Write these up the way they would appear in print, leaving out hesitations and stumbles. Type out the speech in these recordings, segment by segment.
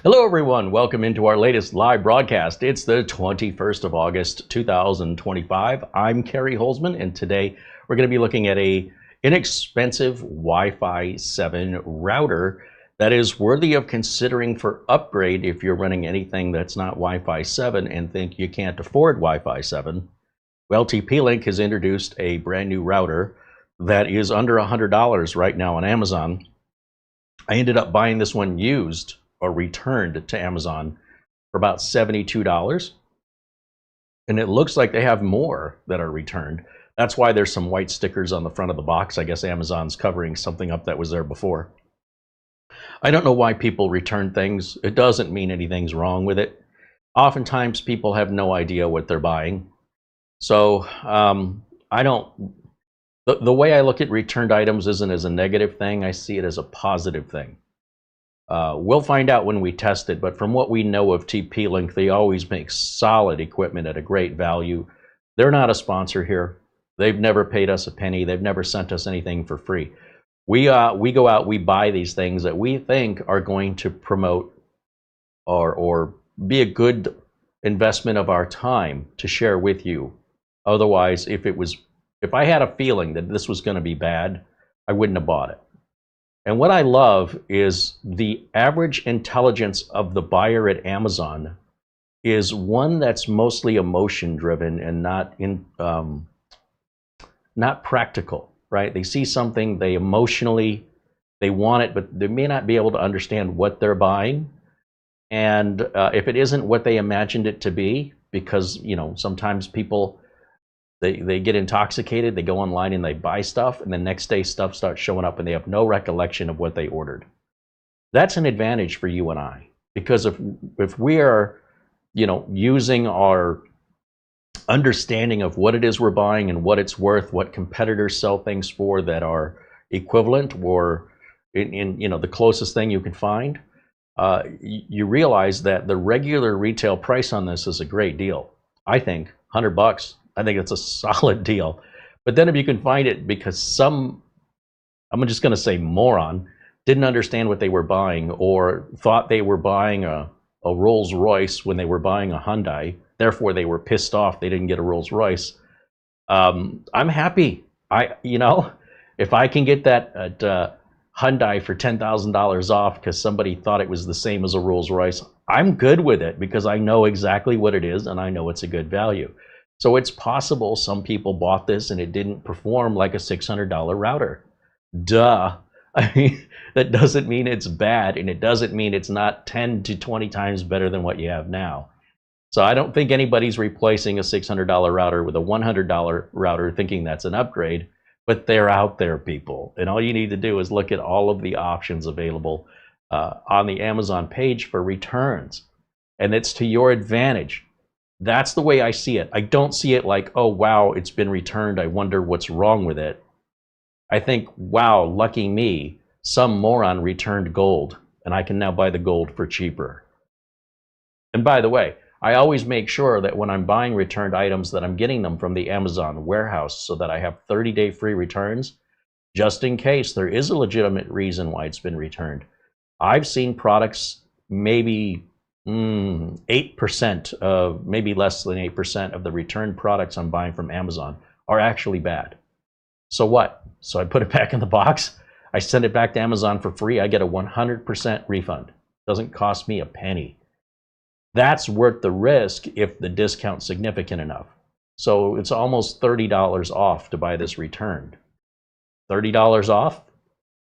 Hello everyone, welcome into our latest live broadcast. It's the 21st of August 2025. I'm CareyHolzman, and today we're going to be looking at a inexpensive Wi-Fi 7 router that is worthy of considering for upgrade if you're running anything that's not Wi-Fi 7 and think you can't afford Wi-Fi 7. Well, TP-Link has introduced a brand new router that is under $100 right now on Amazon. I ended up buying this one used or returned to Amazon for about $72. And it looks like they have more that are returned. That's why there's some white stickers on the front of the box. I guess Amazon's covering something up that was there before. I don't know why people return things. It doesn't mean anything's wrong with it. Oftentimes people have no idea what they're buying. So the way I look at returned items isn't as a negative thing. I see it as a positive thing. We'll find out when we test it, but from what we know of TP-Link, they always make solid equipment at a great value. They're not a sponsor here. They've never paid us a penny. They've never sent us anything for free. We go out, we buy these things that we think are going to promote or be a good investment of our time to share with you. Otherwise, if I had a feeling that this was going to be bad, I wouldn't have bought it. And what I love is the average intelligence of the buyer at Amazon is one that's mostly emotion driven and not practical, right? They see something, they want it, but they may not be able to understand what they're buying. And if it isn't what they imagined it to be, because sometimes people they get intoxicated, they go online and they buy stuff, and the next day stuff starts showing up and they have no recollection of what they ordered. That's an advantage for you and I, because if we are using our understanding of what it is we're buying and what it's worth, what competitors sell things for that are equivalent or in the closest thing you can find, you realize that the regular retail price on this is a great deal. I think $100. I think it's a solid deal. But then if you can find it because I'm just going to say moron, didn't understand what they were buying or thought they were buying a Rolls Royce when they were buying a Hyundai, therefore they were pissed off they didn't get a Rolls Royce. I'm happy. If I can get that at Hyundai for $10,000 off because somebody thought it was the same as a Rolls Royce, I'm good with it because I know exactly what it is and I know it's a good value. So it's possible some people bought this and it didn't perform like a $600 router. Duh. I mean, that doesn't mean it's bad, and it doesn't mean it's not 10 to 20 times better than what you have now. So I don't think anybody's replacing a $600 router with a $100 router thinking that's an upgrade, but they're out there, people. And all you need to do is look at all of the options available on the Amazon page for returns. And it's to your advantage. That's the way I see it. I don't see it like, oh, wow, it's been returned. I wonder what's wrong with it. I think, wow, lucky me, some moron returned gold, and I can now buy the gold for cheaper. And by the way, I always make sure that when I'm buying returned items that I'm getting them from the Amazon warehouse so that I have 30-day free returns, just in case there is a legitimate reason why it's been returned. I've seen products maybe 8% of, maybe less than 8% of the returned products I'm buying from Amazon are actually bad. So what? So I put it back in the box, I send it back to Amazon for free, I get a 100% refund. Doesn't cost me a penny. That's worth the risk if the discount's significant enough. So it's almost $30 off to buy this returned. $30 off,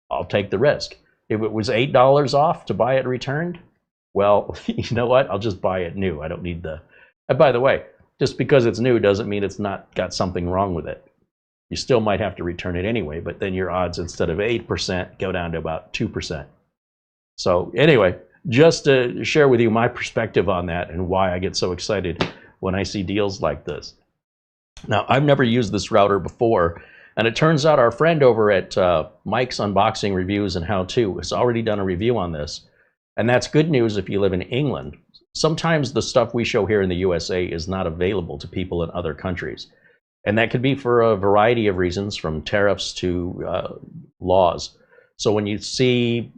I'll take the risk. If it was $8 off to buy it returned, well, you know what? I'll just buy it new. I don't need the... And by the way, just because it's new doesn't mean it's not got something wrong with it. You still might have to return it anyway, but then your odds, instead of 8%, go down to about 2%. So anyway, just to share with you my perspective on that and why I get so excited when I see deals like this. Now, I've never used this router before, and it turns out our friend over at Mike's Unboxing Reviews and How To has already done a review on this. And that's good news if you live in England. Sometimes the stuff we show here in the USA is not available to people in other countries. And that could be for a variety of reasons, from tariffs to laws. So when you see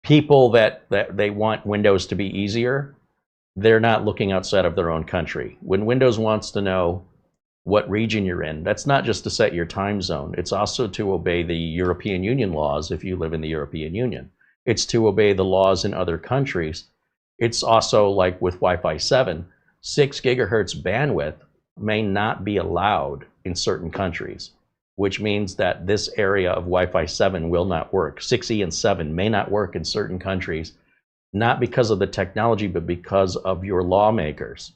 people that they want Windows to be easier, they're not looking outside of their own country. When Windows wants to know what region you're in, that's not just to set your time zone. It's also to obey the European Union laws if you live in the European Union. It's to obey the laws in other countries. It's also like with Wi-Fi 7, 6 gigahertz bandwidth may not be allowed in certain countries, which means that this area of Wi-Fi 7 will not work. 6E and 7 may not work in certain countries, not because of the technology, but because of your lawmakers.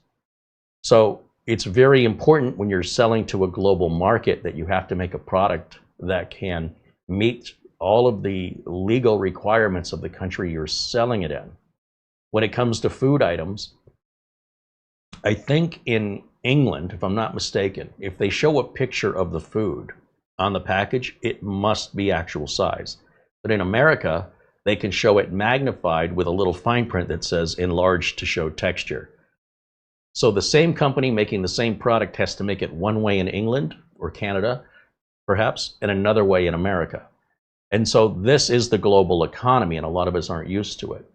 So it's very important when you're selling to a global market that you have to make a product that can meet all of the legal requirements of the country you're selling it in. When it comes to food items, I think in England, if I'm not mistaken, if they show a picture of the food on the package, it must be actual size. But in America, they can show it magnified with a little fine print that says enlarged to show texture. So the same company making the same product has to make it one way in England or Canada, perhaps, and another way in America. And so this is the global economy, and a lot of us aren't used to it.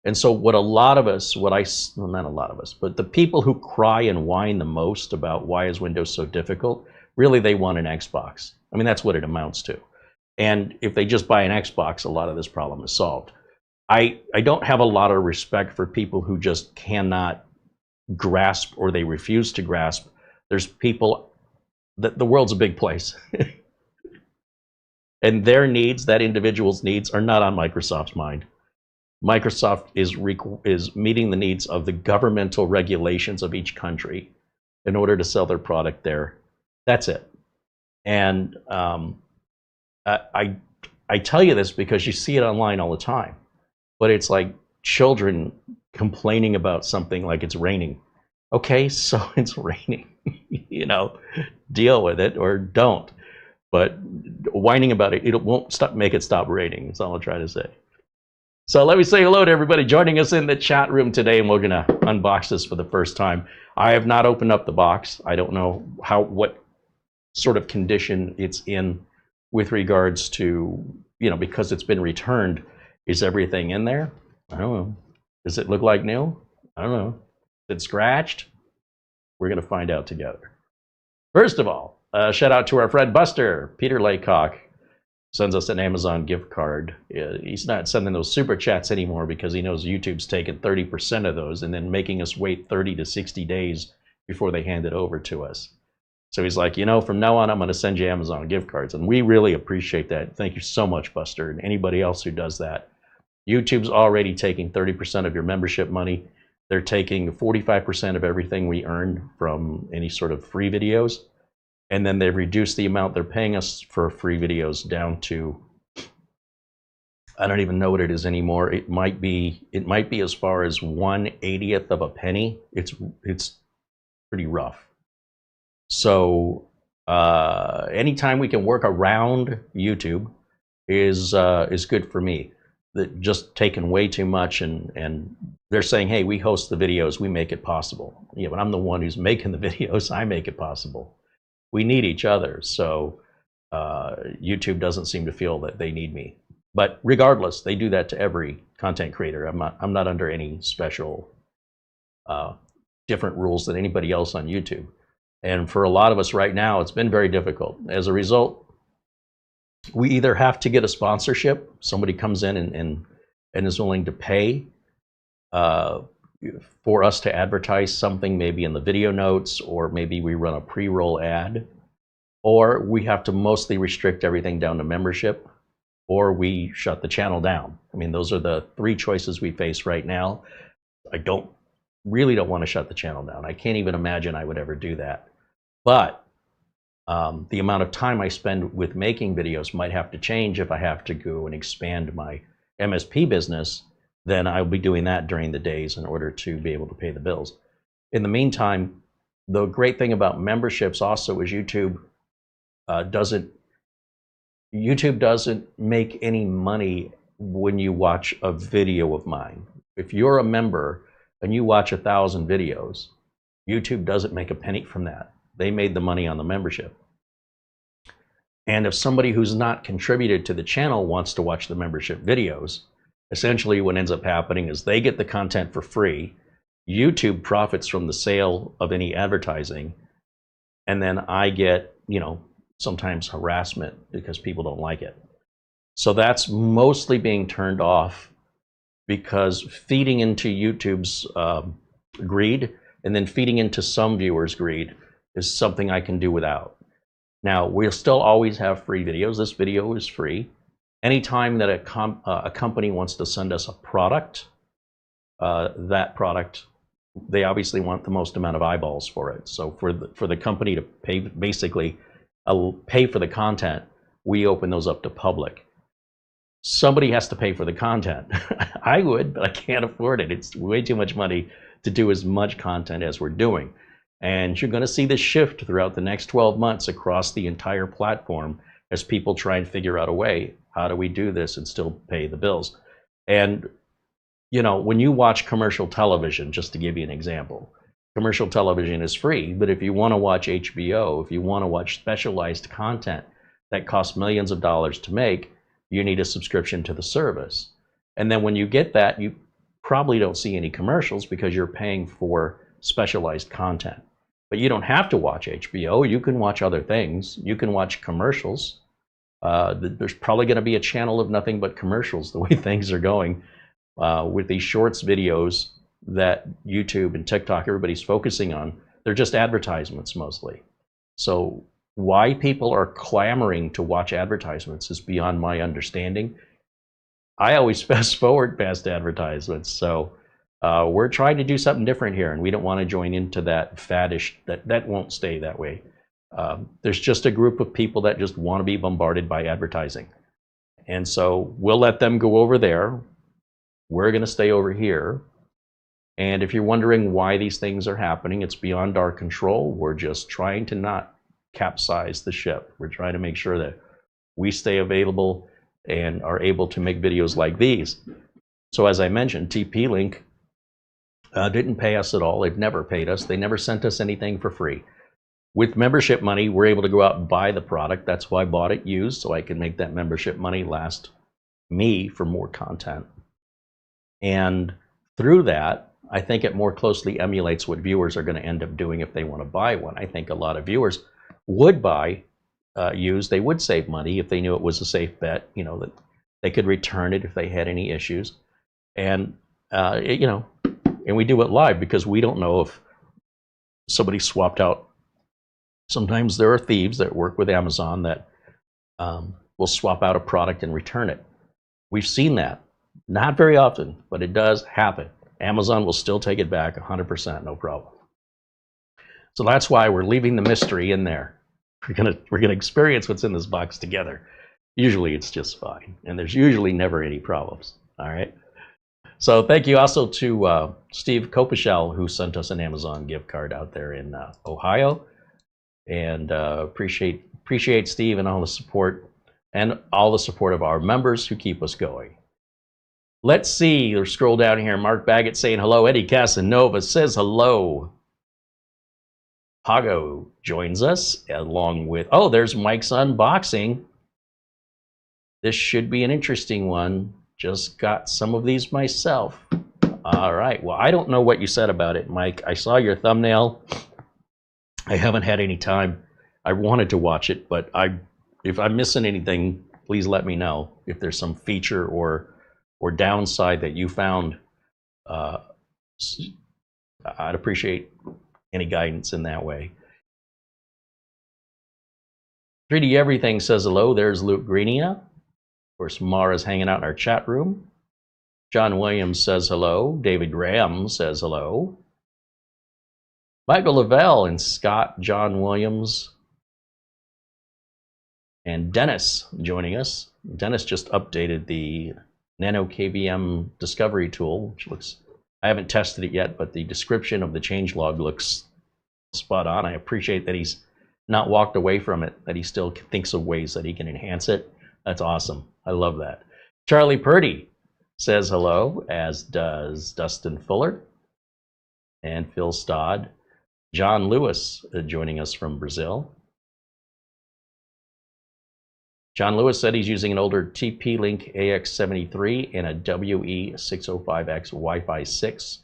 And so what a lot of us, well, not a lot of us, but the people who cry and whine the most about why is Windows so difficult, really they want an Xbox. I mean, that's what it amounts to. And if they just buy an Xbox, a lot of this problem is solved. I don't have a lot of respect for people who just cannot grasp or they refuse to grasp. There's people, the world's a big place. And their needs, that individual's needs, are not on Microsoft's mind. Microsoft is meeting the needs of the governmental regulations of each country in order to sell their product there. That's it. And I tell you this because you see it online all the time. But it's like children complaining about something like it's raining. Okay, so it's raining. You know, deal with it or don't. But whining about it, it won't make it stop raining. That's all I'm trying to say. So let me say hello to everybody joining us in the chat room today, and we're going to unbox this for the first time. I have not opened up the box. I don't know what sort of condition it's in with regards to, you know, because it's been returned. Is everything in there? I don't know. Does it look like new? I don't know. Is it scratched? We're going to find out together. First of all, shout out to our friend Buster. Peter Laycock sends us an Amazon gift card. He's not sending those super chats anymore because he knows YouTube's taken 30% of those and then making us wait 30 to 60 days before they hand it over to us. So he's like, you know, from now on, I'm going to send you Amazon gift cards. And we really appreciate that. Thank you so much, Buster, and anybody else who does that. YouTube's already taking 30% of your membership money. They're taking 45% of everything we earn from any sort of free videos. And then they've reduced the amount they're paying us for free videos down to, I don't even know what it is anymore. It might be as far as 1/80th of a penny. It's pretty rough. So anytime we can work around YouTube is good for me. That just taking way too much, and they're saying, hey, we host the videos, we make it possible. Yeah, but I'm the one who's making the videos. I make it possible. We need each other, so YouTube doesn't seem to feel that they need me. But regardless, they do that to every content creator. I'm not under any special different rules than anybody else on YouTube. And for a lot of us right now, it's been very difficult. As a result, we either have to get a sponsorship. Somebody comes in and is willing to pay for us to advertise something, maybe in the video notes, or maybe we run a pre-roll ad, or we have to mostly restrict everything down to membership, or we shut the channel down. I mean, those are the three choices we face right now. I really don't want to shut the channel down. I can't even imagine I would ever do that. But the amount of time I spend with making videos might have to change if I have to go and expand my MSP business. Then I'll be doing that during the days in order to be able to pay the bills. In the meantime, the great thing about memberships also is YouTube doesn't make any money when you watch a video of mine. If you're a member and you watch 1,000 videos, YouTube doesn't make a penny from that. They made the money on the membership. And if somebody who's not contributed to the channel wants to watch the membership videos, Essentially, what ends up happening is they get the content for free. YouTube profits from the sale of any advertising, and then I get, sometimes harassment because people don't like it. So that's mostly being turned off, because feeding into YouTube's greed and then feeding into some viewers' greed is something I can do without. Now, we'll still always have free videos. This video is free. Anytime that a company wants to send us a product, that product, they obviously want the most amount of eyeballs for it. So for the company to pay, basically pay for the content, we open those up to public. Somebody has to pay for the content. I would, but I can't afford it. It's way too much money to do as much content as we're doing. And you're going to see this shift throughout the next 12 months across the entire platform as people try and figure out a way, how do we do this and still pay the bills? And, when you watch commercial television, just to give you an example, commercial television is free, but if you want to watch HBO, if you want to watch specialized content that costs millions of dollars to make, you need a subscription to the service. And then when you get that, you probably don't see any commercials because you're paying for specialized content. But you don't have to watch HBO. You can watch other things. You can watch commercials. There's probably going to be a channel of nothing but commercials the way things are going with these shorts videos that YouTube and TikTok, everybody's focusing on. They're just advertisements mostly. So why people are clamoring to watch advertisements is beyond my understanding. I always fast forward past advertisements. So we're trying to do something different here, and we don't want to join into that faddish, that won't stay that way. There's just a group of people that just want to be bombarded by advertising. And so we'll let them go over there. We're going to stay over here. And if you're wondering why these things are happening, it's beyond our control. We're just trying to not capsize the ship. We're trying to make sure that we stay available and are able to make videos like these. So as I mentioned, TP-Link didn't pay us at all. They've never paid us. They never sent us anything for free. With membership money, we're able to go out and buy the product. That's why I bought it used, so I can make that membership money last me for more content. And through that, I think it more closely emulates what viewers are going to end up doing if they want to buy one. I think a lot of viewers would buy used. They would save money if they knew it was a safe bet, that they could return it if they had any issues. And, and we do it live because we don't know if somebody swapped out. Sometimes there are thieves that work with Amazon that will swap out a product and return it. We've seen that. Not very often, but it does happen. Amazon will still take it back 100%, no problem. So that's why we're leaving the mystery in there. We're gonna experience what's in this box together. Usually it's just fine, and there's usually never any problems. All right. So thank you also to Steve Kopachel, who sent us an Amazon gift card out there in Ohio, and appreciate Steve and all the support of our members who keep us going. Let's see, let's scroll down here. Mark Baggett saying hello. Eddie Casanova says hello. Pago joins us along with, there's Mike's unboxing. This should be an interesting one. Just got some of these myself. All right, well, I don't know what you said about it, Mike. I saw your thumbnail. I haven't had any time. I wanted to watch it, but if I'm missing anything, please let me know. If there's some feature or downside that you found, I'd appreciate any guidance in that way. 3D Everything says hello. There's Luke Greenia. Of course, Mara's hanging out in our chat room. John Williams says hello. David Graham says hello. Michael Lavelle and Scott, John Williams, and Dennis joining us. Dennis just updated the Nano KVM discovery tool, which looks, I haven't tested it yet, but the description of the changelog looks spot on. I appreciate that he's not walked away from it, that he still thinks of ways that he can enhance it. That's awesome. I love that. Charlie Purdy says hello, as does Dustin Fuller and Phil Stodd. John Lewis joining us from Brazil. John Lewis said he's using an older TP-Link AX73 and a WE605X Wi-Fi 6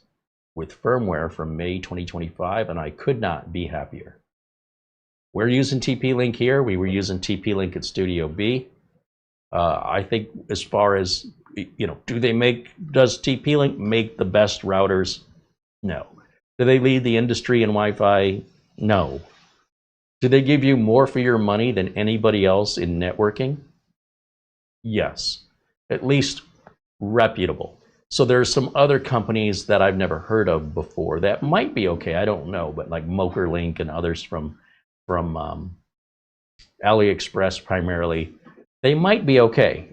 with firmware from May 2025, and I could not be happier. We're using TP-Link here. We were using TP-Link at Studio B. I think as far as, does TP-Link make the best routers? No. Do they lead the industry in Wi-Fi? No. Do they give you more for your money than anybody else in networking? Yes. At least reputable. So there's some other companies that I've never heard of before that might be okay. I don't know, but like MokerLink and others from AliExpress primarily, they might be okay.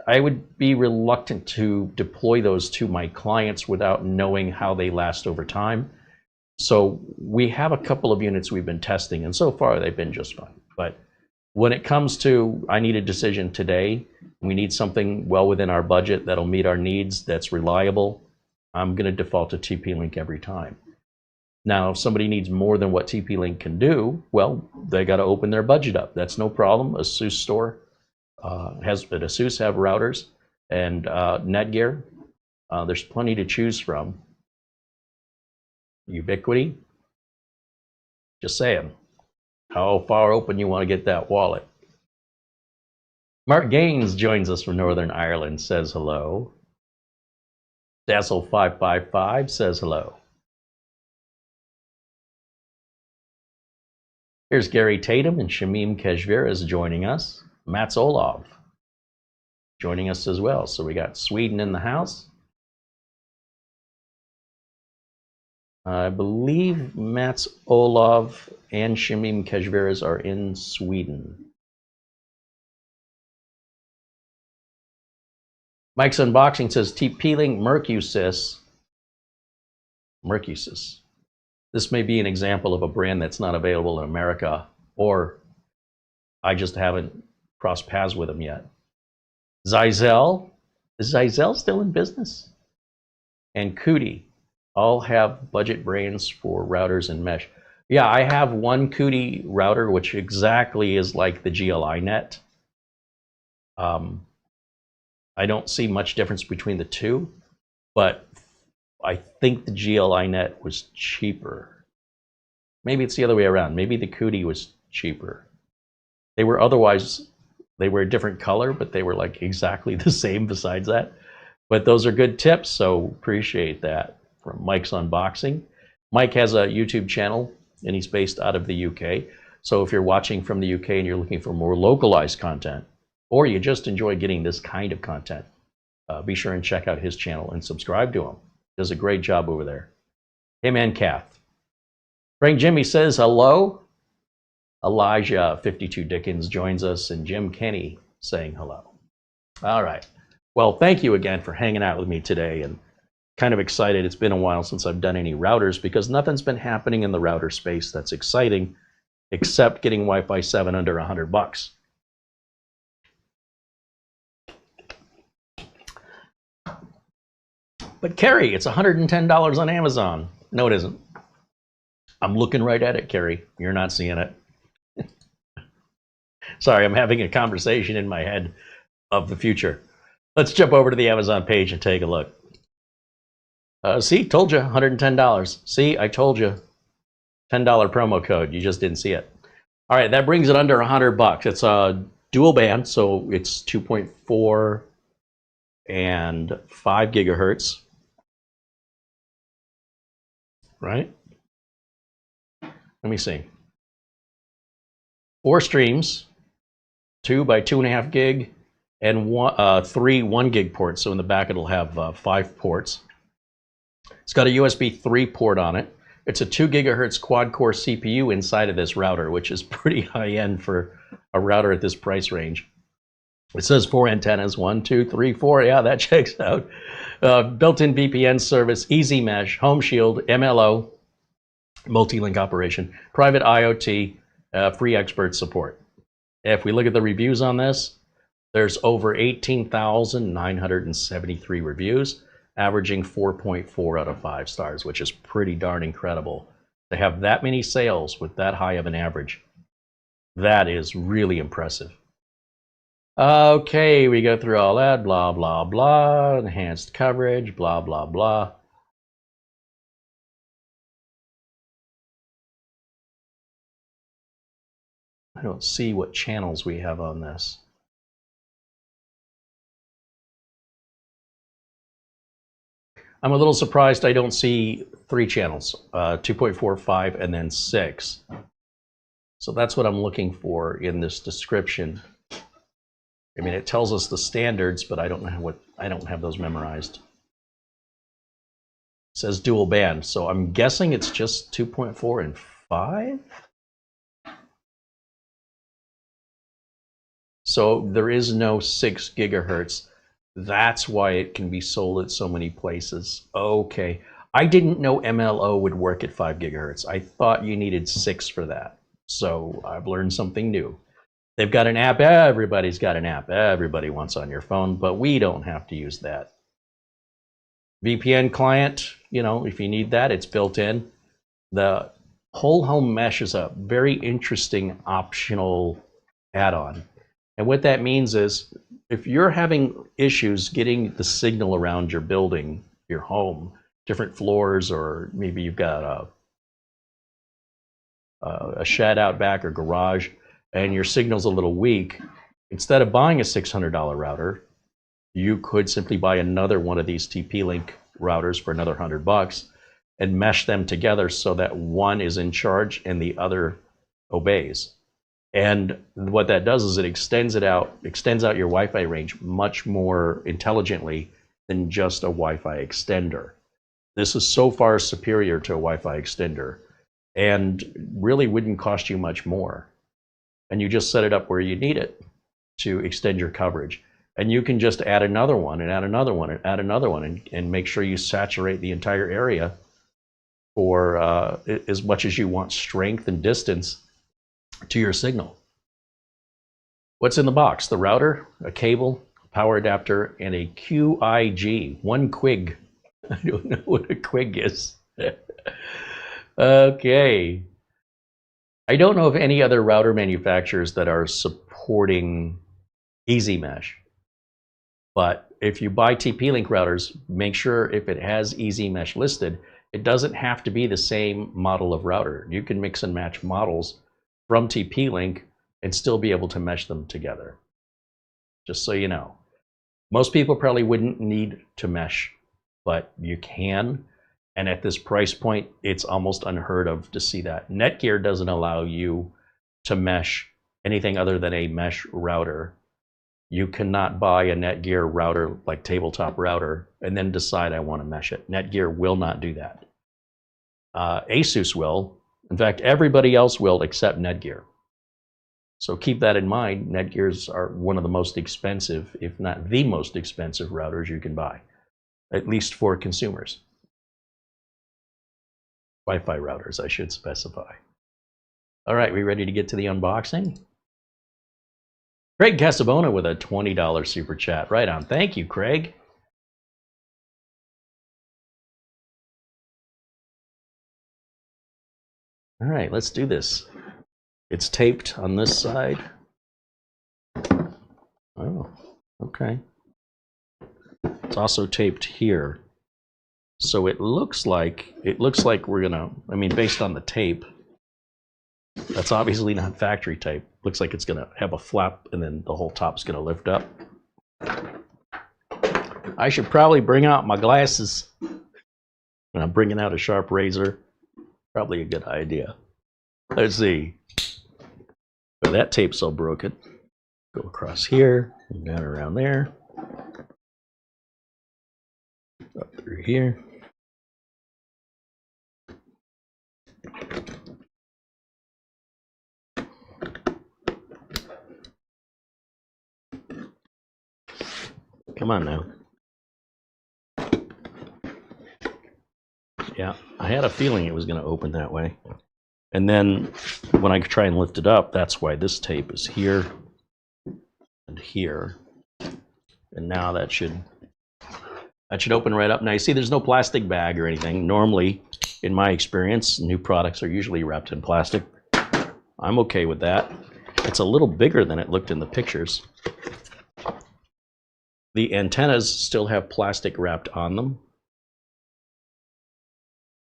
I would be reluctant to deploy those to my clients without knowing how they last over time. So we have a couple of units we've been testing, and so far they've been just fine. But when it comes to, I need a decision today, we need something well within our budget that'll meet our needs, that's reliable, I'm going to default to TP-Link every time. Now, if somebody needs more than what TP-Link can do, well, they got to open their budget up. That's no problem. ASUS store ASUS have routers, and Netgear. There's plenty to choose from. Ubiquity. Just saying. How far open you want to get that wallet? Mark Gaines joins us from Northern Ireland, says hello. Dazzle555 says hello. Here's Gary Tatum and 𝐃𝐮𝐚𝐥-𝐁𝐚 is joining us. Mats Olov joining us as well. So we got Sweden in the house. I believe Mats Olov and 𝐃𝐮𝐚𝐥-𝐁𝐚 are in Sweden. Mike's Unboxing says TP-Link Mercusys. This may be an example of a brand that's not available in America, or I just haven't crossed paths with them yet. 𝐃𝐮𝐬. Is 𝐃𝐮𝐬 still in business? And 𝐃𝐮𝐬 all have budget brands for routers and mesh. Yeah, I have one 𝐃𝐮𝐬 router, which exactly is like the GLINet. I don't see much difference between the two, but I think the GLINet was cheaper. Maybe it's the other way around. Maybe the 𝐃𝐮𝐬 was cheaper. They were a different color, but they were like exactly the same besides that. But those are good tips, so appreciate that from Mike's Unboxing. Mike has a YouTube channel, and he's based out of the UK. So if you're watching from the UK and you're looking for more localized content, or you just enjoy getting this kind of content, be sure and check out his channel and subscribe to him. Does a great job over there. Hey man, Kath. Frank Jimmy says hello. Elijah 52 Dickens joins us, and Jim Kenny saying hello. All right. Well, thank you again for hanging out with me today, and kind of excited. It's been a while since I've done any routers because nothing's been happening in the router space that's exciting except getting Wi-Fi 7 under $100. But Carey, it's $110 on Amazon. No, it isn't. I'm looking right at it, Carey. You're not seeing it. Sorry, I'm having a conversation in my head of the future. Let's jump over to the Amazon page and take a look. See, told you, $110. See, I told you, $10 promo code. You just didn't see it. All right, that brings it under $100. It's a dual band, so it's 2.4 and 5 gigahertz. Right? Let me see. 4 streams, 2 by 2.5 gig, and 3 1 gig ports. So in the back it'll have 5 ports. It's got a USB 3 port on it. It's a 2 gigahertz quad-core CPU inside of this router, which is pretty high-end for a router at this price range. It says 4 antennas, 1, 2, 3, 4. Yeah, that checks out. Built-in VPN service, easy mesh, home shield, MLO, multi-link operation, private IoT, free expert support. If we look at the reviews on this, there's over 18,973 reviews, averaging 4.4 out of 5 stars, which is pretty darn incredible. To have that many sales with that high of an average, that is really impressive. Okay, we go through all that, blah, blah, blah, enhanced coverage, blah, blah, blah. I don't see what channels we have on this. I'm a little surprised I don't see 3 channels, 2.4, 5, and then 6. So that's what I'm looking for in this description. I mean, it tells us the standards, but I don't have those memorized. It says dual band, so I'm guessing it's just 2.4 and 5. So there is no 6 gigahertz. That's why it can be sold at so many places. Okay. I didn't know MLO would work at 5 gigahertz. I thought you needed 6 for that. So I've learned something new. They've got an app. Everybody's got an app. Everybody wants on your phone, but we don't have to use that. VPN client, you know, if you need that, it's built in. The whole home mesh is a very interesting optional add-on. And what that means is if you're having issues getting the signal around your building, your home, different floors, or maybe you've got a shed out back or garage, and your signal's a little weak, instead of buying a $600 router, you could simply buy another one of these TP-Link routers for another $100 and mesh them together so that one is in charge and the other obeys. And what that does is it extends out your Wi-Fi range much more intelligently than just a Wi-Fi extender. This is so far superior to a Wi-Fi extender and really wouldn't cost you much more. And you just set it up where you need it to extend your coverage. And you can just add another one and add another one and add another one and make sure you saturate the entire area for as much as you want strength and distance to your signal. What's in the box? The router, a cable, a power adapter, and a QIG, 1 QIG. I don't know what a QIG is. Okay. I don't know of any other router manufacturers that are supporting EasyMesh. But if you buy TP-Link routers, make sure if it has EasyMesh listed, it doesn't have to be the same model of router. You can mix and match models from TP-Link and still be able to mesh them together. Just so you know. Most people probably wouldn't need to mesh, but you can. And at this price point, it's almost unheard of to see that. Netgear doesn't allow you to mesh anything other than a mesh router. You cannot buy a Netgear router, like tabletop router, and then decide I want to mesh it. Netgear will not do that. Asus will. In fact, everybody else will except Netgear. So keep that in mind. Netgears are one of the most expensive, if not the most expensive routers you can buy, at least for consumers. Wi-Fi routers, I should specify. All right, we ready to get to the unboxing? Craig Casabona with a $20 super chat. Right on. Thank you, Craig. All right, let's do this. It's taped on this side. Oh, okay. It's also taped here. So it looks like we're gonna, I mean, based on the tape, that's obviously not factory tape. Looks like it's gonna have a flap and then the whole top's gonna lift up. I should probably bring out my glasses when I'm bringing out a sharp razor. Probably a good idea. Let's see. Well, that tape's all broken. Go across here and down around there. Up through here. Come on now. Yeah, I had a feeling it was going to open that way. And then when I try and lift it up, that's why this tape is here and here. And now that should open right up. Now you see there's no plastic bag or anything. Normally, in my experience, new products are usually wrapped in plastic. I'm okay with that. It's a little bigger than it looked in the pictures. The antennas still have plastic wrapped on them.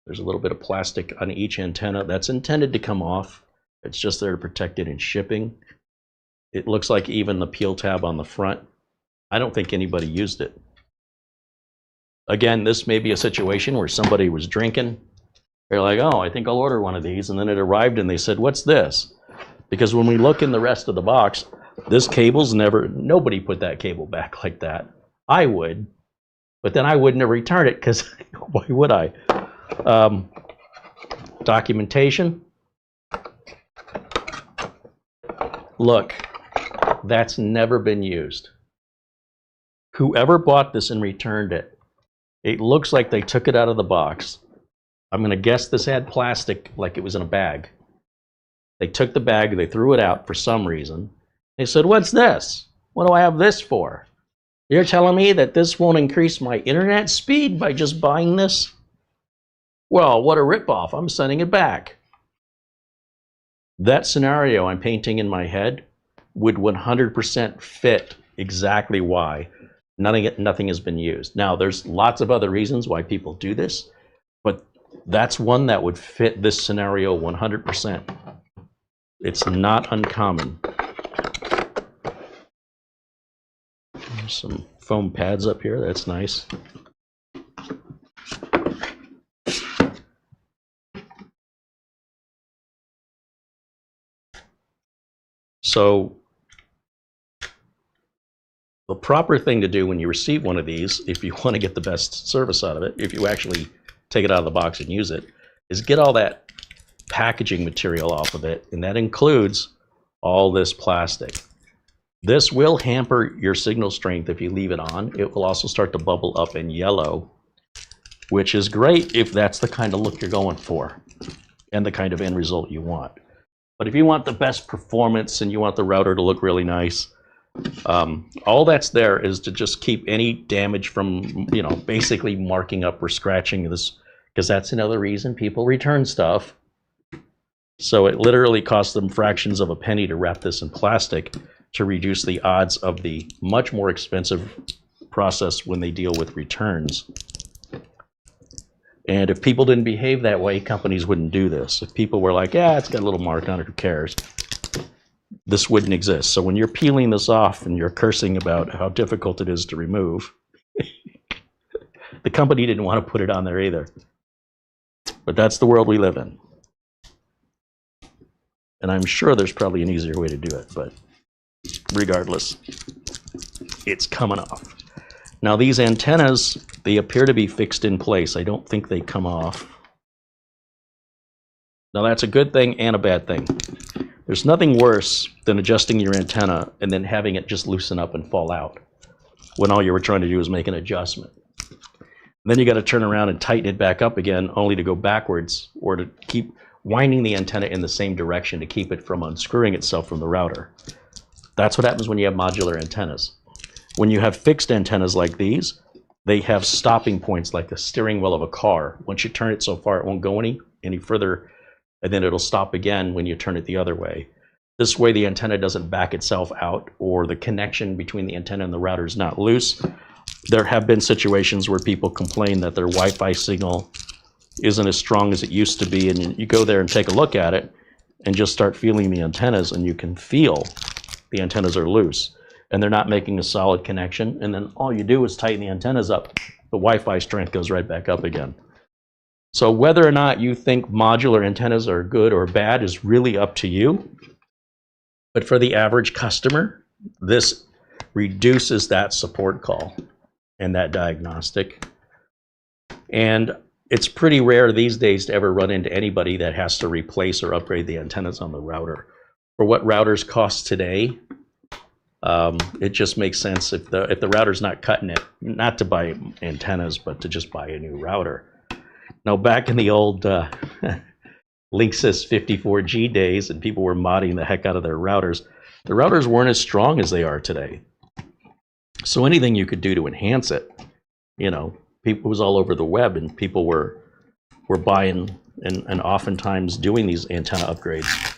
There's a little bit of plastic on each antenna. That's intended to come off. It's just there to protect it in shipping. It looks like even the peel tab on the front, I don't think anybody used it. Again, this may be a situation where somebody was drinking. They're like, oh, I think I'll order one of these. And then it arrived and they said, what's this? Because when we look in the rest of the box, this cable's nobody put that cable back like that. I would, but then I wouldn't have returned it because why would I? Documentation. Look, that's never been used. Whoever bought this and returned it, it looks like they took it out of the box. I'm going to guess this had plastic like it was in a bag. They took the bag, they threw it out for some reason. They said, what's this? What do I have this for? You're telling me that this won't increase my internet speed by just buying this? Well, what a ripoff. I'm sending it back. That scenario I'm painting in my head would 100% fit exactly why nothing has been used. Now, there's lots of other reasons why people do this, but that's one that would fit this scenario 100%. It's not uncommon. There's some foam pads up here. That's nice. So the proper thing to do when you receive one of these, if you want to get the best service out of it, if you actually take it out of the box and use it, is get all that packaging material off of it, and that includes all this plastic. This will hamper your signal strength if you leave it on. It will also start to bubble up in yellow, which is great if that's the kind of look you're going for and the kind of end result you want. But if you want the best performance and you want the router to look really nice, all that's there is to just keep any damage from, basically marking up or scratching this, because that's another reason people return stuff. So it literally costs them fractions of a penny to wrap this in plastic to reduce the odds of the much more expensive process when they deal with returns. And if people didn't behave that way, companies wouldn't do this. If people were like, yeah, it's got a little mark on it, who cares? This wouldn't exist. So when you're peeling this off and you're cursing about how difficult it is to remove, the company didn't want to put it on there either. But that's the world we live in. And I'm sure there's probably an easier way to do it, but regardless, it's coming off. Now these antennas, they appear to be fixed in place. I don't think they come off. Now that's a good thing and a bad thing. There's nothing worse than adjusting your antenna and then having it just loosen up and fall out when all you were trying to do is make an adjustment. Then you got to turn around and tighten it back up again, only to go backwards or to keep winding the antenna in the same direction to keep it from unscrewing itself from the router. That's what happens when you have modular antennas. When you have fixed antennas like these, they have stopping points like the steering wheel of a car. Once you turn it so far, it won't go any further, and then it'll stop again when you turn it the other way. This way the antenna doesn't back itself out, or the connection between the antenna and the router is not loose. There have been situations where people complain that their Wi-Fi signal isn't as strong as it used to be, and you go there and take a look at it and just start feeling the antennas, and you can feel the antennas are loose and they're not making a solid connection, and then all you do is tighten the antennas up, the Wi-Fi strength goes right back up again. So whether or not you think modular antennas are good or bad is really up to you, but for the average customer, this reduces that support call and that diagnostic. And it's pretty rare these days to ever run into anybody that has to replace or upgrade the antennas on the router. For what routers cost today, it just makes sense if the router's not cutting it, not to buy antennas, but to just buy a new router. Now, back in the old Linksys 54G days, and people were modding the heck out of their routers, the routers weren't as strong as they are today. So anything you could do to enhance it, it was all over the web, and people were buying and oftentimes doing these antenna upgrades.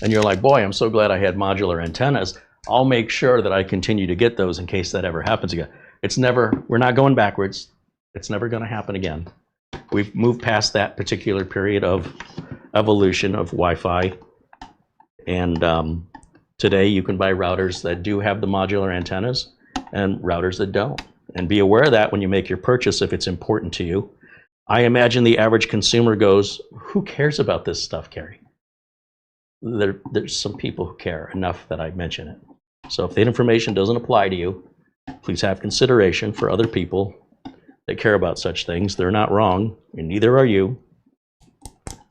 And you're like, boy, I'm so glad I had modular antennas. I'll make sure that I continue to get those in case that ever happens again. We're not going backwards. It's never going to happen again. We've moved past that particular period of evolution of Wi-Fi. And today you can buy routers that do have the modular antennas and routers that don't. And be aware of that when you make your purchase if it's important to you. I imagine the average consumer goes, who cares about this stuff, Carey? There's some people who care enough that I mention it. So if that information doesn't apply to you, please have consideration for other people that care about such things. They're not wrong, and neither are you.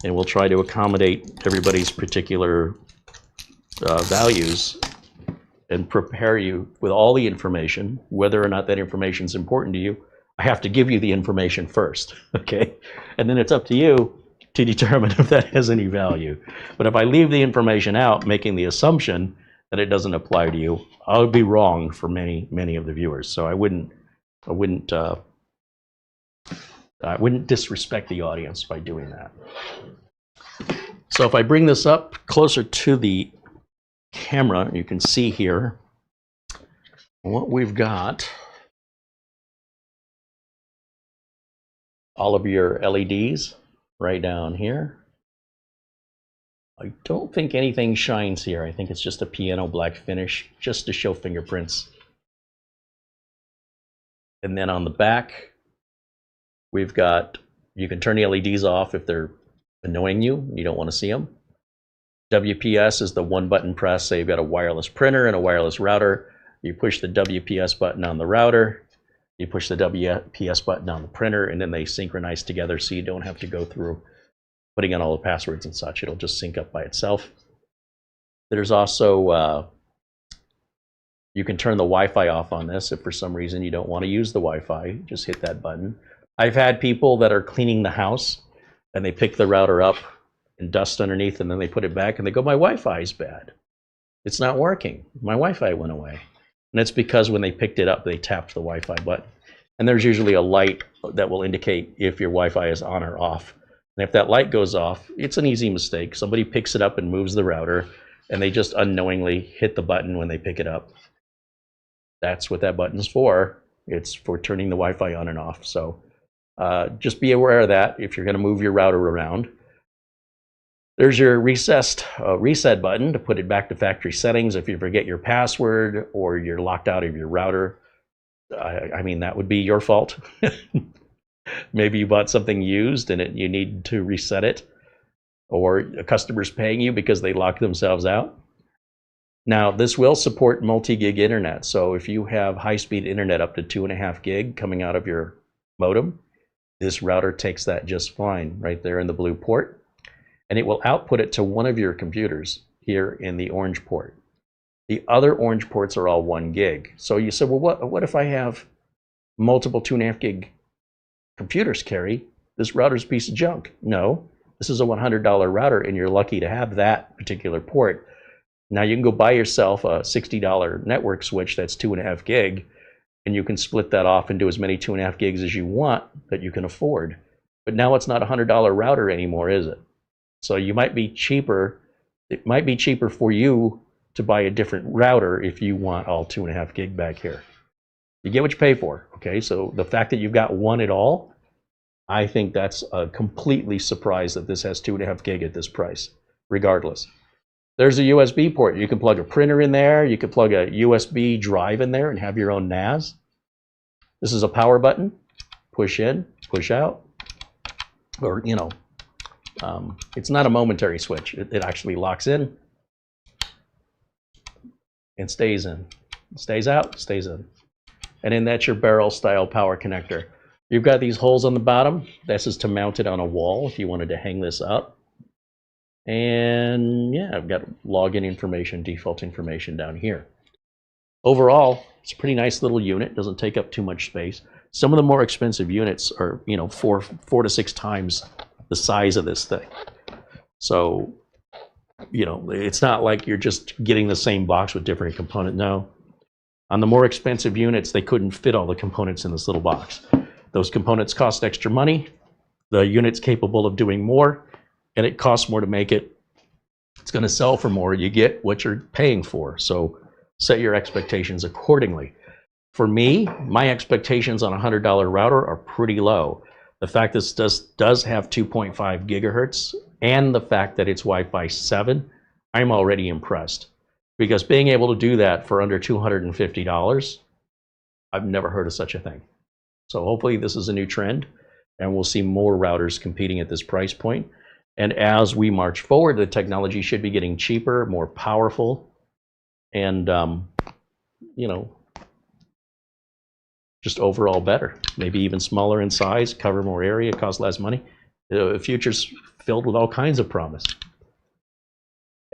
And we'll try to accommodate everybody's particular values and prepare you with all the information. Whether or not that information is important to you, I have to give you the information first, okay? And then it's up to you to determine if that has any value. But if I leave the information out, making the assumption that it doesn't apply to you, I would be wrong for many of the viewers. So I wouldn't disrespect the audience by doing that. So if I bring this up closer to the camera, you can see here what we've got. All of your LEDs right down here. I don't think anything shines here. I think it's just a piano black finish just to show fingerprints. And then on the back, we've got, you can turn the LEDs off if they're annoying you. You don't want to see them. WPS is the one button press. Say you've got a wireless printer and a wireless router. You push the WPS button on the router. You push the WPS button on the printer, and then they synchronize together so you don't have to go through putting in all the passwords and such. It'll just sync up by itself. There's also, you can turn the Wi-Fi off on this if for some reason you don't want to use the Wi-Fi. Just hit that button. I've had people that are cleaning the house and they pick the router up and dust underneath, and then they put it back and they go, my Wi-Fi is bad. It's not working. My Wi-Fi went away. And it's because when they picked it up, they tapped the Wi-Fi button. And there's usually a light that will indicate if your Wi-Fi is on or off. And if that light goes off, it's an easy mistake. Somebody picks it up and moves the router, and they just unknowingly hit the button when they pick it up. That's what that button's for. It's for turning the Wi-Fi on and off. So just be aware of that if you're going to move your router around. There's your reset button to put it back to factory settings if you forget your password or you're locked out of your router. I mean, that would be your fault. Maybe you bought something used and you need to reset it, or a customer's paying you because they locked themselves out. Now, this will support multi-gig internet. So if you have high-speed internet up to 2.5 gig coming out of your modem, this router takes that just fine right there in the blue port. And it will output it to one of your computers here in the orange port. The other orange ports are all 1 gig. So you said, well, what if I have multiple 2.5 gig computers, Carey? This router's a piece of junk. No, this is a $100 router, and you're lucky to have that particular port. Now you can go buy yourself a $60 network switch that's 2.5 gig, and you can split that off and do as many 2.5 gigs as you want that you can afford. But now it's not a $100 router anymore, is it? So you might be cheaper. It might be cheaper for you to buy a different router if you want all 2.5 gig back here. You get what you pay for, okay? So the fact that you've got one at all, I think that's a completely surprise that this has 2.5 gig at this price, regardless. There's a USB port. You can plug a printer in there. You can plug a USB drive in there and have your own NAS. This is a power button. Push in, push out, or, you know, it's not a momentary switch. It actually locks in and stays in. Stays out, stays in. And then that's your barrel style power connector. You've got these holes on the bottom. This is to mount it on a wall if you wanted to hang this up. And yeah, I've got login information, default information down here. Overall, it's a pretty nice little unit. Doesn't take up too much space. Some of the more expensive units are, you know, four to 6 times the size of this thing. So, you know, it's not like you're just getting the same box with different components. No. On the more expensive units, they couldn't fit all the components in this little box. Those components cost extra money. The unit's capable of doing more, and it costs more to make it. It's going to sell for more. You get what you're paying for. So set your expectations accordingly. For me, my expectations on a $100 router are pretty low. The fact this does have 2.5 gigahertz and the fact that it's Wi-Fi 7, I'm already impressed. Because being able to do that for under $250, I've never heard of such a thing. So hopefully this is a new trend, and we'll see more routers competing at this price point. And as we march forward, the technology should be getting cheaper, more powerful, and you know, just overall better. Maybe even smaller in size, cover more area, cost less money. The future's filled with all kinds of promise.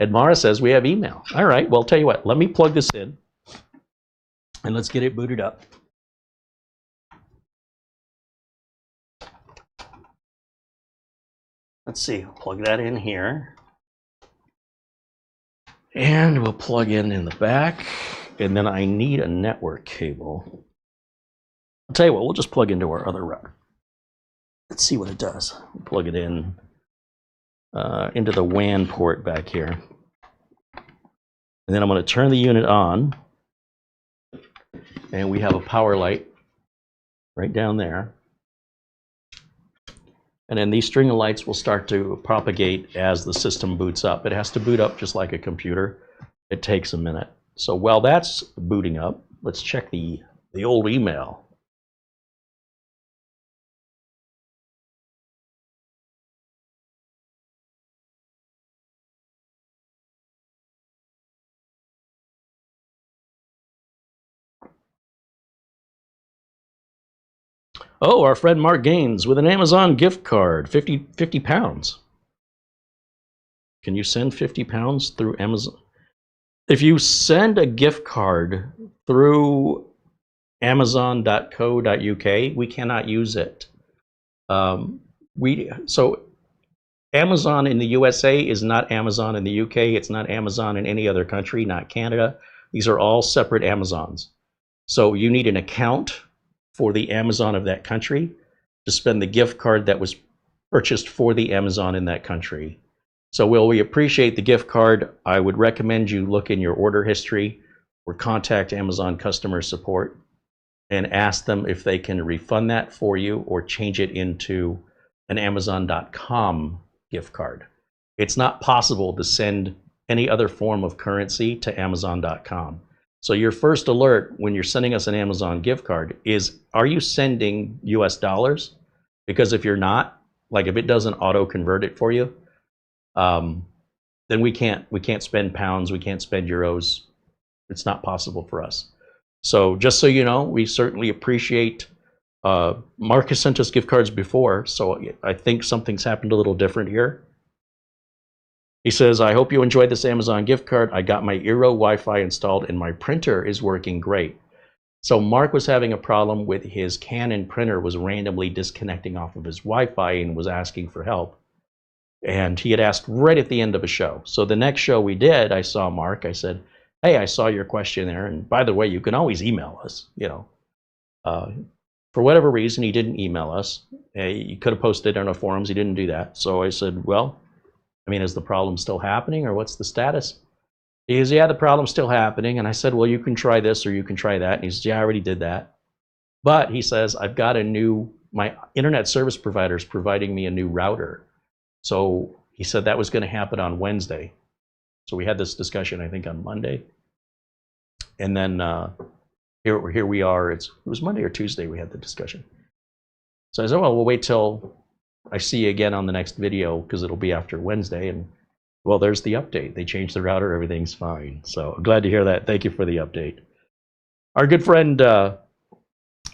Edmara says we have email. All right, well, tell you what, let me plug this in and let's get it booted up. Let's see, I'll plug that in here. And we'll plug in the back. And then I need a network cable. I'll tell you what, we'll just plug into our other router. Let's see what it does. We'll plug it in into the WAN port back here. And then I'm going to turn the unit on. And we have a power light right down there. And then these string of lights will start to propagate as the system boots up. It has to boot up just like a computer. It takes a minute. So while that's booting up, let's check the old email. Oh, our friend Mark Gaines with an Amazon gift card, 50 pounds. Can you send 50 pounds through Amazon? If you send a gift card through amazon.co.uk, we cannot use it. So Amazon in the USA is not Amazon in the UK. It's not Amazon in any other country, not Canada. These are all separate Amazons. So you need an account for the Amazon of that country to spend the gift card that was purchased for the Amazon in that country. So while we appreciate the gift card, I would recommend you look in your order history or contact Amazon customer support and ask them if they can refund that for you or change it into an Amazon.com gift card. It's not possible to send any other form of currency to Amazon.com. So your first alert when you're sending us an Amazon gift card is, are you sending US dollars? Because if you're not, like if it doesn't auto convert it for you, then we can't spend pounds, we can't spend euros. It's not possible for us. So just so you know, we certainly appreciate, Mark has sent us gift cards before, so I think something's happened a little different here. He says, I hope you enjoyed this Amazon gift card. I got my Eero Wi-Fi installed and my printer is working great. So Mark was having a problem with his Canon printer was randomly disconnecting off of his Wi-Fi and was asking for help. And he had asked right at the end of a show. So the next show we did, I saw Mark. I said, hey, I saw your question there. And by the way, you can always email us. You know, for whatever reason, he didn't email us. He could have posted it on our forums. He didn't do that. So I said, well, I mean, is the problem still happening or what's the status? He goes, yeah, the problem's still happening. And I said, well, you can try this or you can try that. And he says, yeah, I already did that. But he says, I've got my internet service provider is providing me a new router. So he said that was going to happen on Wednesday. So we had this discussion, I think, on Monday. And then here we are. It was Monday or Tuesday we had the discussion. So I said, well, we'll wait till I see you again on the next video because it'll be after Wednesday. And well, there's the update. They changed the router. Everything's fine. So I'm glad to hear that. Thank you for the update. Our good friend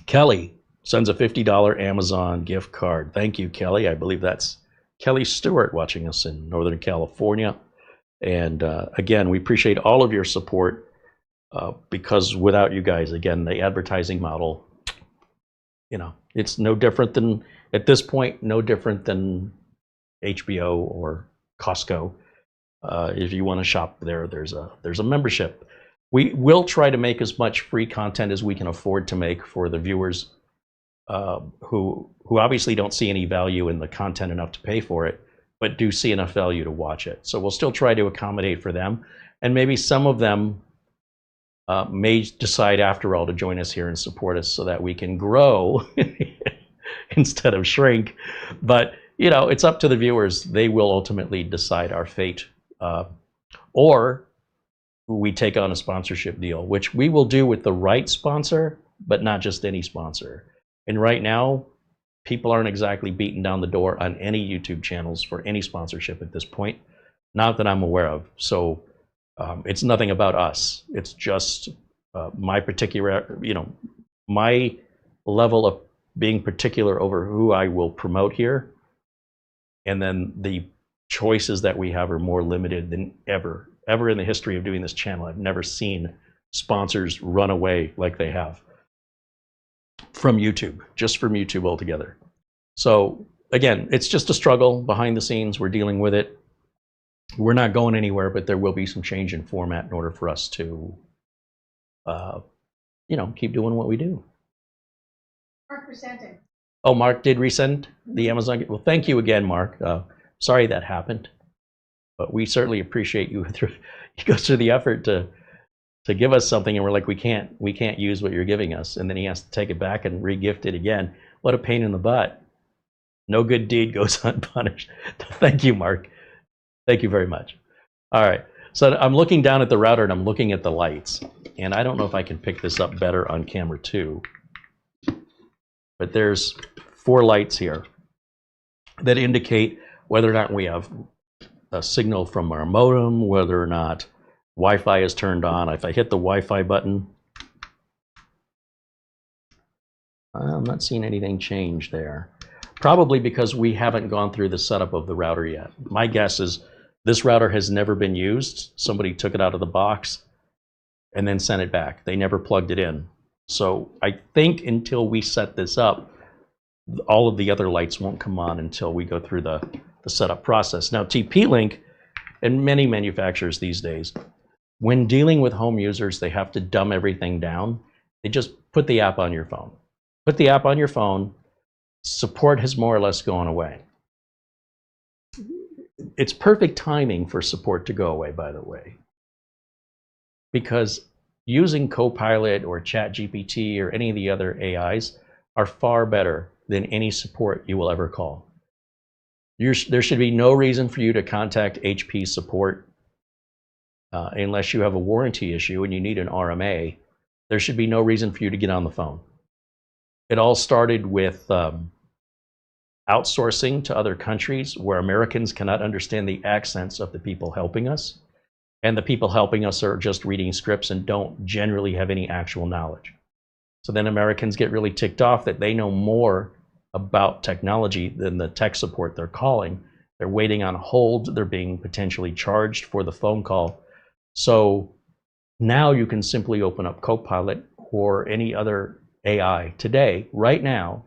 Kelly sends a $50 Amazon gift card. Thank you, Kelly. I believe that's Kelly Stewart watching us in Northern California. And again, we appreciate all of your support because without you guys, again, the advertising model, you know, it's no different than, at this point, no different than HBO or Costco. If you want to shop there, there's a membership. We will try to make as much free content as we can afford to make for the viewers who obviously don't see any value in the content enough to pay for it, but do see enough value to watch it. So we'll still try to accommodate for them. And maybe some of them may decide after all to join us here and support us so that we can grow instead of shrink. But you know, it's up to the viewers. They will ultimately decide our fate. Or we take on a sponsorship deal, which we will do with the right sponsor, but not just any sponsor. And right now, people aren't exactly beating down the door on any YouTube channels for any sponsorship at this point, not that I'm aware of. So it's nothing about us. It's just my particular, you know, my level of being particular over who I will promote here. And then the choices that we have are more limited than ever in the history of doing this channel. I've never seen sponsors run away like they have from YouTube, just from YouTube altogether. So again, it's just a struggle behind the scenes. We're dealing with it. We're not going anywhere, but there will be some change in format in order for us to, you know, keep doing what we do. Mark presenting. Oh, Mark did resend the Amazon. Well, thank you again, Mark. Sorry that happened, but we certainly appreciate you. He goes through the effort to give us something, and we're like, we can't use what you're giving us, and then he has to take it back and re-gift it again. What a pain in the butt. No good deed goes unpunished. Thank you, Mark. Thank you very much. All right, so I'm looking down at the router and I'm looking at the lights, and I don't know if I can pick this up better on camera too, but there's 4 lights here that indicate whether or not we have a signal from our modem, whether or not Wi-Fi is turned on. If I hit the Wi-Fi button, I'm not seeing anything change there. Probably because we haven't gone through the setup of the router yet. My guess is this router has never been used. Somebody took it out of the box and then sent it back. They never plugged it in. So I think until we set this up, all of the other lights won't come on until we go through the setup process. Now, TP-Link and many manufacturers these days, when dealing with home users, they have to dumb everything down. They just put the app on your phone. Put the app on your phone. Support has more or less gone away. It's perfect timing for support to go away, by the way, because using Copilot or ChatGPT or any of the other AIs are far better than any support you will ever call. There should be no reason for you to contact HP support unless you have a warranty issue and you need an RMA. There should be no reason for you to get on the phone. It all started with outsourcing to other countries where Americans cannot understand the accents of the people helping us, and the people helping us are just reading scripts and don't generally have any actual knowledge. So then Americans get really ticked off that they know more about technology than the tech support they're calling. They're waiting on hold. They're being potentially charged for the phone call. So now you can simply open up Copilot or any other AI today, right now,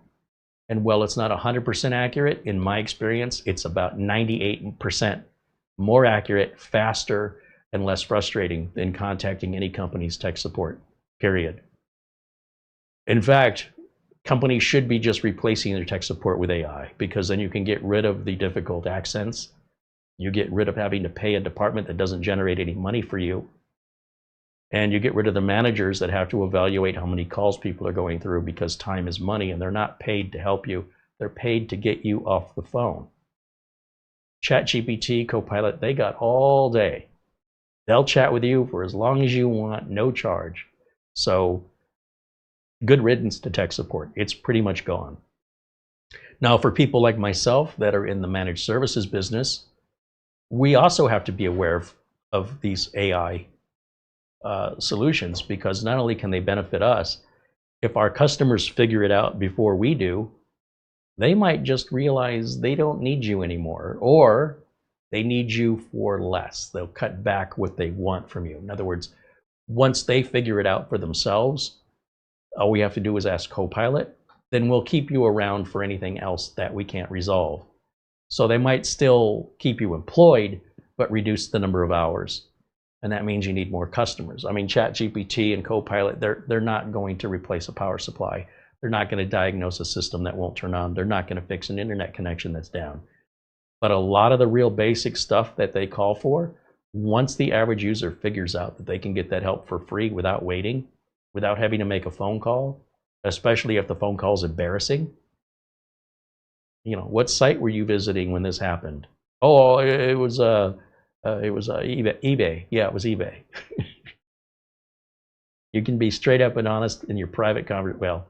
and while it's not 100% accurate, in my experience, it's about 98% more accurate, faster, and less frustrating than contacting any company's tech support, period. In fact, companies should be just replacing their tech support with AI, because then you can get rid of the difficult accents. You get rid of having to pay a department that doesn't generate any money for you. And you get rid of the managers that have to evaluate how many calls people are going through, because time is money and they're not paid to help you. They're paid to get you off the phone. ChatGPT, Copilot, they got all day. They'll chat with you for as long as you want, no charge. So good riddance to tech support. It's pretty much gone. Now, for people like myself that are in the managed services business, we also have to be aware of these AI solutions, because not only can they benefit us, if our customers figure it out before we do, they might just realize they don't need you anymore, or they need you for less. They'll cut back what they want from you. In other words, once they figure it out for themselves, all we have to do is ask Copilot, then we'll keep you around for anything else that we can't resolve. So they might still keep you employed, but reduce the number of hours. And that means you need more customers. I mean, ChatGPT and Copilot, they're not going to replace a power supply. They're not going to diagnose a system that won't turn on. They're not going to fix an internet connection that's down. But a lot of the real basic stuff that they call for once the average user figures out that they can get that help for free without waiting, without having to make a phone call, especially if the phone call is embarrassing. You know, what site were you visiting when this happened? Oh, it was eBay. Yeah, it was eBay. You can be straight up and honest in your private conversation. Well,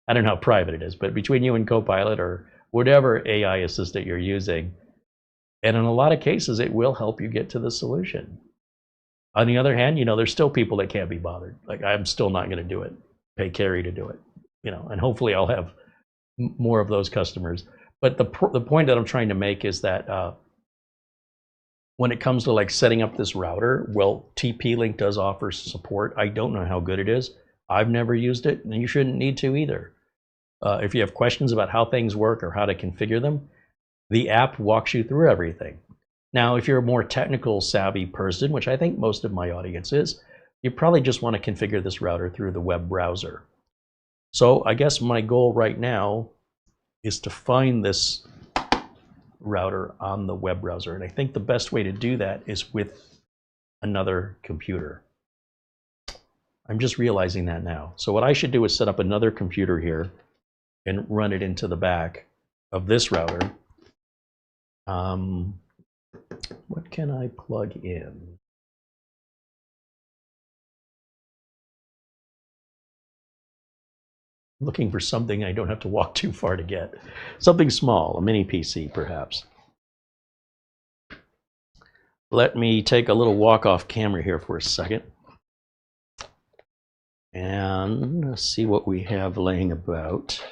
I don't know how private it is, but between you and Copilot or whatever AI assistant you're using, and in a lot of cases, it will help you get to the solution. On the other hand, you know, there's still people that can't be bothered. Like, I'm still not going to do it. Pay Carey to do it, you know, and hopefully I'll have more of those customers. But the point that I'm trying to make is that when it comes to like setting up this router, well, TP-Link does offer support. I don't know how good it is. I've never used it, and you shouldn't need to either. If you have questions about how things work or how to configure them, the app walks you through everything. Now, if you're a more technical savvy person, which I think most of my audience is, you probably just want to configure this router through the web browser. So I guess my goal right now is to find this router on the web browser. And I think the best way to do that is with another computer. I'm just realizing that now. So what I should do is set up another computer here and run it into the back of this router. What can I plug in? Looking for something I don't have to walk too far to get. Something small, a mini PC perhaps. Let me take a little walk off camera here for a second and see what we have laying about.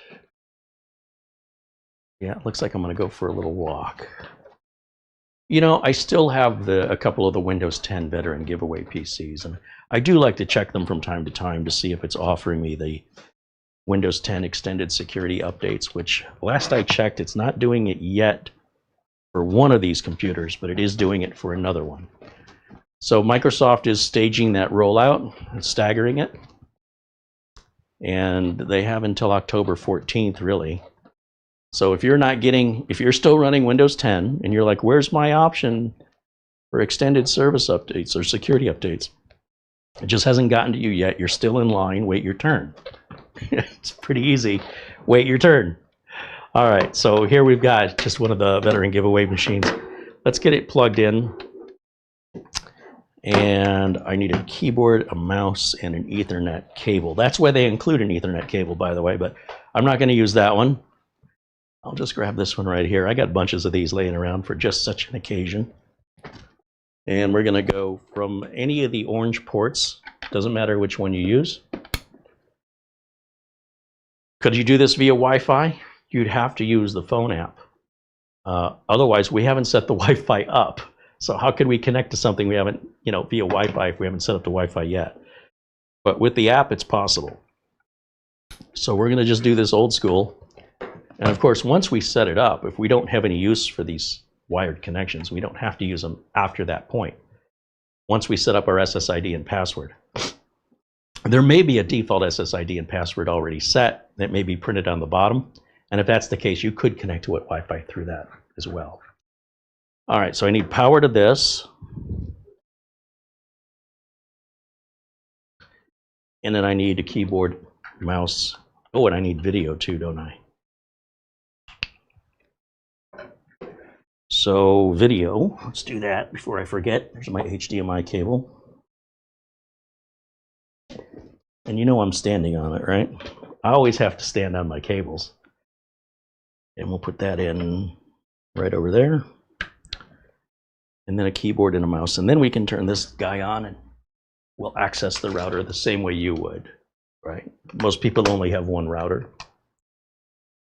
Yeah, it looks like I'm going to go for a little walk. You know, I still have a couple of the Windows 10 veteran giveaway PCs, and I do like to check them from time to time to see if it's offering me the Windows 10 extended security updates, which last I checked, it's not doing it yet for one of these computers, but it is doing it for another one. So Microsoft is staging that rollout and staggering it. And they have until October 14th, really. So if you're still running Windows 10 and you're like, where's my option for extended service updates or security updates? It just hasn't gotten to you yet. You're still in line. Wait your turn. It's pretty easy. Wait your turn. All right, so here we've got just one of the veteran giveaway machines. Let's get it plugged in. And I need a keyboard, a mouse, and an Ethernet cable. That's why they include an Ethernet cable, by the way, but I'm not going to use that one. I'll just grab this one right here. I got bunches of these laying around for just such an occasion. And we're going to go from any of the orange ports. Doesn't matter which one you use. Could you do this via Wi-Fi? You'd have to use the phone app. Otherwise, we haven't set the Wi-Fi up. So how can we connect to something we haven't, you know, via Wi-Fi if we haven't set up the Wi-Fi yet? But with the app, it's possible. So we're going to just do this old school. And of course, once we set it up, if we don't have any use for these wired connections, we don't have to use them after that point. Once we set up our SSID and password. There may be a default SSID and password already set that may be printed on the bottom. And if that's the case, you could connect to it Wi-Fi through that as well. All right, so I need power to this. And then I need a keyboard, mouse. Oh, and I need video too, don't I? So video, let's do that before I forget. There's my HDMI cable. And you know I'm standing on it, right? I always have to stand on my cables. And we'll put that in right over there. And then a keyboard and a mouse. And then we can turn this guy on and we'll access the router the same way you would, right? Most people only have one router.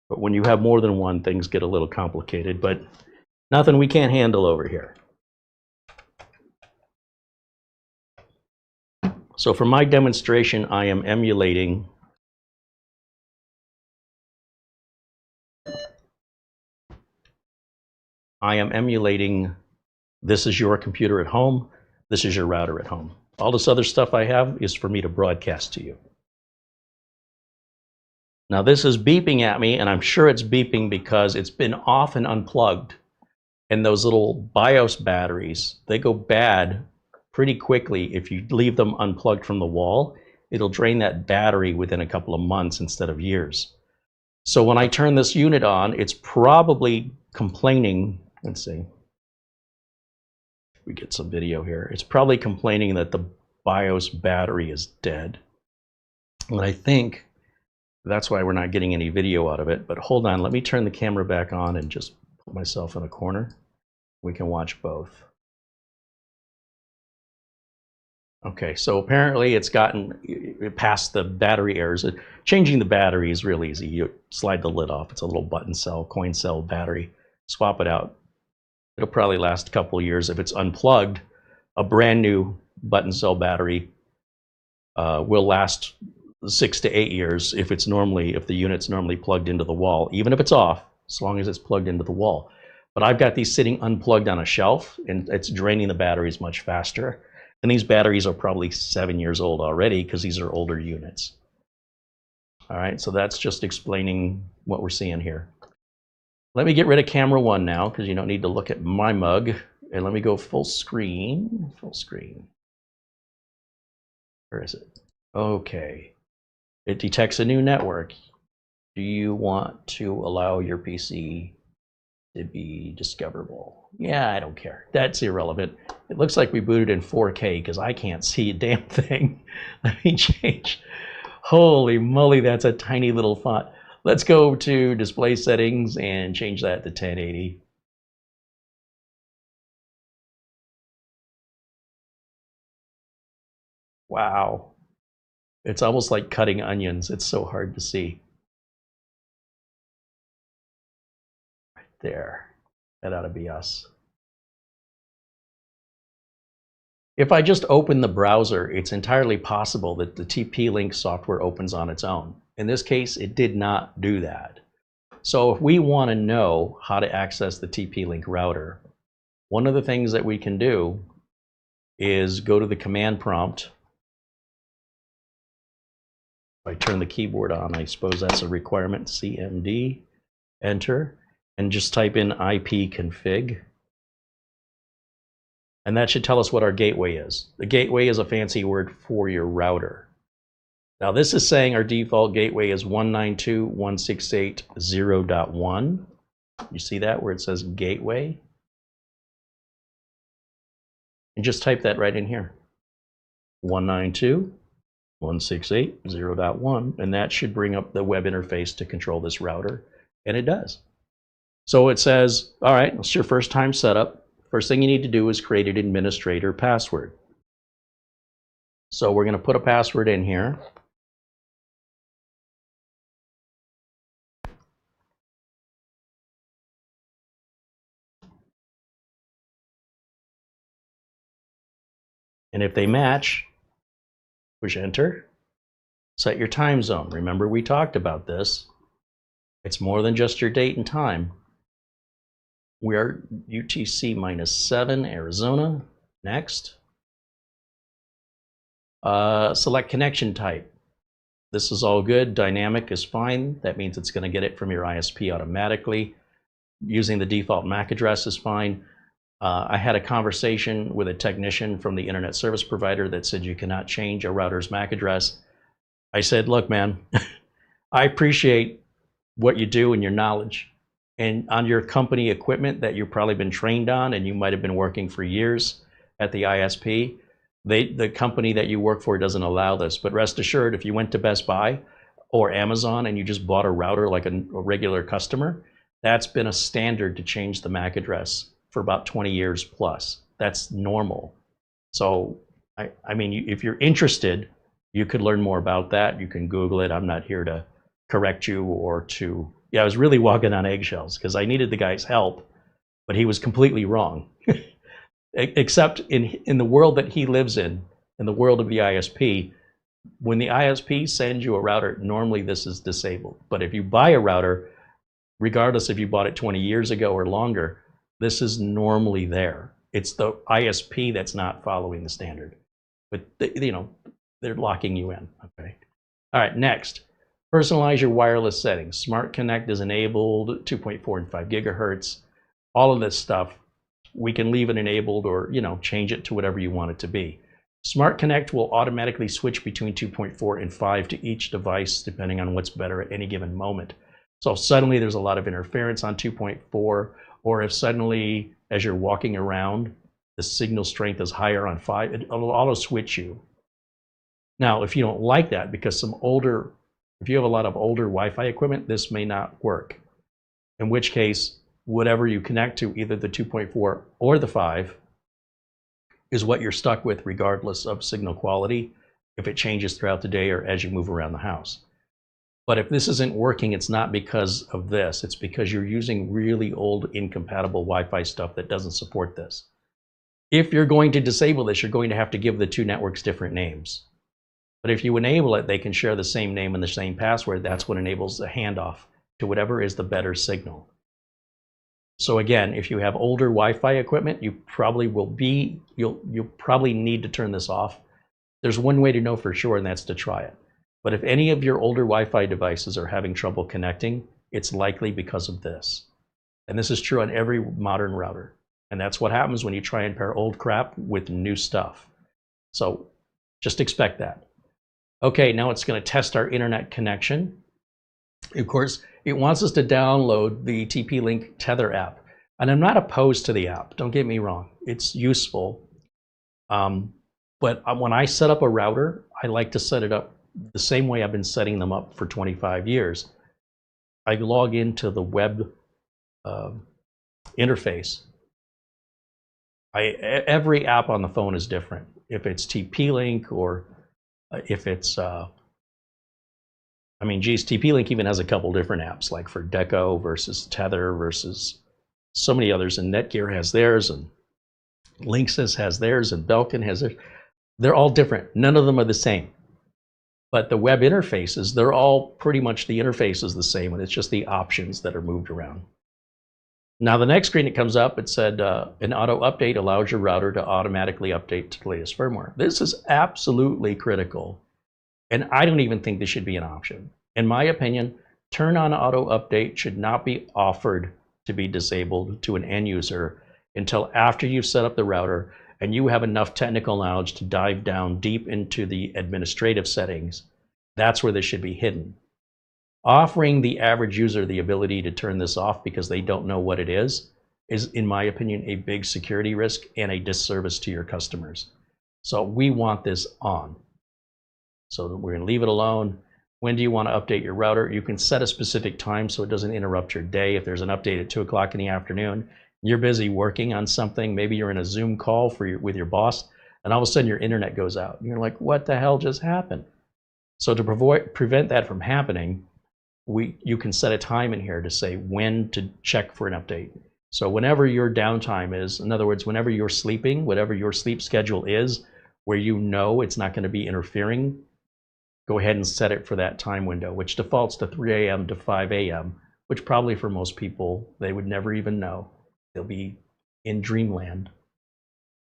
But when you have more than one, things get a little complicated, but nothing we can't handle over here. So for my demonstration, I am emulating this is your computer at home, this is your router at home. All this other stuff I have is for me to broadcast to you. Now this is beeping at me, and I'm sure it's beeping because it's been off and unplugged And those little BIOS batteries, they go bad pretty quickly if you leave them unplugged from the wall. It'll drain that battery within a couple of months instead of years. So when I turn this unit on, it's probably complaining. Let's see. We get some video here. It's probably complaining that the BIOS battery is dead. And I think that's why we're not getting any video out of it. But hold on, let me turn the camera back on and just put myself in a corner. We can watch both. Okay, so apparently it's gotten past the battery errors. Changing the battery is real easy. You slide the lid off. It's a little button cell, coin cell battery. Swap it out. It'll probably last a couple of years. If it's unplugged, a brand new button cell battery will last 6 to 8 years if the unit's normally plugged into the wall, even if it's off, as long as it's plugged into the wall. But I've got these sitting unplugged on a shelf, and it's draining the batteries much faster. And these batteries are probably 7 years old already because these are older units. All right, so that's just explaining what we're seeing here. Let me get rid of camera 1 now because you don't need to look at my mug. And let me go full screen. Full screen. Where is it? Okay. It detects a new network. Do you want to allow your PC to be discoverable? Yeah, I don't care. That's irrelevant. It looks like we booted in 4K because I can't see a damn thing. Let me change. Holy moly, that's a tiny little font. Let's go to display settings and change that to 1080. Wow. It's almost like cutting onions. It's so hard to see. Right there. That ought to be us. If I just open the browser, it's entirely possible that the TP-Link software opens on its own. In this case, it did not do that. So if we want to know how to access the TP-Link router, one of the things that we can do is go to the command prompt. If I turn the keyboard on, I suppose that's a requirement, CMD, enter, and just type in ipconfig. And that should tell us what our gateway is. The gateway is a fancy word for your router. Now this is saying our default gateway is 192.168.0.1. You see that where it says gateway? And just type that right in here. 192.168.0.1, and that should bring up the web interface to control this router, and it does. So it says, all right, it's your first time setup. First thing you need to do is create an administrator password. So we're going to put a password in here. And if they match, push enter. Set your time zone. Remember, we talked about this. It's more than just your date and time. We are UTC -7, Arizona. Next. Select connection type. This is all good. Dynamic is fine. That means it's going to get it from your ISP automatically. Using the default MAC address is fine. I had a conversation with a technician from the internet service provider that said you cannot change a router's MAC address. I said, look, man, I appreciate what you do and your knowledge. And on your company equipment that you've probably been trained on and you might have been working for years at the ISP, the company that you work for doesn't allow this. But rest assured, if you went to Best Buy or Amazon and you just bought a router like a regular customer, that's been a standard to change the MAC address for about 20 years plus. That's normal. So, I mean, if you're interested, you could learn more about that. You can Google it. I'm not here to correct you or to, I was really walking on eggshells because I needed the guy's help, but he was completely wrong. Except in the world that he lives in the world of the ISP, when the ISP sends you a router, normally this is disabled. But if you buy a router, regardless if you bought it 20 years ago or longer, this is normally there. It's the ISP that's not following the standard. But they're locking you in. Okay. All right, next. Personalize your wireless settings. Smart Connect is enabled, 2.4 and 5 gigahertz. all of this stuff, we can leave it enabled or, change it to whatever you want it to be. Smart Connect will automatically switch between 2.4 and 5 to each device depending on what's better at any given moment. So if suddenly there's a lot of interference on 2.4, or if suddenly as you're walking around the signal strength is higher on 5, it'll auto switch you. Now, if you don't like that, because if you have a lot of older Wi-Fi equipment, this may not work. In which case, whatever you connect to, either the 2.4 or the 5, is what you're stuck with regardless of signal quality, if it changes throughout the day or as you move around the house. But if this isn't working, it's not because of this. It's because you're using really old, incompatible Wi-Fi stuff that doesn't support this. If you're going to disable this, you're going to have to give the two networks different names. But if you enable it, they can share the same name and the same password. That's what enables the handoff to whatever is the better signal. So again, if you have older Wi-Fi equipment, you'll probably need to turn this off. There's one way to know for sure, and that's to try it. But if any of your older Wi-Fi devices are having trouble connecting, it's likely because of this. And this is true on every modern router. And that's what happens when you try and pair old crap with new stuff. So just expect that. Okay, now it's going to test our internet connection. Of course, it wants us to download the TP-Link Tether app. And I'm not opposed to the app, don't get me wrong. It's useful. But when I set up a router, I like to set it up the same way I've been setting them up for 25 years. I log into the web interface. Every app on the phone is different. If it's TP-Link or if it's, TP-Link even has a couple different apps, like for Deco versus Tether versus so many others, and Netgear has theirs, and Linksys has theirs, and Belkin has theirs. They're all different. None of them are the same. But the web interfaces, they're all pretty much, the interface is the same, and it's just the options that are moved around. Now the next screen that comes up, it said an auto update allows your router to automatically update to the latest firmware. This is absolutely critical, and I don't even think this should be an option. In my opinion, turn on auto update should not be offered to be disabled to an end user until after you've set up the router and you have enough technical knowledge to dive down deep into the administrative settings. That's where this should be hidden. Offering the average user the ability to turn this off because they don't know what it is, in my opinion, a big security risk and a disservice to your customers. So we want this on. So we're going to leave it alone. When do you want to update your router? You can set a specific time so it doesn't interrupt your day. If there's an update at 2 o'clock in the afternoon, you're busy working on something, maybe you're in a Zoom call with your boss, and all of a sudden your internet goes out. And you're like, what the hell just happened? So to prevent that from happening, you can set a time in here to say when to check for an update. So whenever your downtime is, in other words, whenever you're sleeping, whatever your sleep schedule is, where you know it's not going to be interfering, go ahead and set it for that time window, which defaults to 3 a.m. to 5 a.m., which probably for most people, they would never even know. They'll be in dreamland.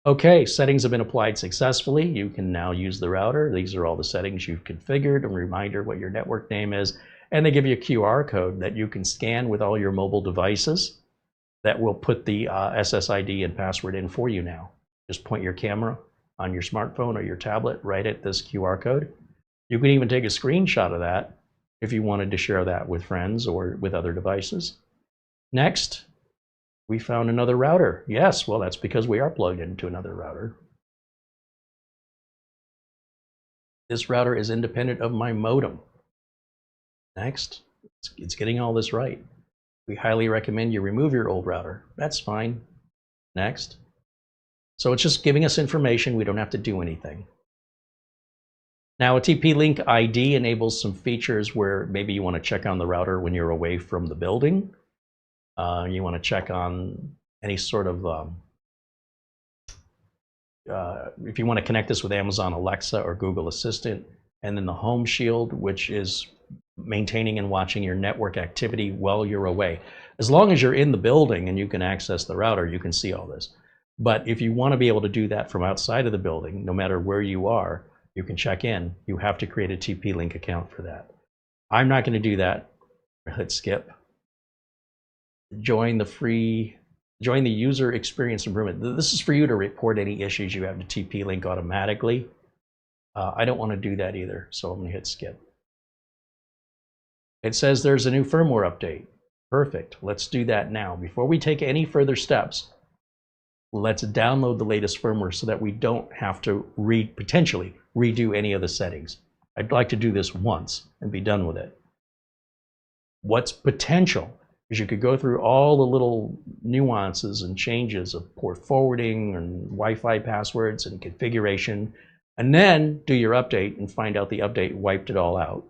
Okay, settings have been applied successfully. You can now use the router. These are all the settings you've configured, a reminder what your network name is, and they give you a QR code that you can scan with all your mobile devices that will put the SSID and password in for you now. Just point your camera on your smartphone or your tablet right at this QR code. You can even take a screenshot of that if you wanted to share that with friends or with other devices. Next, we found another router. Yes, well, that's because we are plugged into another router. This router is independent of my modem. Next, it's getting all this right. We highly recommend you remove your old router. That's fine. Next. So it's just giving us information. We don't have to do anything. Now, a TP-Link ID enables some features where maybe you want to check on the router when you're away from the building. You want to check on any sort of, if you want to connect this with Amazon Alexa or Google Assistant, and then the Home Shield, which is maintaining and watching your network activity while you're away. As long as you're in the building and you can access the router, you can see all this. But if you want to be able to do that from outside of the building, no matter where you are, you can check in. You have to create a TP-Link account for that. I'm not going to do that. Let's skip. Join the free Join the user experience improvement. This is for you to report any issues you have to TP-Link automatically. I don't want to do that either, so I'm going to hit skip. It says there's a new firmware update. Perfect. Let's do that now. Before we take any further steps, let's download the latest firmware so that we don't have to potentially redo any of the settings. I'd like to do this once and be done with it. What's potential is you could go through all the little nuances and changes of port forwarding and Wi-Fi passwords and configuration, and then do your update and find out the update wiped it all out,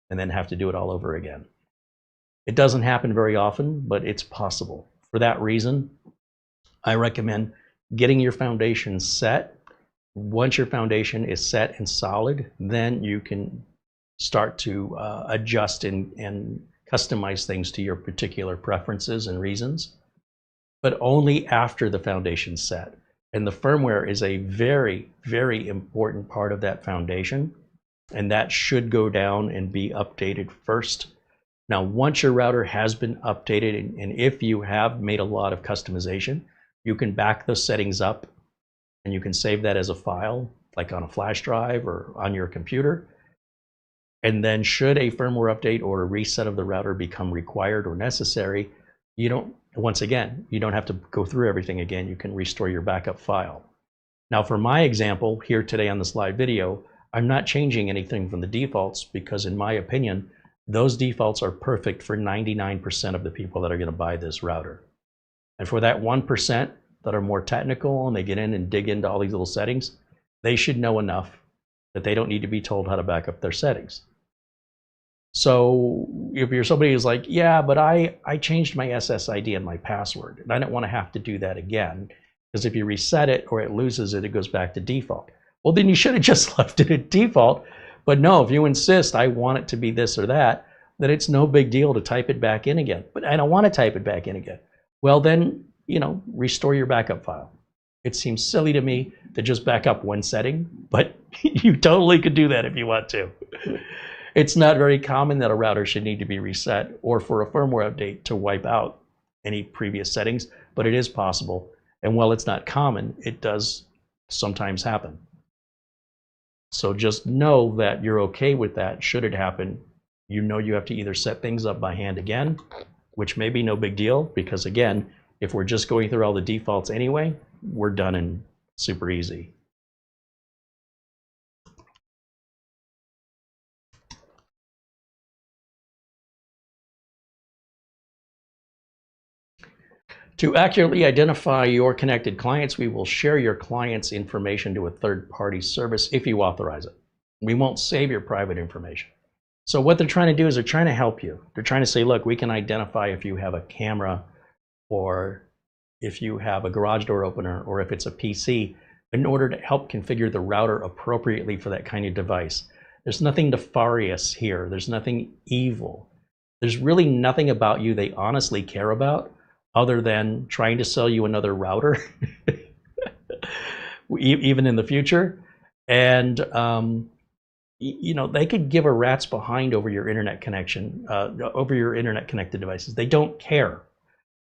and then have to do it all over again. It doesn't happen very often, but it's possible. For that reason, I recommend getting your foundation set. Once your foundation is set and solid, then you can start to adjust and customize things to your particular preferences and reasons, but only after the foundation's set. And the firmware is a very, very important part of that foundation, and that should go down and be updated first. Now, once your router has been updated, and if you have made a lot of customization, you can back those settings up and you can save that as a file, like on a flash drive or on your computer. And then should a firmware update or a reset of the router become required or necessary, once again, you don't have to go through everything again. You can restore your backup file. Now, for my example here today on this live video, I'm not changing anything from the defaults because, in my opinion, those defaults are perfect for 99% of the people that are going to buy this router. And for that 1% that are more technical and they get in and dig into all these little settings, they should know enough that they don't need to be told how to back up their settings. So if you're somebody who's like, yeah, but I changed my SSID and my password, and I don't want to have to do that again, because if you reset it or it loses it, it goes back to default. Well, then you should have just left it at default. But no, if you insist, I want it to be this or that, then it's no big deal to type it back in again. But I don't want to type it back in again. Well, then, restore your backup file. It seems silly to me to just back up one setting, but you totally could do that if you want to. It's not very common that a router should need to be reset or for a firmware update to wipe out any previous settings, but it is possible. And while it's not common, it does sometimes happen. So just know that you're okay with that. Should it happen, you have to either set things up by hand again, which may be no big deal, because again, if we're just going through all the defaults anyway, we're done and super easy. To accurately identify your connected clients, we will share your client's information to a third-party service if you authorize it. We won't save your private information. So what they're trying to do is they're trying to help you. They're trying to say, look, we can identify if you have a camera or if you have a garage door opener or if it's a PC in order to help configure the router appropriately for that kind of device. There's nothing nefarious here. There's nothing evil. There's really nothing about you they honestly care about other than trying to sell you another router, even in the future. And, they could give a rat's behind over your internet connection, over your internet connected devices. They don't care,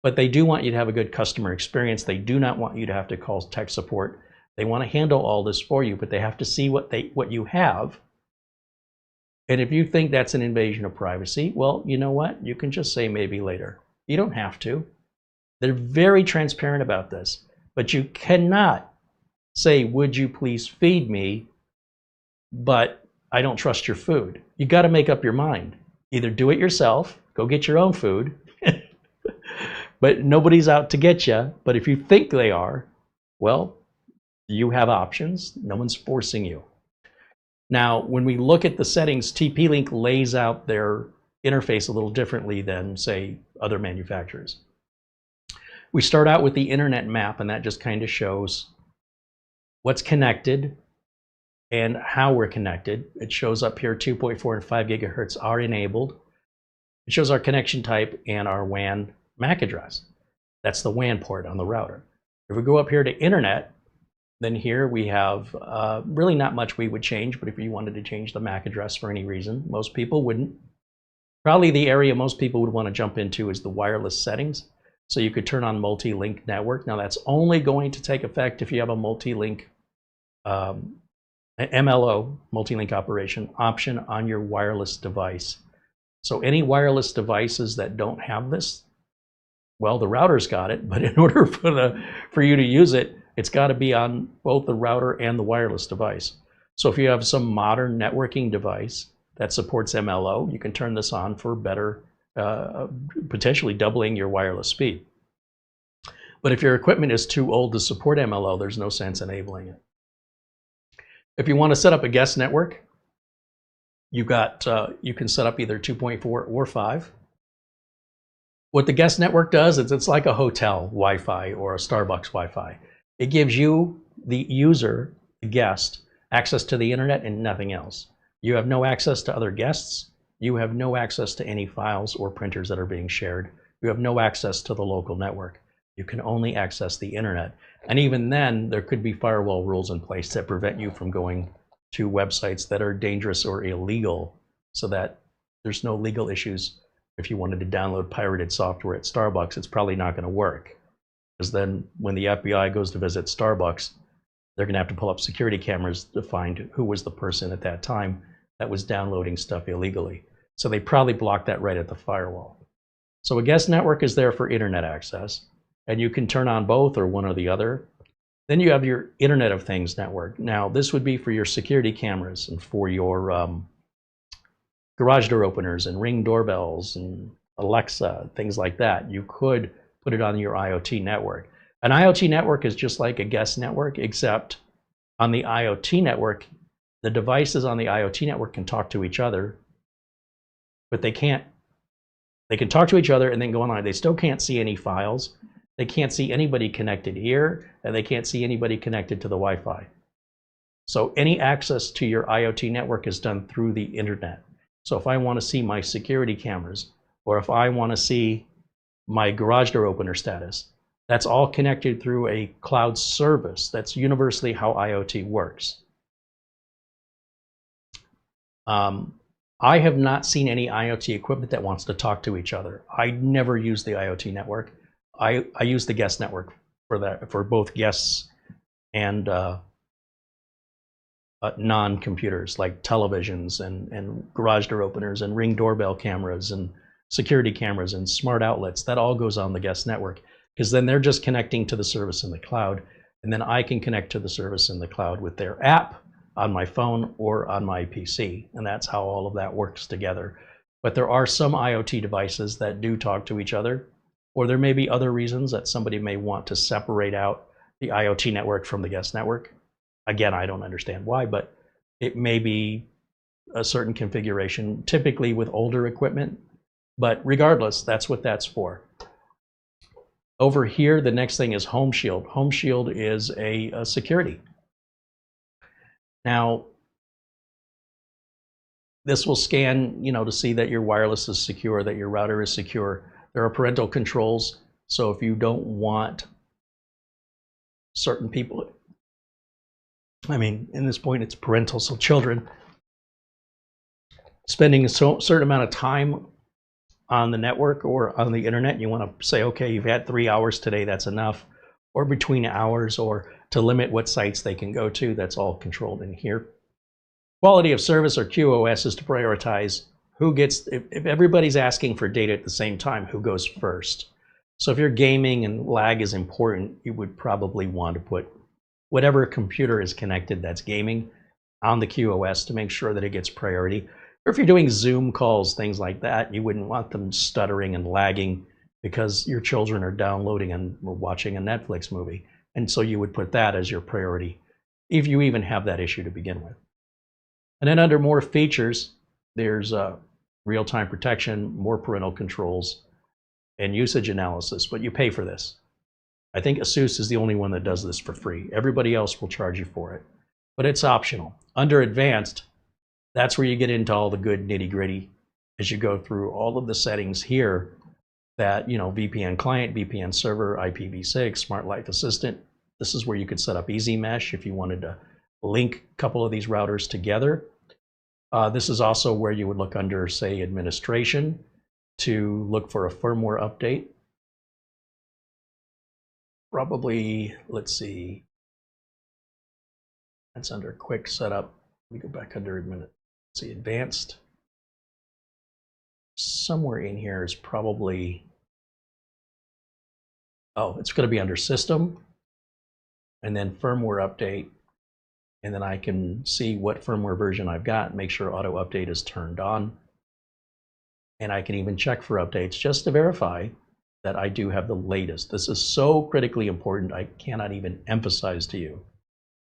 but they do want you to have a good customer experience. They do not want you to have to call tech support. They want to handle all this for you, but they have to see what you have. And if you think that's an invasion of privacy, well, you know what? You can just say maybe later. You don't have to. They're very transparent about this, but you cannot say, would you please feed me, but I don't trust your food. You got to make up your mind. Either do it yourself, go get your own food, but nobody's out to get you. But if you think they are, well, you have options. No one's forcing you. Now, when we look at the settings, TP-Link lays out their interface a little differently than, say, other manufacturers. We start out with the internet map, and that just kind of shows what's connected and how we're connected. It shows up here 2.4 and 5 gigahertz are enabled. It shows our connection type and our WAN MAC address. That's the WAN port on the router. If we go up here to internet, then here we have really not much we would change, but if you wanted to change the MAC address for any reason, most people wouldn't. Probably the area most people would want to jump into is the wireless settings. So you could turn on multi-link network. Now that's only going to take effect if you have a multi-link MLO, multi-link operation option on your wireless device. So any wireless devices that don't have this, well, the router's got it, but in order for you to use it, it's got to be on both the router and the wireless device. So if you have some modern networking device that supports MLO, you can turn this on for better, potentially doubling your wireless speed. But if your equipment is too old to support MLO, there's no sense enabling it. If you want to set up a guest network, you can set up either 2.4 or 5. What the guest network does is it's like a hotel Wi-Fi or a Starbucks Wi-Fi. It gives you, the user, the guest, access to the internet and nothing else. You have no access to other guests. You have no access to any files or printers that are being shared. You have no access to the local network. You can only access the internet. And even then, there could be firewall rules in place that prevent you from going to websites that are dangerous or illegal, so that there's no legal issues. If you wanted to download pirated software at Starbucks, it's probably not going to work. Because then when the FBI goes to visit Starbucks, they're going to have to pull up security cameras to find who was the person at that time that was downloading stuff illegally. So they probably blocked that right at the firewall. So a guest network is there for internet access, and you can turn on both or one or the other. Then you have your Internet of Things network. Now, this would be for your security cameras and for your garage door openers and Ring doorbells and Alexa, things like that. You could put it on your IoT network. An IoT network is just like a guest network, except on the IoT network, the devices on the IoT network can talk to each other, but they can't. They can talk to each other and then go online. They still can't see any files. They can't see anybody connected here, and they can't see anybody connected to the Wi-Fi. So any access to your IoT network is done through the internet. So if I want to see my security cameras, or if I want to see my garage door opener status, that's all connected through a cloud service. That's universally how IoT works. I have not seen any IoT equipment that wants to talk to each other. I never use the IoT network. I use the guest network for that, for both guests and non-computers like televisions and garage door openers and Ring doorbell cameras and security cameras and smart outlets. That all goes on the guest network, because then they're just connecting to the service in the cloud, and then I can connect to the service in the cloud with their app on my phone or on my PC, and that's how all of that works together. But there are some IoT devices that do talk to each other, or there may be other reasons that somebody may want to separate out the IoT network from the guest network. Again, I don't understand why, but it may be a certain configuration, typically with older equipment. But regardless, that's what that's for. Over here, the next thing is Home Shield. Home Shield is a security. Now, this will scan, to see that your wireless is secure, that your router is secure. There are parental controls, so if you don't want certain people, in this point it's parental, so children spending a certain amount of time on the network or on the internet, you want to say, okay, you've had 3 hours today, that's enough, or between hours, or to limit what sites they can go to, that's all controlled in here. Quality of service, or QoS, is to prioritize who gets, if everybody's asking for data at the same time, who goes first. So if you're gaming and lag is important, you would probably want to put whatever computer is connected that's gaming on the QoS to make sure that it gets priority. Or if you're doing Zoom calls, things like that, you wouldn't want them stuttering and lagging because your children are downloading and watching a Netflix movie. And so you would put that as your priority, if you even have that issue to begin with. And then under more features, there's real-time protection, more parental controls, and usage analysis, but you pay for this. I think ASUS is the only one that does this for free. Everybody else will charge you for it, but it's optional. Under advanced, that's where you get into all the good nitty-gritty as you go through all of the settings here that, VPN client, VPN server, IPv6, Smart Life Assistant. This is where you could set up Easy Mesh if you wanted to link a couple of these routers together. This is also where you would look under, say, administration, to look for a firmware update. probably, let's see, that's under quick setup. Let me go back under admin. Let's see, advanced. Somewhere in here is probably, oh, it's going to be under system and then firmware update. And then I can see what firmware version I've got, make sure auto update is turned on. And I can even check for updates just to verify that I do have the latest. This is so critically important, I cannot even emphasize to you.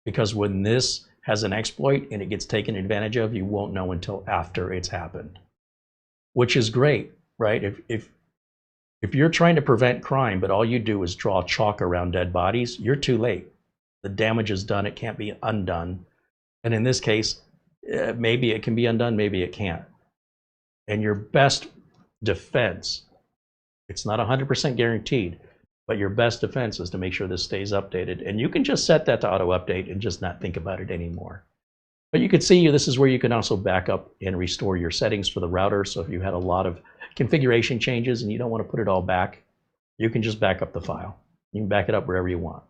Because when this has an exploit and it gets taken advantage of, you won't know until after it's happened. Which is great, right? If you're trying to prevent crime, but all you do is draw chalk around dead bodies, you're too late. The damage is done, it can't be undone. And in this case, maybe it can be undone, maybe it can't. And your best defense, it's not 100% guaranteed, but your best defense is to make sure this stays updated. And you can just set that to auto update and just not think about it anymore. But you can see this is where you can also back up and restore your settings for the router. So if you had a lot of configuration changes and you don't want to put it all back, you can just back up the file. You can back it up wherever you want.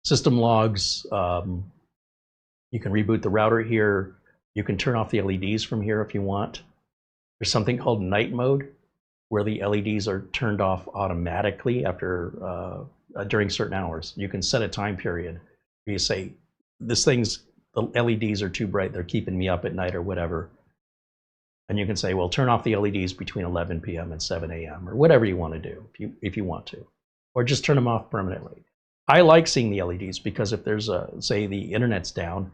System logs, you can reboot the router here. You can turn off the LEDs from here if you want. There's something called night mode, where the LEDs are turned off automatically after during certain hours. You can set a time period where you say, the LEDs are too bright, they're keeping me up at night or whatever. And you can say, well, turn off the LEDs between 11 p.m. and 7 a.m. or whatever you want to do if you want to. Or just turn them off permanently. I like seeing the LEDs because if there's say the internet's down,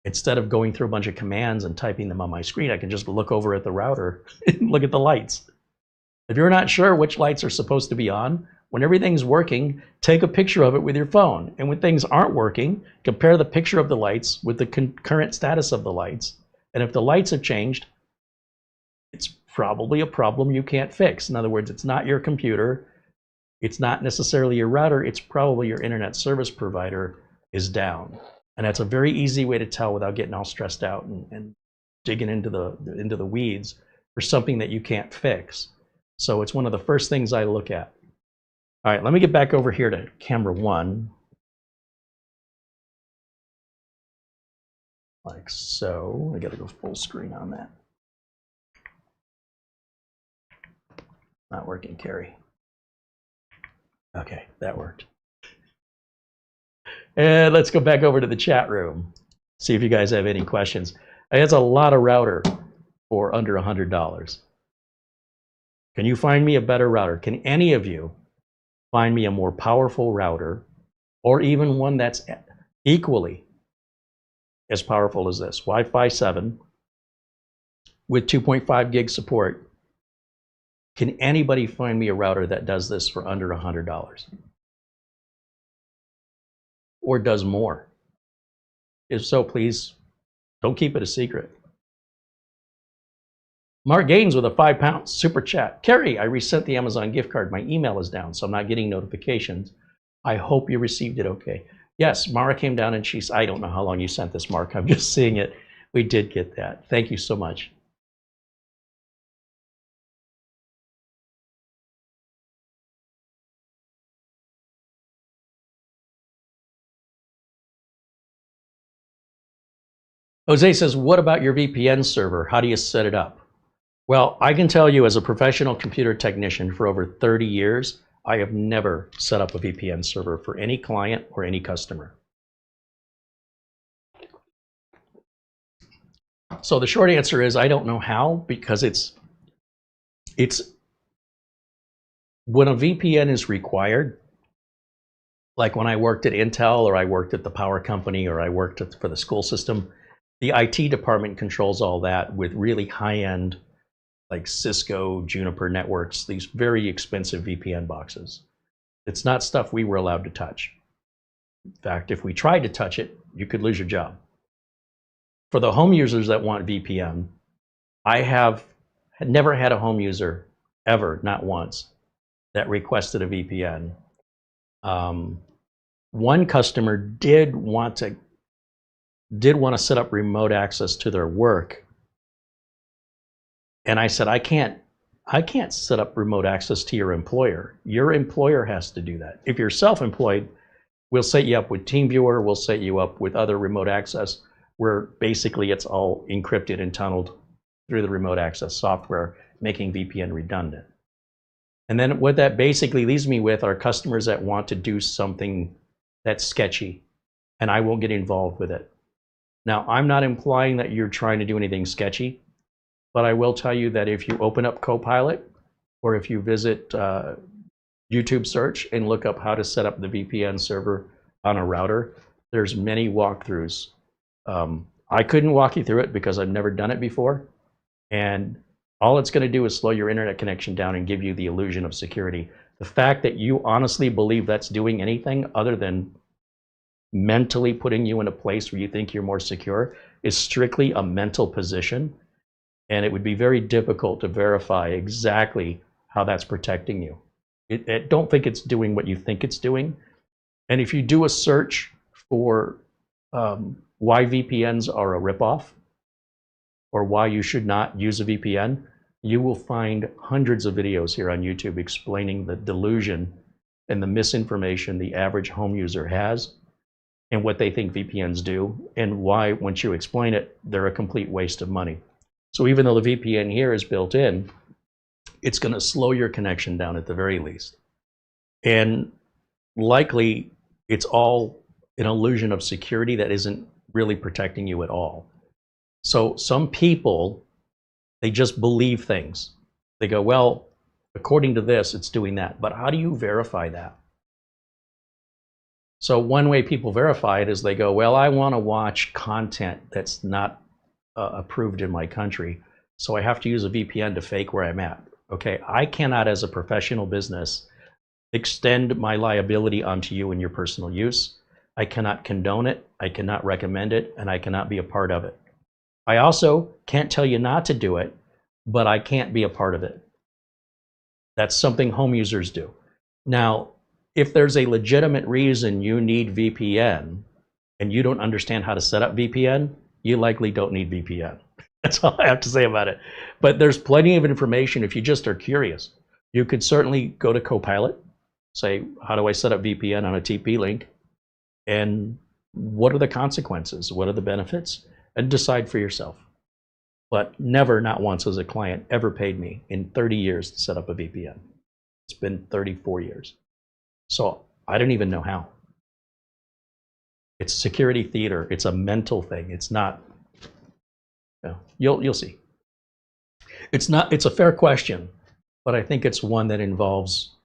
instead of going through a bunch of commands and typing them on my screen, I can just look over at the router and look at the lights. If you're not sure which lights are supposed to be on, when everything's working, take a picture of it with your phone. And when things aren't working, compare the picture of the lights with the current status of the lights. And if the lights have changed, it's probably a problem you can't fix. In other words, it's not your computer. It's not necessarily your router. It's probably your internet service provider is down. And that's a very easy way to tell without getting all stressed out and digging into the weeds for something that you can't fix. So it's one of the first things I look at. All right, let me get back over here to camera 1. Like so. I gotta go full screen on that. Not working, Carey. Okay, that worked. And let's go back over to the chat room. See if you guys have any questions. That's a lot of router for under $100. Can you find me a better router? Can any of you find me a more powerful router, or even one that's equally as powerful as this? Wi-Fi 7 with 2.5 gig support. Can anybody find me a router that does this for under $100? Or does more? If so, please don't keep it a secret. Mark Gaines with a £5 super chat. Carey, I resent the Amazon gift card. My email is down, so I'm not getting notifications. I hope you received it okay. Yes, Mara came down and she's, I don't know how long you sent this, Mark. I'm just seeing it. We did get that. Thank you so much. Jose says, what about your VPN server? How do you set it up? Well, I can tell you as a professional computer technician for over 30 years, I have never set up a VPN server for any client or any customer. So the short answer is I don't know how, because it's when a VPN is required, like when I worked at Intel or I worked at the power company or I worked for the school system, the IT department controls all that with really high-end, like Cisco, Juniper networks, these very expensive VPN boxes. It's not stuff we were allowed to touch. In fact, if we tried to touch it, you could lose your job. For the home users that want VPN, I had never had a home user ever, not once, that requested a VPN. One customer did want to set up remote access to their work. And I said, I can't I can't set up remote access to your employer. Your employer has to do that. If you're self-employed, we'll set you up with TeamViewer, we'll set you up with other remote access where basically it's all encrypted and tunneled through the remote access software, making VPN redundant. And then what that basically leaves me with are customers that want to do something that's sketchy, and I won't get involved with it. Now, I'm not implying that you're trying to do anything sketchy, but I will tell you that if you open up Copilot, or if you visit YouTube search and look up how to set up the VPN server on a router, there's many walkthroughs. I couldn't walk you through it because I've never done it before, and all it's going to do is slow your internet connection down and give you the illusion of security. The fact that you honestly believe that's doing anything other than mentally putting you in a place where you think you're more secure is strictly a mental position, and it would be very difficult to verify exactly how that's protecting you. I don't think it's doing what you think it's doing. And if you do a search for why VPNs are a ripoff, or why you should not use a VPN, you will find hundreds of videos here on YouTube explaining the delusion and the misinformation the average home user has and what they think VPNs do, and why, once you explain it, they're a complete waste of money. So even though the VPN here is built in, it's going to slow your connection down at the very least. And likely, it's all an illusion of security that isn't really protecting you at all. So some people, they just believe things. They go, well, according to this, it's doing that. But how do you verify that? So one way people verify it is they go, well, I want to watch content that's not approved in my country, so I have to use a VPN to fake where I'm at. Okay, I cannot, as a professional business, extend my liability onto you in your personal use. I cannot condone it, I cannot recommend it, and I cannot be a part of it. I also can't tell you not to do it, but I can't be a part of it. That's something home users do. Now, if there's a legitimate reason you need VPN and you don't understand how to set up VPN, you likely don't need VPN. That's all I have to say about it. But there's plenty of information if you just are curious. You could certainly go to Copilot, say, how do I set up VPN on a TP link? And what are the consequences? What are the benefits? And decide for yourself. But never, not once has a client ever paid me in 30 years to set up a VPN. It's been 34 years. So I don't even know how. It's security theater. It's a mental thing. It's not, you know, you'll see. It's a fair question, but I think it's one that involves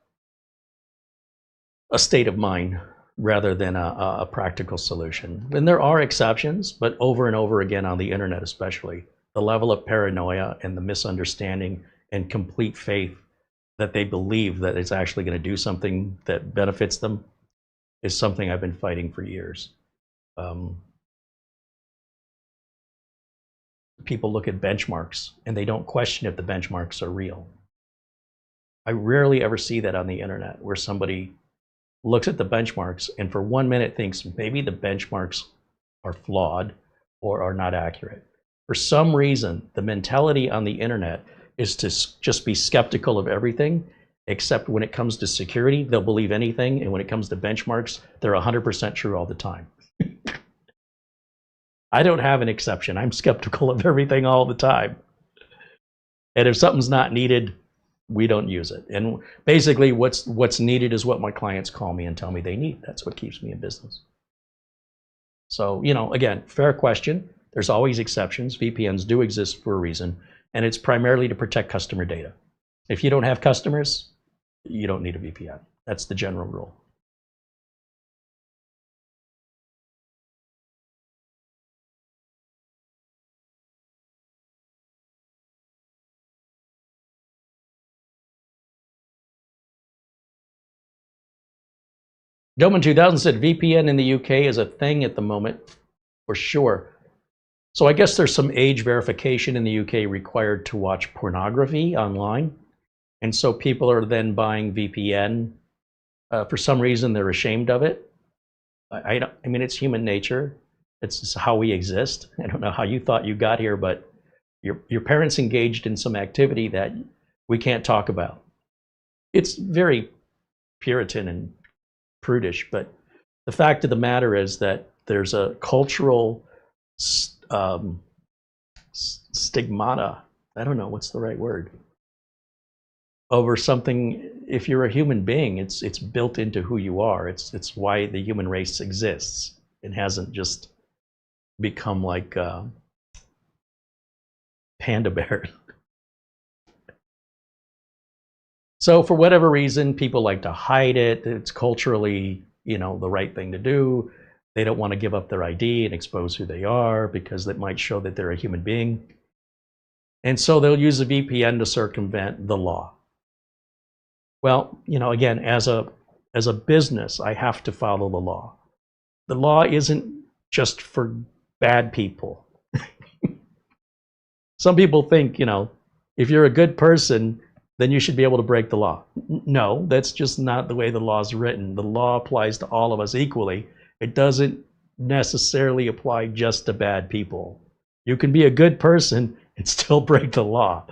a state of mind rather than a practical solution. And there are exceptions, but over and over again on the internet especially, the level of paranoia and the misunderstanding and complete faith that they believe that it's actually going to do something that benefits them is something I've been fighting for years. People look at benchmarks and they don't question if the benchmarks are real. I rarely ever see that on the internet where somebody looks at the benchmarks and for 1 minute thinks maybe the benchmarks are flawed or are not accurate. For some reason, the mentality on the internet is to just be skeptical of everything, except when it comes to security, they'll believe anything, and when it comes to benchmarks, they're 100% true all the time. I don't have an exception. I'm skeptical of everything all the time. And if something's not needed, we don't use it. And basically what's needed is what my clients call me and tell me they need. That's what keeps me in business. So, you know, again, fair question. There's always exceptions. VPNs do exist for a reason, and it's primarily to protect customer data. If you don't have customers, you don't need a VPN. That's the general rule. 𝐃𝐮𝐬𝐬 said VPN in the UK is a thing at the moment, for sure. So I guess there's some age verification in the UK required to watch pornography online. And so people are then buying VPN. For some reason, they're ashamed of it. I mean, it's human nature. It's just how we exist. I don't know how you thought you got here, but your parents engaged in some activity that we can't talk about. It's very Puritan and prudish, but the fact of the matter is that there's a cultural stigmata, I don't know what's the right word, over something. If you're a human being, it's built into who you are. It's why the human race exists. It hasn't just become like panda bears. So for whatever reason, people like to hide it. It's culturally, the right thing to do. They don't want to give up their ID and expose who they are because that might show that they're a human being. And so they'll use a VPN to circumvent the law. Well, again, as a business, I have to follow the law. The law isn't just for bad people. Some people think, if you're a good person, then you should be able to break the law. No, that's just not the way the law is written. The law applies to all of us equally. It doesn't necessarily apply just to bad people. You can be a good person and still break the law.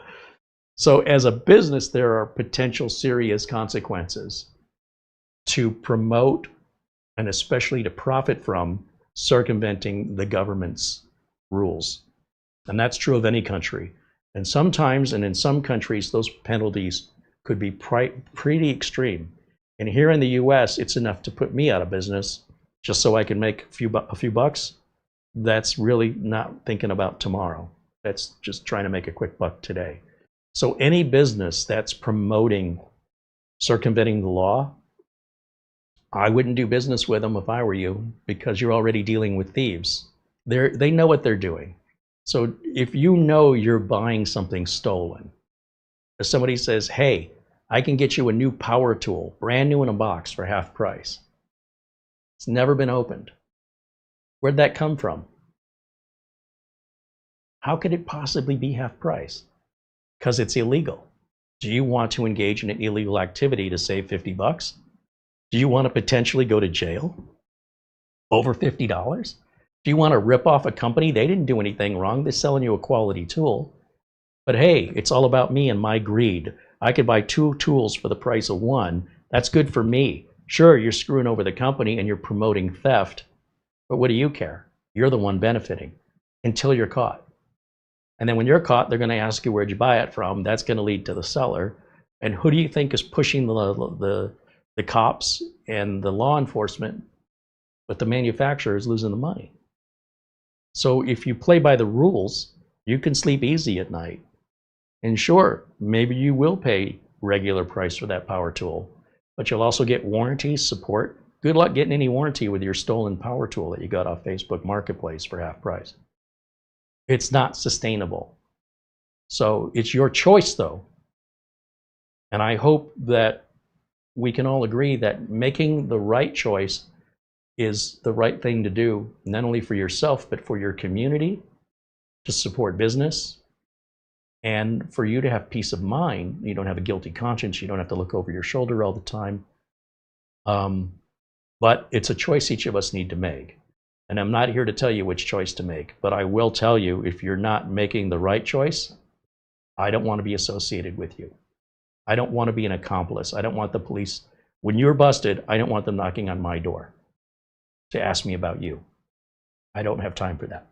So as a business, there are potential serious consequences to promote and especially to profit from circumventing the government's rules. And that's true of any country. And sometimes, and in some countries, those penalties could be pretty extreme. And here in the US, it's enough to put me out of business just so I can make a few bucks. That's really not thinking about tomorrow. That's just trying to make a quick buck today. So any business that's promoting circumventing the law, I wouldn't do business with them if I were you, because you're already dealing with thieves. They know what they're doing. So if you know you're buying something stolen, if somebody says, hey, I can get you a new power tool, brand new in a box for half price. It's never been opened. Where'd that come from? How could it possibly be half price? Because it's illegal. Do you want to engage in an illegal activity to save 50 bucks? Do you want to potentially go to jail over $50? Do you want to rip off a company? They didn't do anything wrong. They're selling you a quality tool. But hey, it's all about me and my greed. I could buy 2 tools for the price of 1. That's good for me. Sure, you're screwing over the company and you're promoting theft, but what do you care? You're the one benefiting until you're caught. And then when you're caught, they're going to ask you where'd you buy it from. That's going to lead to the seller. And who do you think is pushing the cops and the law enforcement? But the manufacturer is losing the money. So if you play by the rules, you can sleep easy at night. And sure, maybe you will pay regular price for that power tool, but you'll also get warranty, support. Good luck getting any warranty with your stolen power tool that you got off Facebook Marketplace for half price. It's not sustainable. So it's your choice though. And I hope that we can all agree that making the right choice is the right thing to do, not only for yourself, but for your community, to support business, and for you to have peace of mind. You don't have a guilty conscience. You don't have to look over your shoulder all the time. But it's a choice each of us need to make. And I'm not here to tell you which choice to make, but I will tell you, if you're not making the right choice, I don't want to be associated with you. I don't want to be an accomplice. I don't want the police, when you're busted, I don't want them knocking on my door to ask me about you. I don't have time for that.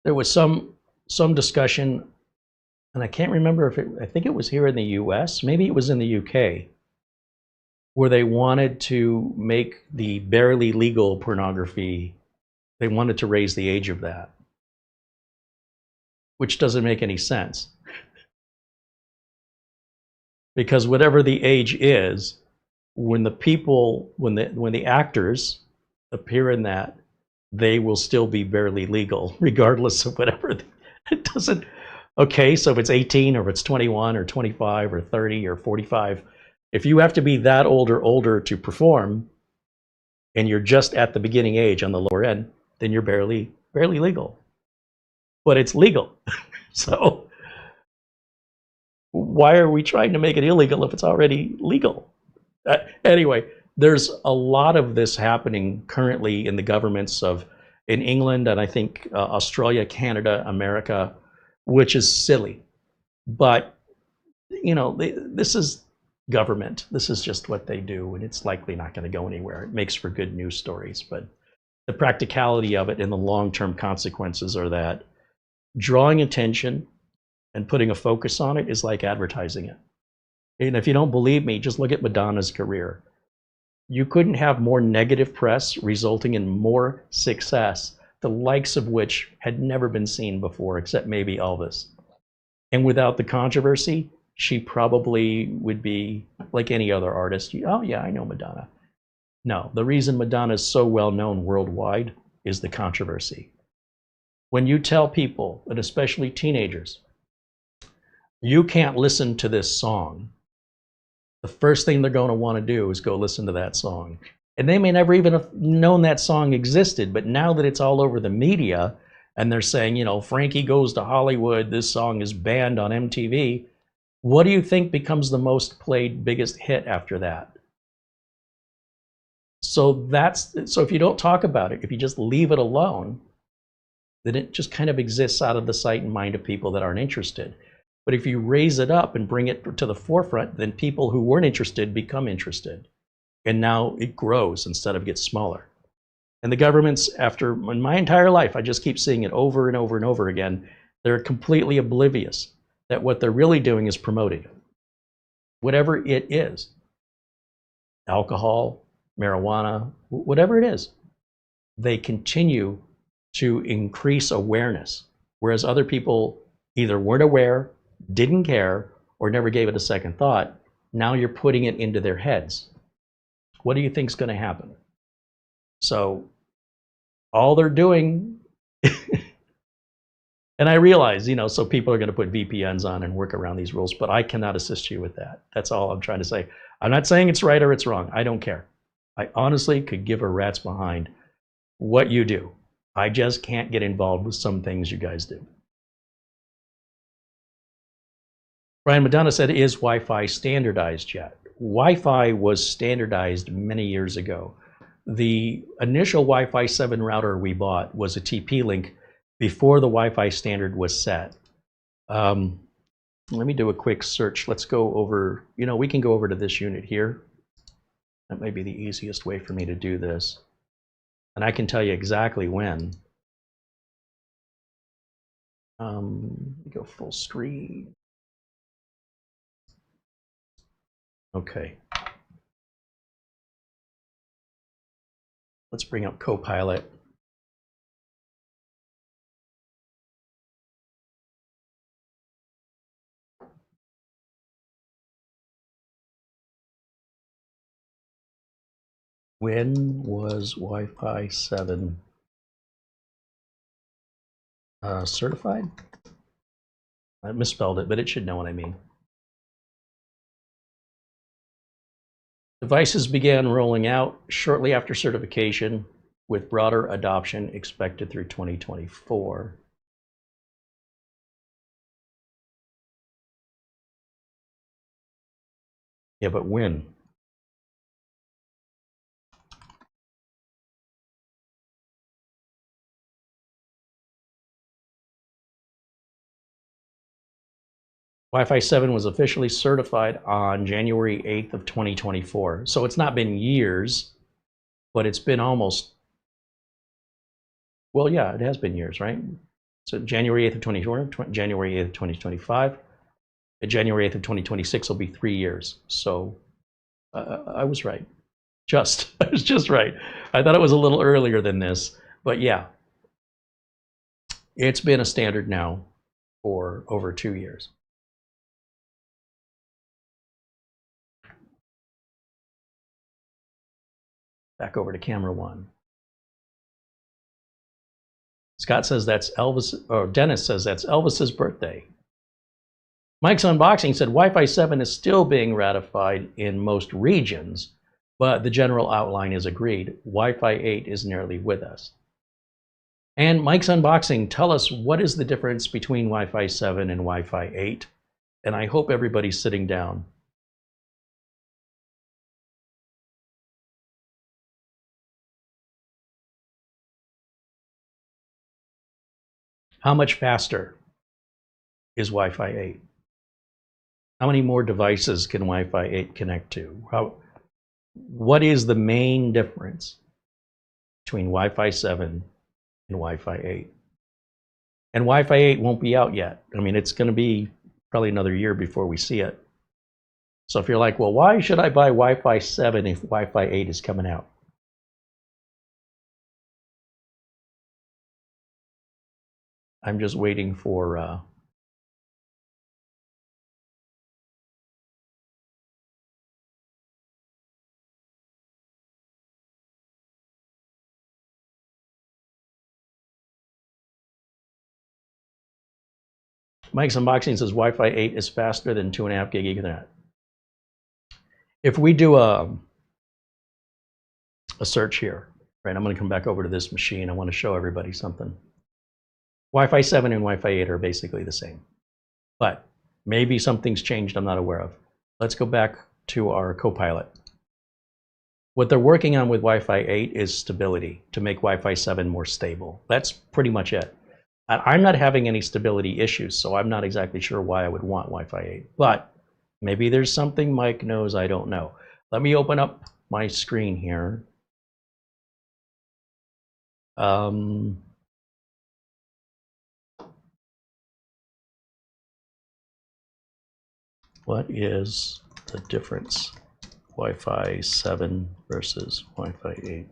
There was some discussion, and I can't remember if I think it was here in the US, maybe it was in the UK, where they wanted to make the barely legal pornography, they wanted to raise the age of that, which doesn't make any sense. Because whatever the age is, when the actors appear in that, they will still be barely legal, regardless of whatever. It doesn't, okay, so if it's 18 or if it's 21 or 25 or 30 or 45, if you have to be that old or older to perform, and you're just at the beginning age on the lower end, then you're barely legal. But it's legal. So why are we trying to make it illegal if it's already legal? Anyway, there's a lot of this happening currently in the governments in England and I think Australia, Canada, America, which is silly. But, you know, this is government. This is just what they do, and it's likely not going to go anywhere. It makes for good news stories, but the practicality of it and the long-term consequences are that drawing attention and putting a focus on it is like advertising it. And if you don't believe me, just look at Madonna's career. You couldn't have more negative press resulting in more success, the likes of which had never been seen before, except maybe Elvis. And without the controversy, she probably would be like any other artist. Oh yeah, I know Madonna. No, the reason Madonna is so well known worldwide is the controversy. When you tell people, and especially teenagers, you can't listen to this song, the first thing they're going to want to do is go listen to that song. And they may never even have known that song existed, but now that it's all over the media and they're saying, you know, Frankie Goes to Hollywood, this song is banned on MTV, what do you think becomes the most played biggest hit after that? So if you don't talk about it, if you just leave it alone, then it just kind of exists out of the sight and mind of people that aren't interested. But if you raise it up and bring it to the forefront, then people who weren't interested become interested. And now it grows instead of gets smaller. And the governments, in my entire life, I just keep seeing it over and over and over again, they're completely oblivious that what they're really doing is promoting it. Whatever it is, alcohol, marijuana, whatever it is, they continue to increase awareness, whereas other people either weren't aware, didn't care, or never gave it a second thought. Now you're putting it into their heads. What do you think is going to happen? So all they're doing, and I realize, you know, so people are going to put VPNs on and work around these rules, but I cannot assist you with that. That's all I'm trying to say. I'm not saying it's right or it's wrong. I don't care. I honestly could give a rat's behind what you do. I just can't get involved with some things you guys do. Brian Madonna said, is Wi-Fi standardized yet? Wi-Fi was standardized many years ago. The initial Wi-Fi 7 router we bought was a TP-Link before the Wi-Fi standard was set. Let me do a quick search. Let's go over, you know, we can go over to this unit here. That may be the easiest way for me to do this. And I can tell you exactly when. Go full screen. Okay. Let's bring up Copilot. When was Wi-Fi 7 certified? I misspelled it, but it should know what I mean. Devices began rolling out shortly after certification, with broader adoption expected through 2024. Yeah, but when? Wi-Fi 7 was officially certified on January 8th of 2024. So it's not been years, but it's been almost, well, yeah, it has been years, right? So January 8th of 2024, January 8th of 2025, and January 8th of 2026 will be 3 years. So I was right. I was just right. I thought it was a little earlier than this, but yeah. It's been a standard now for over 2 years. Back over to camera one. Scott says that's Elvis, or Dennis says that's Elvis's birthday. Mike's Unboxing said Wi-Fi 7 is still being ratified in most regions, but the general outline is agreed. Wi-Fi 8 is nearly with us. And Mike's Unboxing, tell us what is the difference between Wi-Fi 7 and Wi-Fi 8? And I hope everybody's sitting down. How much faster is Wi-Fi 8? How many more devices can Wi-Fi 8 connect to? What is the main difference between Wi-Fi 7 and Wi-Fi 8? And Wi-Fi 8 won't be out yet. I mean, it's going to be probably another year before we see it. So if you're like, well, why should I buy Wi-Fi 7 if Wi-Fi 8 is coming out? I'm just waiting for Mike's Unboxing says Wi-Fi 8 is faster than 2.5 gig Ethernet. If we do a search here, right, I'm going to come back over to this machine. I want to show everybody something. Wi-Fi 7 and Wi-Fi 8 are basically the same, but maybe something's changed I'm not aware of. Let's go back to our Copilot. What they're working on with Wi-Fi 8 is stability to make Wi-Fi 7 more stable. That's pretty much it. I'm not having any stability issues, so I'm not exactly sure why I would want Wi-Fi 8, but maybe there's something Mike knows I don't know. Let me open up my screen here. What is the difference? Wi-Fi 7 versus Wi-Fi 8.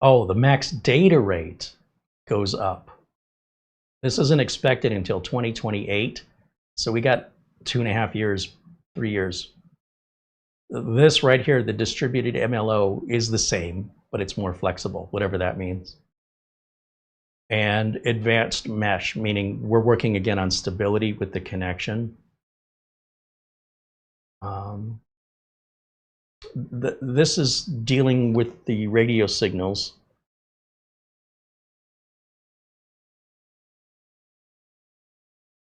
Oh, the max data rate goes up. This isn't expected until 2028. So we got 2.5 years, 3 years. This right here, the distributed MLO, is the same, but it's more flexible, whatever that means. And advanced mesh, meaning we're working again on stability with the connection. This is dealing with the radio signals.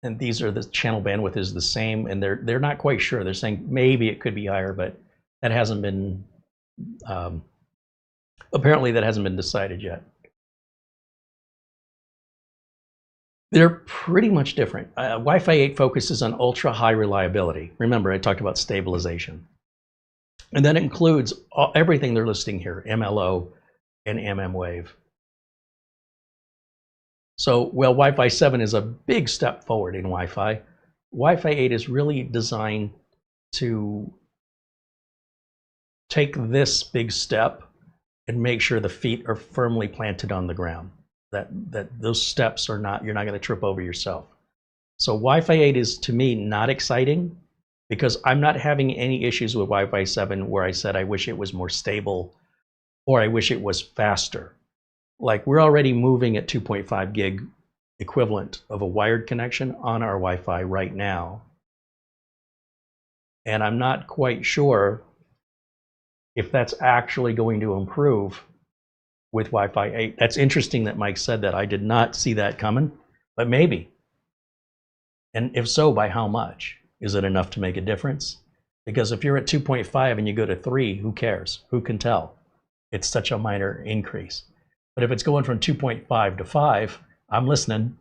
And these are the channel bandwidth is the same, and they're not quite sure. They're saying maybe it could be higher, but that hasn't been apparently that hasn't been decided yet. They're pretty much different. Wi-Fi 8 focuses on ultra high reliability. Remember, I talked about stabilization. And that includes everything they're listing here, MLO and mmWave. So, while Wi-Fi 7 is a big step forward in Wi-Fi, Wi-Fi 8 is really designed to take this big step and make sure the feet are firmly planted on the ground. That those steps are not, you're not going to trip over yourself. So Wi-Fi 8 is, to me, not exciting because I'm not having any issues with Wi-Fi 7 where I said I wish it was more stable or I wish it was faster. Like, we're already moving at 2.5 gig equivalent of a wired connection on our Wi-Fi right now. And I'm not quite sure if that's actually going to improve with Wi-Fi 8. That's interesting that Mike said that. I did not see that coming, but maybe. And if so, by how much? Is it enough to make a difference? Because if you're at 2.5 and you go to 3, who cares? Who can tell? It's such a minor increase. But if it's going from 2.5 to 5, I'm listening.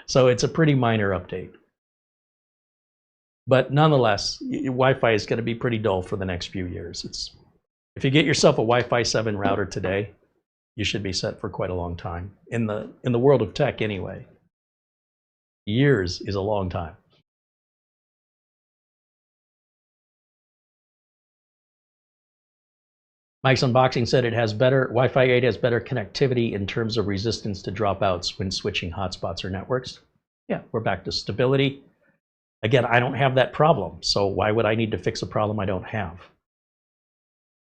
So it's a pretty minor update. But nonetheless, Wi-Fi is going to be pretty dull for the next few years. If you get yourself a Wi-Fi 7 router today, you should be set for quite a long time. In the world of tech anyway. Years is a long time. Mike's Unboxing said it has better, Wi-Fi 8 has better connectivity in terms of resistance to dropouts when switching hotspots or networks. Yeah, we're back to stability. Again, I don't have that problem, so why would I need to fix a problem I don't have?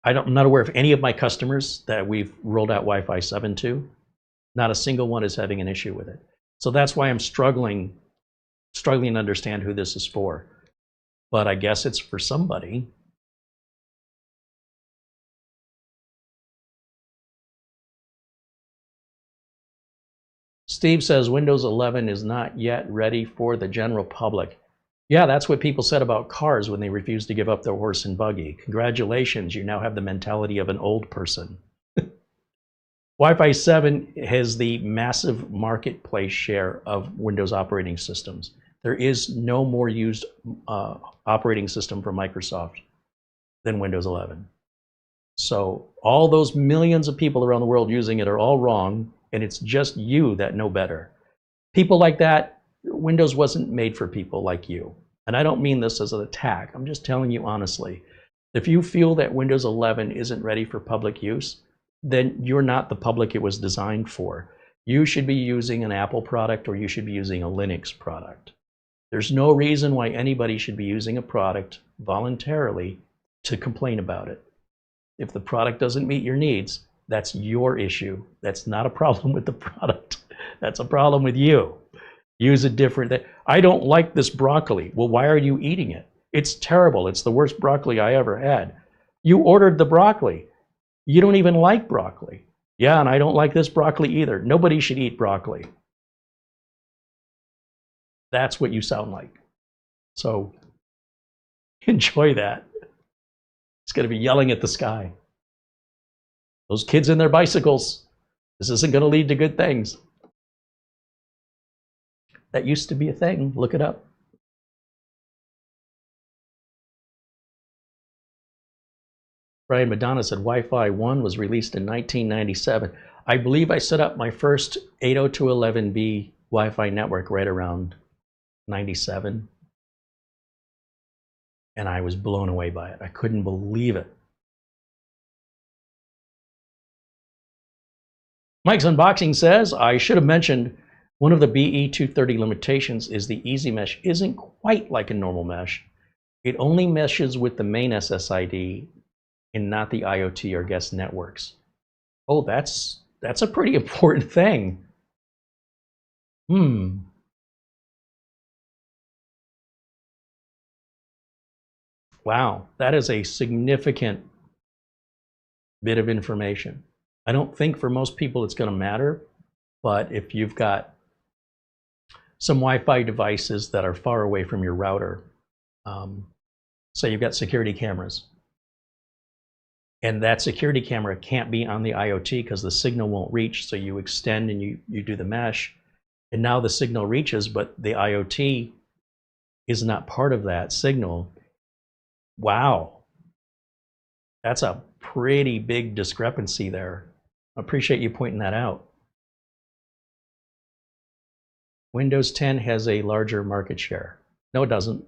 I'm not aware of any of my customers that we've rolled out Wi-Fi 7 to. Not a single one is having an issue with it. So that's why I'm struggling to understand who this is for. but I guess it's for somebody. Steve says Windows 11 is not yet ready for the general public. Yeah, that's what people said about cars when they refused to give up their horse and buggy. Congratulations, you now have the mentality of an old person. Wi-Fi 7 has the massive marketplace share of Windows operating systems. There is no more used operating system from Microsoft than Windows 11. So all those millions of people around the world using it are all wrong, and it's just you that know better. People like that, Windows wasn't made for people like you. And I don't mean this as an attack. I'm just telling you honestly. If you feel that Windows 11 isn't ready for public use, then you're not the public it was designed for. You should be using an Apple product, or you should be using a Linux product. There's no reason why anybody should be using a product voluntarily to complain about it. If the product doesn't meet your needs, that's your issue. That's not a problem with the product. That's a problem with you. Use a different thing. I don't like this broccoli. Well, why are you eating it? It's terrible. It's the worst broccoli I ever had. You ordered the broccoli. You don't even like broccoli. Yeah, and I don't like this broccoli either. Nobody should eat broccoli. That's what you sound like. So enjoy that. It's going to be yelling at the sky. Those kids in their bicycles. This isn't going to lead to good things. That used to be a thing. Look it up. Brian Madonna said Wi-Fi 1 was released in 1997. I believe I set up my first 802.11b Wi-Fi network right around 97. And I was blown away by it. I couldn't believe it. Mike's Unboxing says, I should have mentioned one of the BE230 limitations is the Easy Mesh isn't quite like a normal mesh. It only meshes with the main SSID and not the IoT or guest networks. Oh, that's a pretty important thing. Wow, that is a significant bit of information. I don't think for most people it's going to matter, but if you've got some Wi-Fi devices that are far away from your router, say you've got security cameras, and that security camera can't be on the IoT because the signal won't reach, so you extend and you do the mesh, and now the signal reaches, but the IoT is not part of that signal. Wow, that's a pretty big discrepancy there. I appreciate you pointing that out. Windows 10 has a larger market share. No, it doesn't.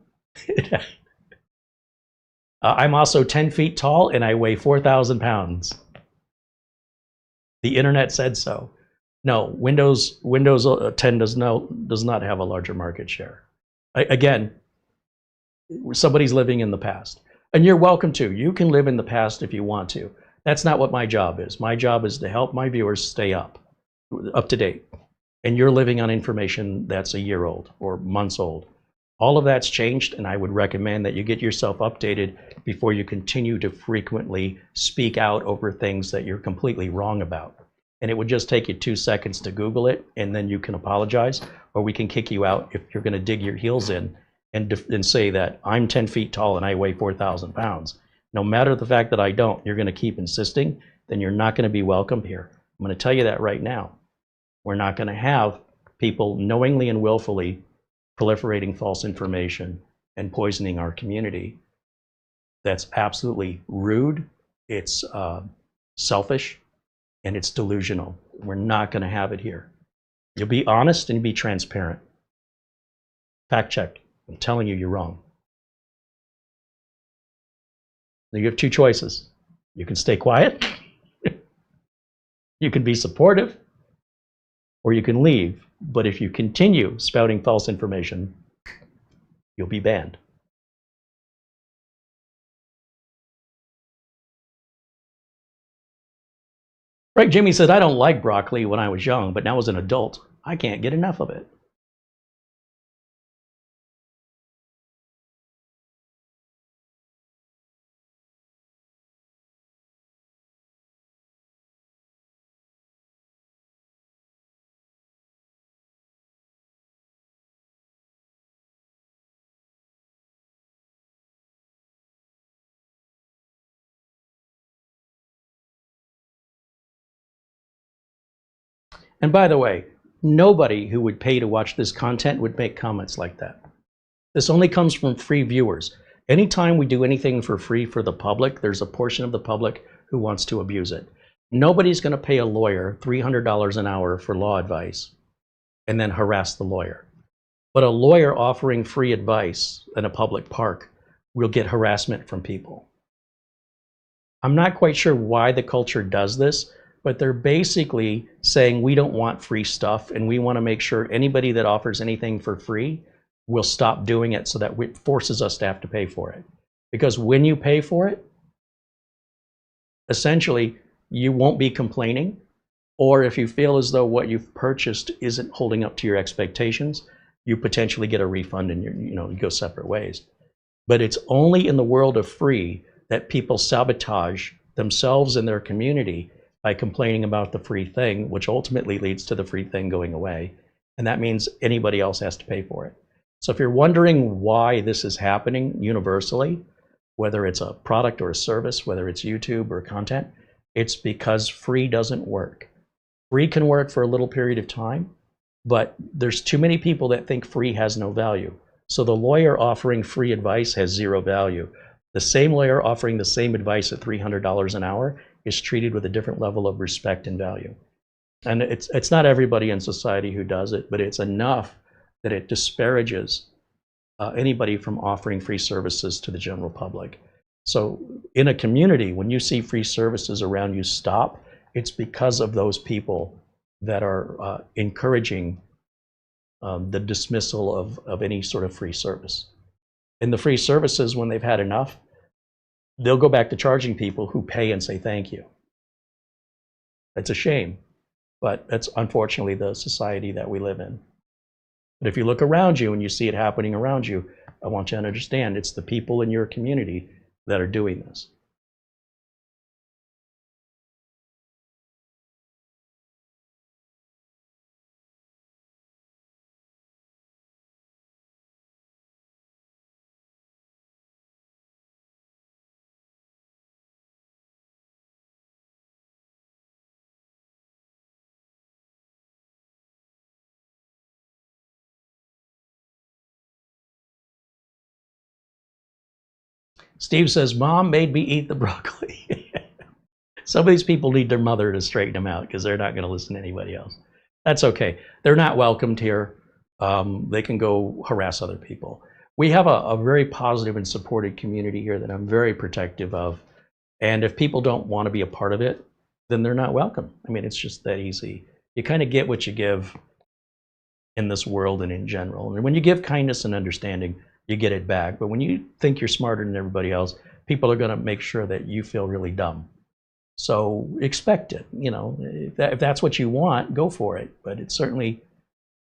I'm also 10 feet tall and I weigh 4,000 pounds. The internet said so. No, Windows 10 does not have a larger market share. Again, somebody's living in the past. And you're welcome to. You can live in the past if you want to. That's not what my job is. My job is to help my viewers stay up to date. And you're living on information that's a year old or months old. All of that's changed, and I would recommend that you get yourself updated before you continue to frequently speak out over things that you're completely wrong about. And it would just take you 2 seconds to Google it, and then you can apologize, or we can kick you out if you're going to dig your heels in and say that I'm 10 feet tall and I weigh 4,000 pounds. No matter the fact that I don't, you're going to keep insisting, then you're not going to be welcome here. I'm going to tell you that right now. We're not going to have people knowingly and willfully proliferating false information and poisoning our community. That's absolutely rude, it's selfish, and it's delusional. We're not going to have it here. You'll be honest and be transparent. Fact check. I'm telling you, you're wrong. You have two choices. You can stay quiet, you can be supportive, or you can leave. But if you continue spouting false information, you'll be banned. Right, Jimmy said, I don't like broccoli when I was young, but now as an adult, I can't get enough of it. And by the way, nobody who would pay to watch this content would make comments like that. This only comes from free viewers. Anytime we do anything for free for the public, there's a portion of the public who wants to abuse it. Nobody's going to pay a lawyer $300 an hour for law advice and then harass the lawyer. But a lawyer offering free advice in a public park will get harassment from people. I'm not quite sure why the culture does this, but they're basically saying we don't want free stuff and we want to make sure anybody that offers anything for free will stop doing it so that it forces us to have to pay for it. Because when you pay for it, essentially, you won't be complaining, or if you feel as though what you've purchased isn't holding up to your expectations, you potentially get a refund and you go separate ways. But it's only in the world of free that people sabotage themselves and their community by complaining about the free thing, which ultimately leads to the free thing going away. And that means anybody else has to pay for it. So if you're wondering why this is happening universally, whether it's a product or a service, whether it's YouTube or content, it's because free doesn't work. Free can work for a little period of time, but there's too many people that think free has no value. So the lawyer offering free advice has zero value. The same lawyer offering the same advice at $300 an hour is treated with a different level of respect and value. And it's not everybody in society who does it, but it's enough that it disparages anybody from offering free services to the general public. So in a community, when you see free services around you stop, it's because of those people that are encouraging the dismissal of any sort of free service. And the free services, when they've had enough, they'll go back to charging people who pay and say thank you. That's a shame, but that's unfortunately the society that we live in. But if you look around you and you see it happening around you, I want you to understand it's the people in your community that are doing this. Steve says, Mom made me eat the broccoli. Some of these people need their mother to straighten them out because they're not going to listen to anybody else. That's okay. They're not welcomed here. They can go harass other people. We have a very positive and supported community here that I'm very protective of. And if people don't want to be a part of it, then they're not welcome. I mean, it's just that easy. You kind of get what you give in this world and in general. And when you give kindness and understanding, you get it back. But when you think you're smarter than everybody else, people are going to make sure that you feel really dumb. So expect it. If that's what you want, go for it. But it's certainly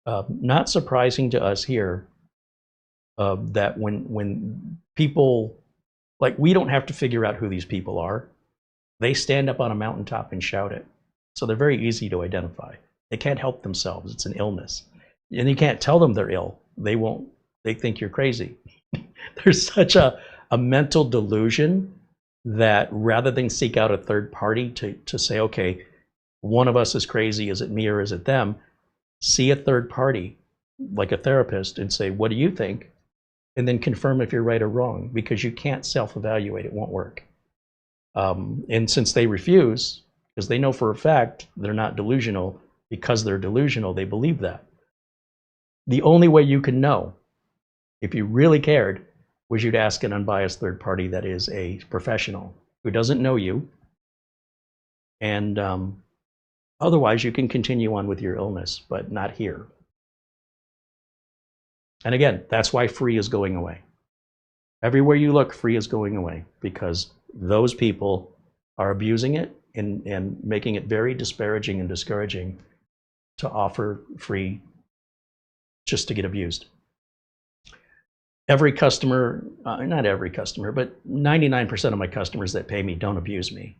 not surprising to us here that when people, like, we don't have to figure out who these people are. They stand up on a mountaintop and shout it. So they're very easy to identify. They can't help themselves. It's an illness. And you can't tell them they're ill. They won't. They think you're crazy. There's such a mental delusion that rather than seek out a third party to say, okay, one of us is crazy, is it me or is it them? See a third party, like a therapist, and say, what do you think? And then confirm if you're right or wrong, because you can't self-evaluate, it won't work. And since they refuse, because they know for a fact they're not delusional, because they're delusional, they believe that. The only way you can know, if you really cared, was you'd ask an unbiased third party that is a professional who doesn't know you. And otherwise, you can continue on with your illness, but not here. And again, that's why free is going away. Everywhere you look, free is going away, because those people are abusing it and making it very disparaging and discouraging to offer free just to get abused. Every customer, not every customer, but 99% of my customers that pay me don't abuse me.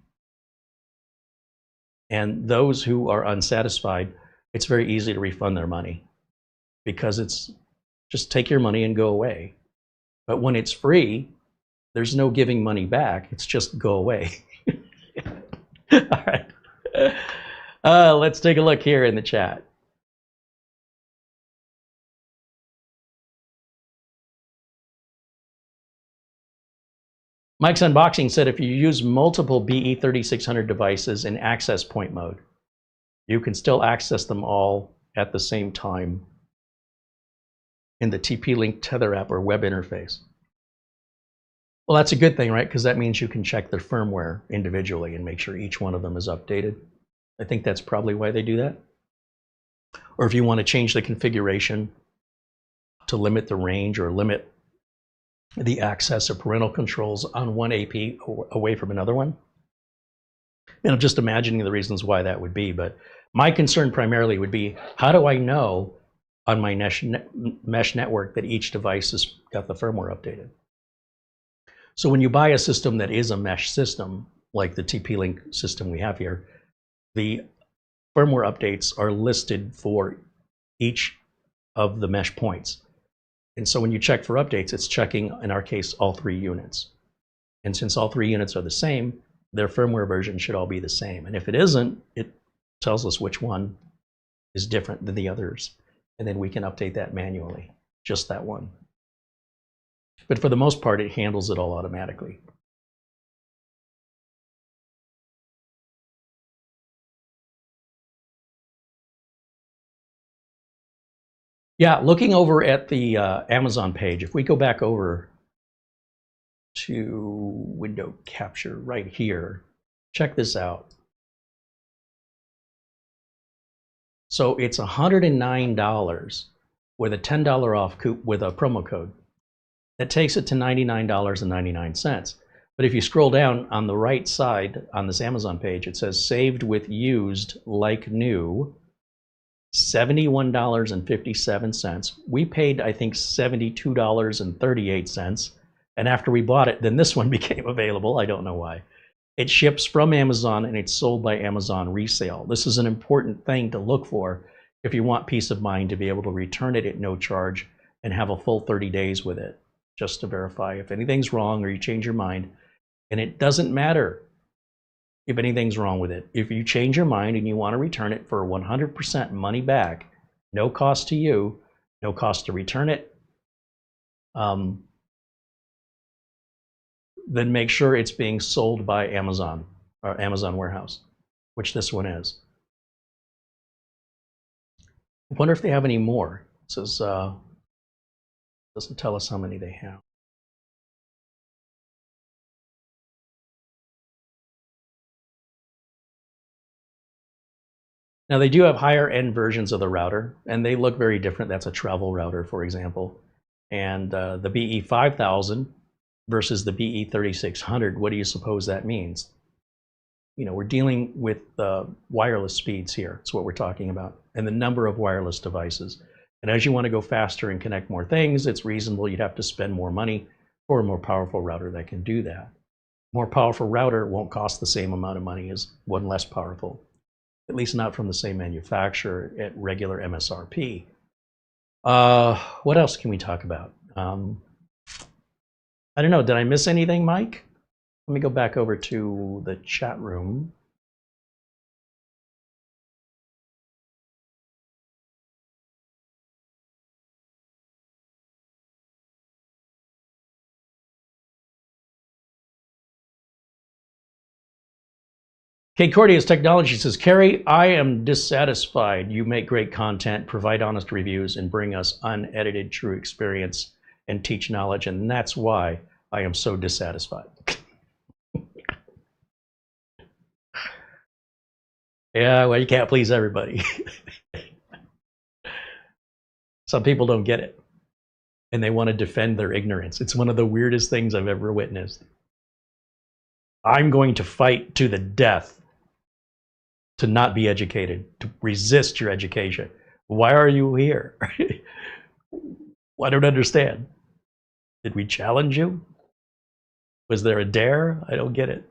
And those who are unsatisfied, it's very easy to refund their money, because it's just take your money and go away. But when it's free, there's no giving money back. It's just go away. All right. Let's take a look here in the chat. Mike's Unboxing said if you use multiple BE3600 devices in access point mode, you can still access them all at the same time in the TP-Link Tether app or web interface. Well, that's a good thing, right? Because that means you can check their firmware individually and make sure each one of them is updated. I think that's probably why they do that. Or if you want to change the configuration to limit the range or limit the access or parental controls on one AP away from another one. And I'm just imagining the reasons why that would be, but my concern primarily would be, how do I know on my mesh network that each device has got the firmware updated? So when you buy a system that is a mesh system, like the TP-Link system we have here, the firmware updates are listed for each of the mesh points. And so when you check for updates, it's checking, in our case, all 3 units. And since all 3 units are the same, their firmware version should all be the same. And if it isn't, it tells us which one is different than the others. And then we can update that manually, just that one. But for the most part, it handles it all automatically. Yeah, looking over at the Amazon page, if we go back over to window capture right here, check this out. So it's $109 with a $10 off with a promo code. That takes it to $99.99. But if you scroll down on the right side on this Amazon page, it says saved with used like new, $71.57. We paid, I think, $72.38. And after we bought it, then this one became available. I don't know why. It ships from Amazon and it's sold by Amazon resale. This is an important thing to look for if you want peace of mind to be able to return it at no charge and have a full 30 days with it, just to verify if anything's wrong or you change your mind. And it doesn't matter if anything's wrong with it. If you change your mind and you want to return it for 100% money back, no cost to you, no cost to return it, then make sure it's being sold by Amazon or Amazon warehouse, which this one is. I wonder if they have any more. It says, doesn't tell us how many they have. Now they do have higher end versions of the router, and they look very different. That's a travel router, for example. And the BE5000 versus the BE3600, what do you suppose that means? You know, we're dealing with wireless speeds here. That's what we're talking about, and the number of wireless devices. And as you want to go faster and connect more things, it's reasonable you'd have to spend more money for a more powerful router that can do that. More powerful router won't cost the same amount of money as one less powerful, at least not from the same manufacturer at regular MSRP. What else can we talk about? I don't know, did I miss anything, Mike? Let me go back over to the chat room. 𝐃-𝐮𝐚𝐥 Technology says, Carey, I am dissatisfied. You make great content, provide honest reviews, and bring us unedited true experience and teach knowledge, and that's why I am so dissatisfied. Yeah, well, you can't please everybody. Some people don't get it, and they want to defend their ignorance. It's one of the weirdest things I've ever witnessed. I'm going to fight to the death to not be educated, to resist your education. Why are you here? I don't understand. Did we challenge you? Was there a dare? I don't get it.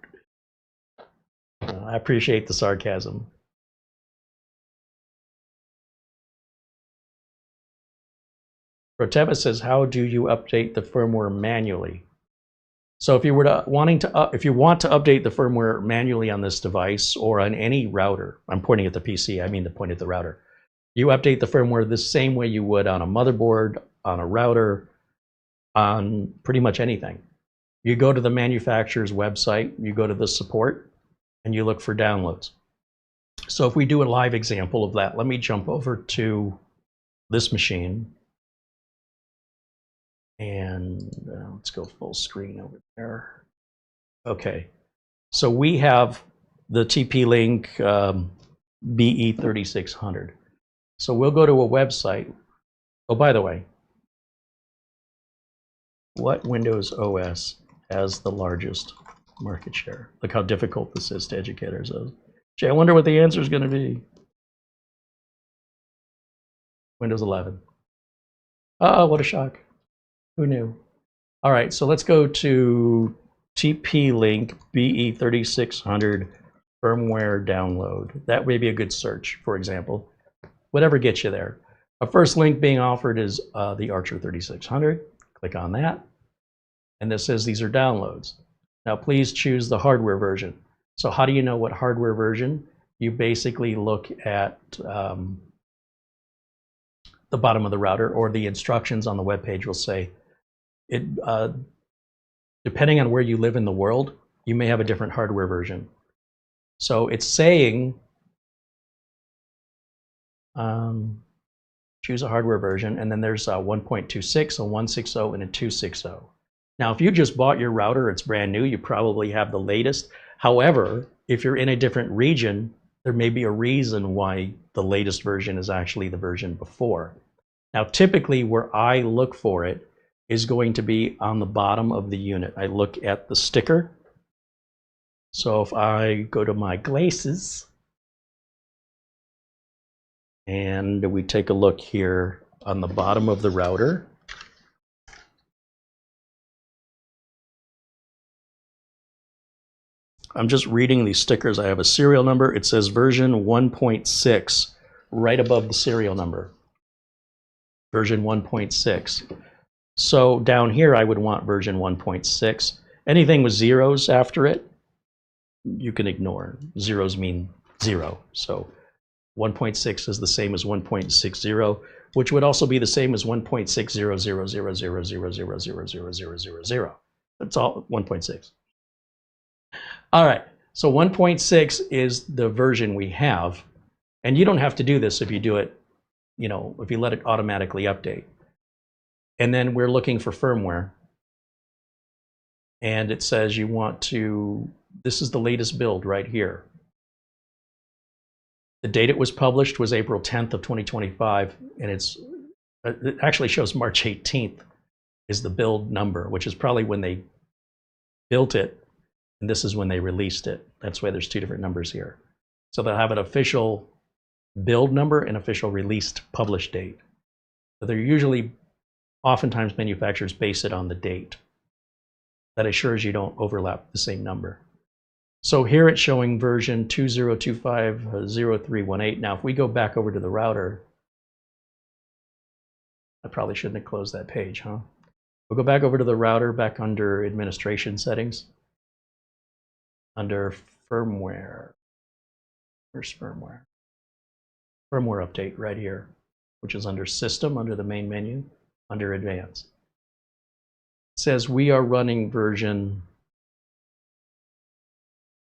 I appreciate the sarcasm. Roteva says, how do you update the firmware manually? So if you were if you want to update the firmware manually on this device or on any router, I'm pointing at the PC, I mean to point at the router. You update the firmware the same way you would on a motherboard, on a router, on pretty much anything. You go to the manufacturer's website, you go to the support, and you look for downloads. So if we do a live example of that, let me jump over to this machine. And let's go full screen over there. Okay, so we have the TP-Link BE3600. So we'll go to a website. Oh, by the way, what Windows OS has the largest market share? Look how difficult this is to educators. Gee, I wonder what the answer is going to be. Windows 11. Oh, what a shock. Who knew? All right, so let's go to TP-Link BE3600 firmware download. That may be a good search, for example. Whatever gets you there. A first link being offered is the Archer 3600. Click on that. And this says these are downloads. Now please choose the hardware version. So how do you know what hardware version? You basically look at the bottom of the router, or the instructions on the web page will say, depending on where you live in the world, you may have a different hardware version. So it's saying choose a hardware version, and then there's a 1.26, a 160, and a 260. Now, if you just bought your router, it's brand new, you probably have the latest. However, if you're in a different region, there may be a reason why the latest version is actually the version before. Now, typically where I look for it is going to be on the bottom of the unit. I look at the sticker. So if I go to my glasses and we take a look here on the bottom of the router, I'm just reading these stickers. I have a serial number. It says version 1.6 right above the serial number. Version 1.6. So down here, I would want version 1.6. Anything with zeros after it, you can ignore. Zeros mean zero. So 1.6 is the same as 1.60, which would also be the same as 1.60000000000000. That's all 1.6. All right, so 1.6 is the version we have. And you don't have to do this if you do it, if you let it automatically update. And then we're looking for firmware. And it says you want to, this is the latest build right here. The date it was published was April 10th of 2025, and it actually shows March 18th is the build number, which is probably when they built it, and this is when they released it. That's why there's two different numbers here. So they'll have an official build number and official released published date. So they're usually, oftentimes manufacturers base it on the date. That assures you don't overlap the same number. So here it's showing version 20250318. Now, if we go back over to the router, I probably shouldn't have closed that page, huh? We'll go back over to the router, back under administration settings, under firmware. Where's firmware? Firmware update right here, which is under system, under the main menu, under advanced. It says we are running version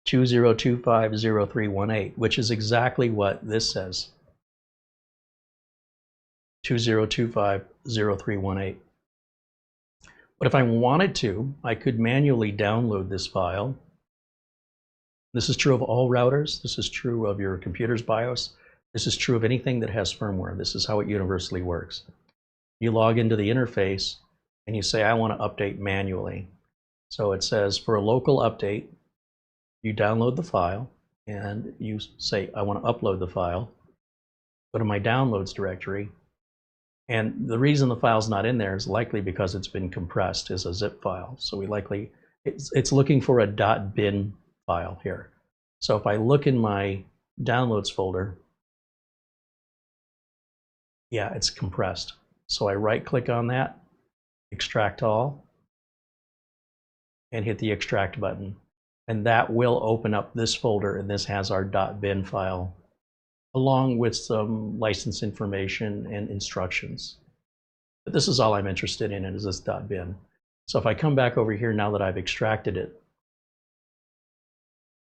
20250318, which is exactly what this says. 20250318. But if I wanted to, I could manually download this file. This is true of all routers. This is true of your computer's BIOS. This is true of anything that has firmware. This is how it universally works. You log into the interface and you say, I want to update manually. So it says for a local update, you download the file and you say, I want to upload the file. Go to my downloads directory. And the reason the file's not in there is likely because it's been compressed as a zip file. So it's looking for a .bin file here. So if I look in my downloads folder, yeah, it's compressed. So I right click on that, extract all. and hit the extract button. And that will open up this folder, and this has our .bin file along with some license information and instructions. But this is all I'm interested in is this .bin. So if I come back over here now that I've extracted it,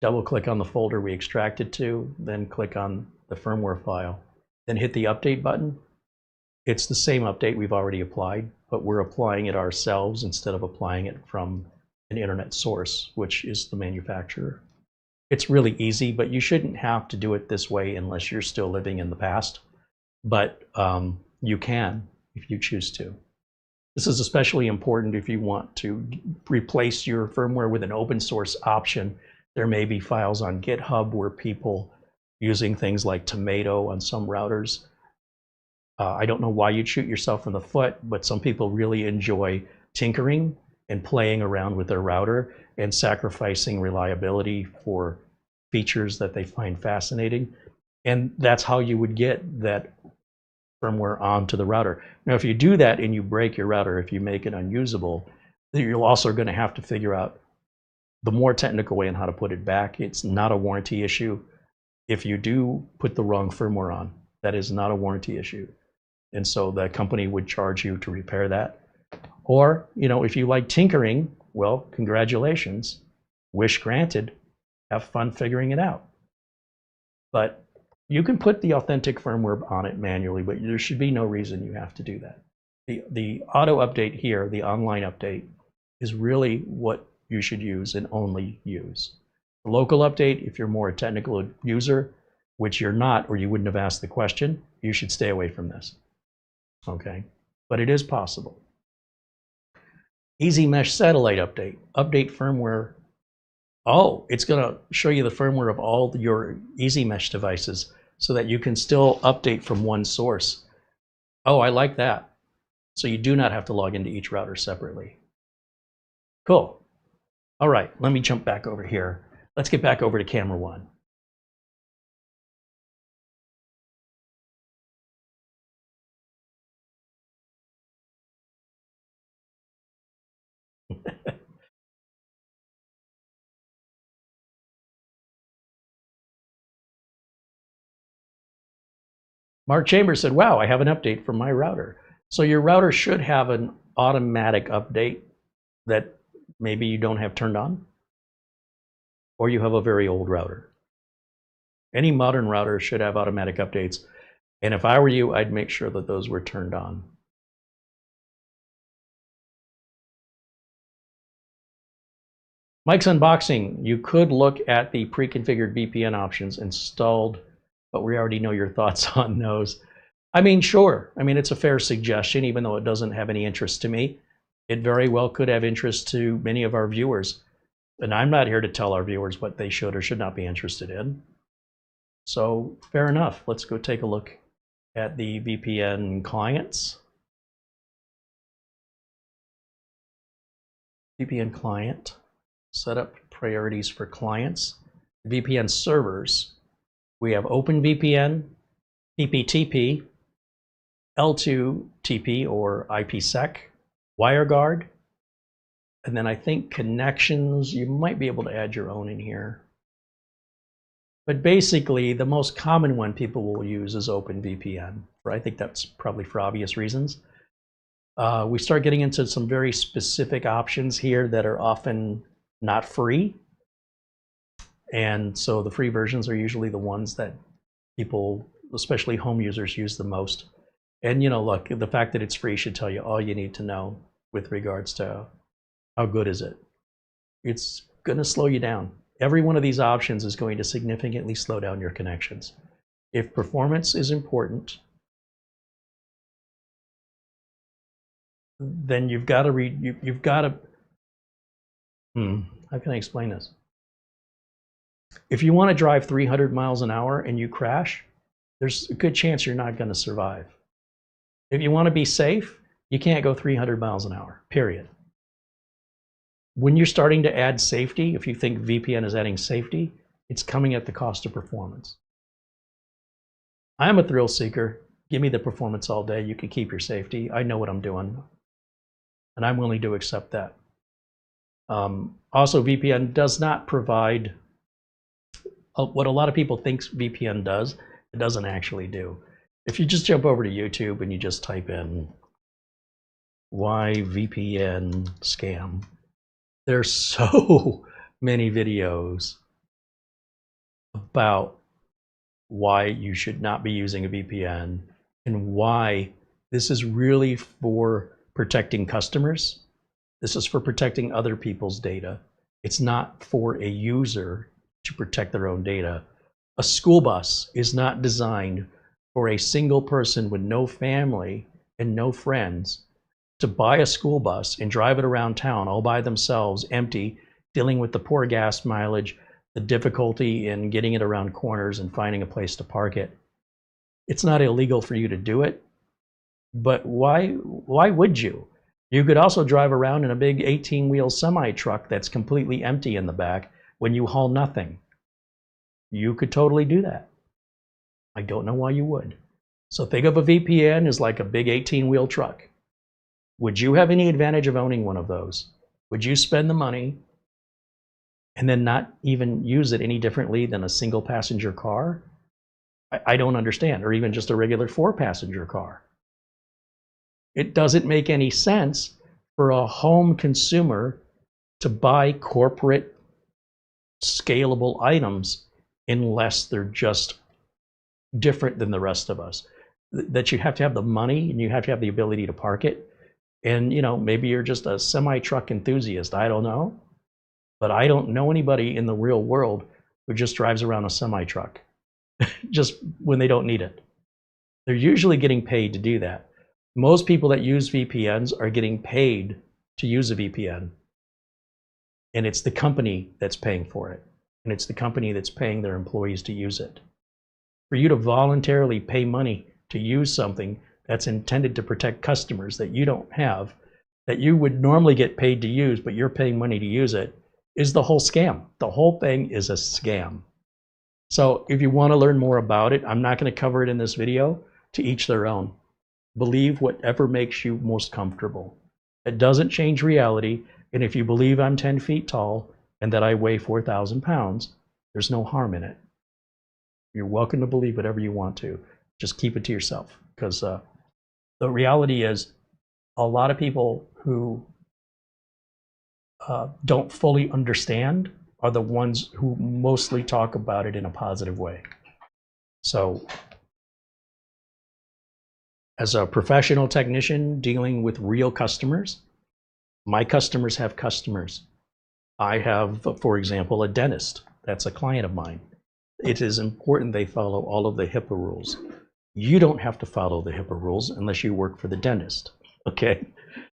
double click on the folder we extracted to, then click on the firmware file, then hit the update button. It's the same update we've already applied, but we're applying it ourselves instead of applying it from an internet source, which is the manufacturer. It's really easy, but you shouldn't have to do it this way unless you're still living in the past. But you can if you choose to. This is especially important if you want to replace your firmware with an open source option. There may be files on GitHub where people using things like Tomato on some routers. I don't know why you'd shoot yourself in the foot, but some people really enjoy tinkering and playing around with their router and sacrificing reliability for features that they find fascinating. And that's how you would get that firmware onto the router. Now, if you do that and you break your router, if you make it unusable, you're also going to have to figure out the more technical way on how to put it back. It's not a warranty issue. If you do put the wrong firmware on, that is not a warranty issue. And so the company would charge you to repair that. Or, you know, if you like tinkering, well, congratulations, wish granted, have fun figuring it out. But you can put the authentic firmware on it manually, but there should be no reason you have to do that. The auto update here, the online update, is really what you should use and only use. The local update, if you're more a technical user, which you're not, or you wouldn't have asked the question, you should stay away from this. Okay, but it is possible. 𝐃𝐮𝐬𝐬 satellite update, update firmware. Oh, it's going to show you the firmware of all your 𝐃𝐮𝐬𝐬 devices so that you can still update from one source. Oh, I like that. So you do not have to log into each router separately. Cool. All right, let me jump back over here. Let's get back over to camera one. Mark Chambers said, wow, I have an update from my router. So your router should have an automatic update that maybe you don't have turned on, or you have a very old router. Any modern router should have automatic updates. And if I were you, I'd make sure that those were turned on. Mike's Unboxing, you could look at the pre-configured VPN options installed, but we already know your thoughts on those. I mean, sure. I mean, it's a fair suggestion, even though it doesn't have any interest to me. It very well could have interest to many of our viewers. And I'm not here to tell our viewers what they should or should not be interested in. So fair enough. Let's go take a look at the VPN clients. VPN client, set up priorities for clients. VPN servers, we have OpenVPN, PPTP, L2TP or IPsec, WireGuard, and then I think connections, you might be able to add your own in here. But basically, the most common one people will use is OpenVPN. I think that's probably for obvious reasons. We start getting into some very specific options here that are often not free. And so the free versions are usually the ones that people, especially home users, use the most. And you know, look, the fact that it's free should tell you all you need to know with regards to how good is it. It's going to slow you down. Every one of these options is going to significantly slow down your connections. If performance is important, then you've got to how can I explain this? If you want to drive 300 miles an hour and you crash, there's a good chance you're not going to survive. If you want to be safe, you can't go 300 miles an hour, period. When you're starting to add safety, if you think VPN is adding safety, it's coming at the cost of performance. I'm a thrill seeker. Give me the performance all day. You can keep your safety. I know what I'm doing, and I'm willing to accept that. Also, VPN does not provide what a lot of people think VPN does. It doesn't actually do. If you just jump over to YouTube and you just type in why VPN scam, there's so many videos about why you should not be using a VPN and why this is really for protecting customers. This is for protecting other people's data. It's not for a user to protect their own data. A school bus is not designed for a single person with no family and no friends to buy a school bus and drive it around town all by themselves, empty, dealing with the poor gas mileage, the difficulty in getting it around corners and finding a place to park it. It's not illegal for you to do it, but why would you? You could also drive around in a big 18-wheel semi-truck that's completely empty in the back when you haul nothing. You could totally do that. I don't know why you would. So think of a VPN as like a big 18-wheel truck. Would you have any advantage of owning one of those? Would you spend the money and then not even use it any differently than a single passenger car? I don't understand. Or even just a regular 4-passenger car. It doesn't make any sense for a home consumer to buy corporate scalable items unless they're just different than the rest of us. That you have to have the money and you have to have the ability to park it. And, you know, maybe you're just a semi-truck enthusiast. I don't know. But I don't know anybody in the real world who just drives around a semi-truck just when they don't need it. They're usually getting paid to do that. Most people that use VPNs are getting paid to use a VPN. And it's the company that's paying for it. And it's the company that's paying their employees to use it. For you to voluntarily pay money to use something that's intended to protect customers that you don't have, that you would normally get paid to use, but you're paying money to use it, is the whole scam. The whole thing is a scam. So if you want to learn more about it, I'm not going to cover it in this video. To each their own. Believe whatever makes you most comfortable. It doesn't change reality. And if you believe I'm 10 feet tall and that I weigh 4,000 pounds, there's no harm in it. You're welcome to believe whatever you want to. Just keep it to yourself. Because the reality is, a lot of people who don't fully understand are the ones who mostly talk about it in a positive way. So, as a professional technician dealing with real customers, my customers have customers. I have, for example, a dentist. That's a client of mine. It is important they follow all of the HIPAA rules. You don't have to follow the HIPAA rules unless you work for the dentist, okay?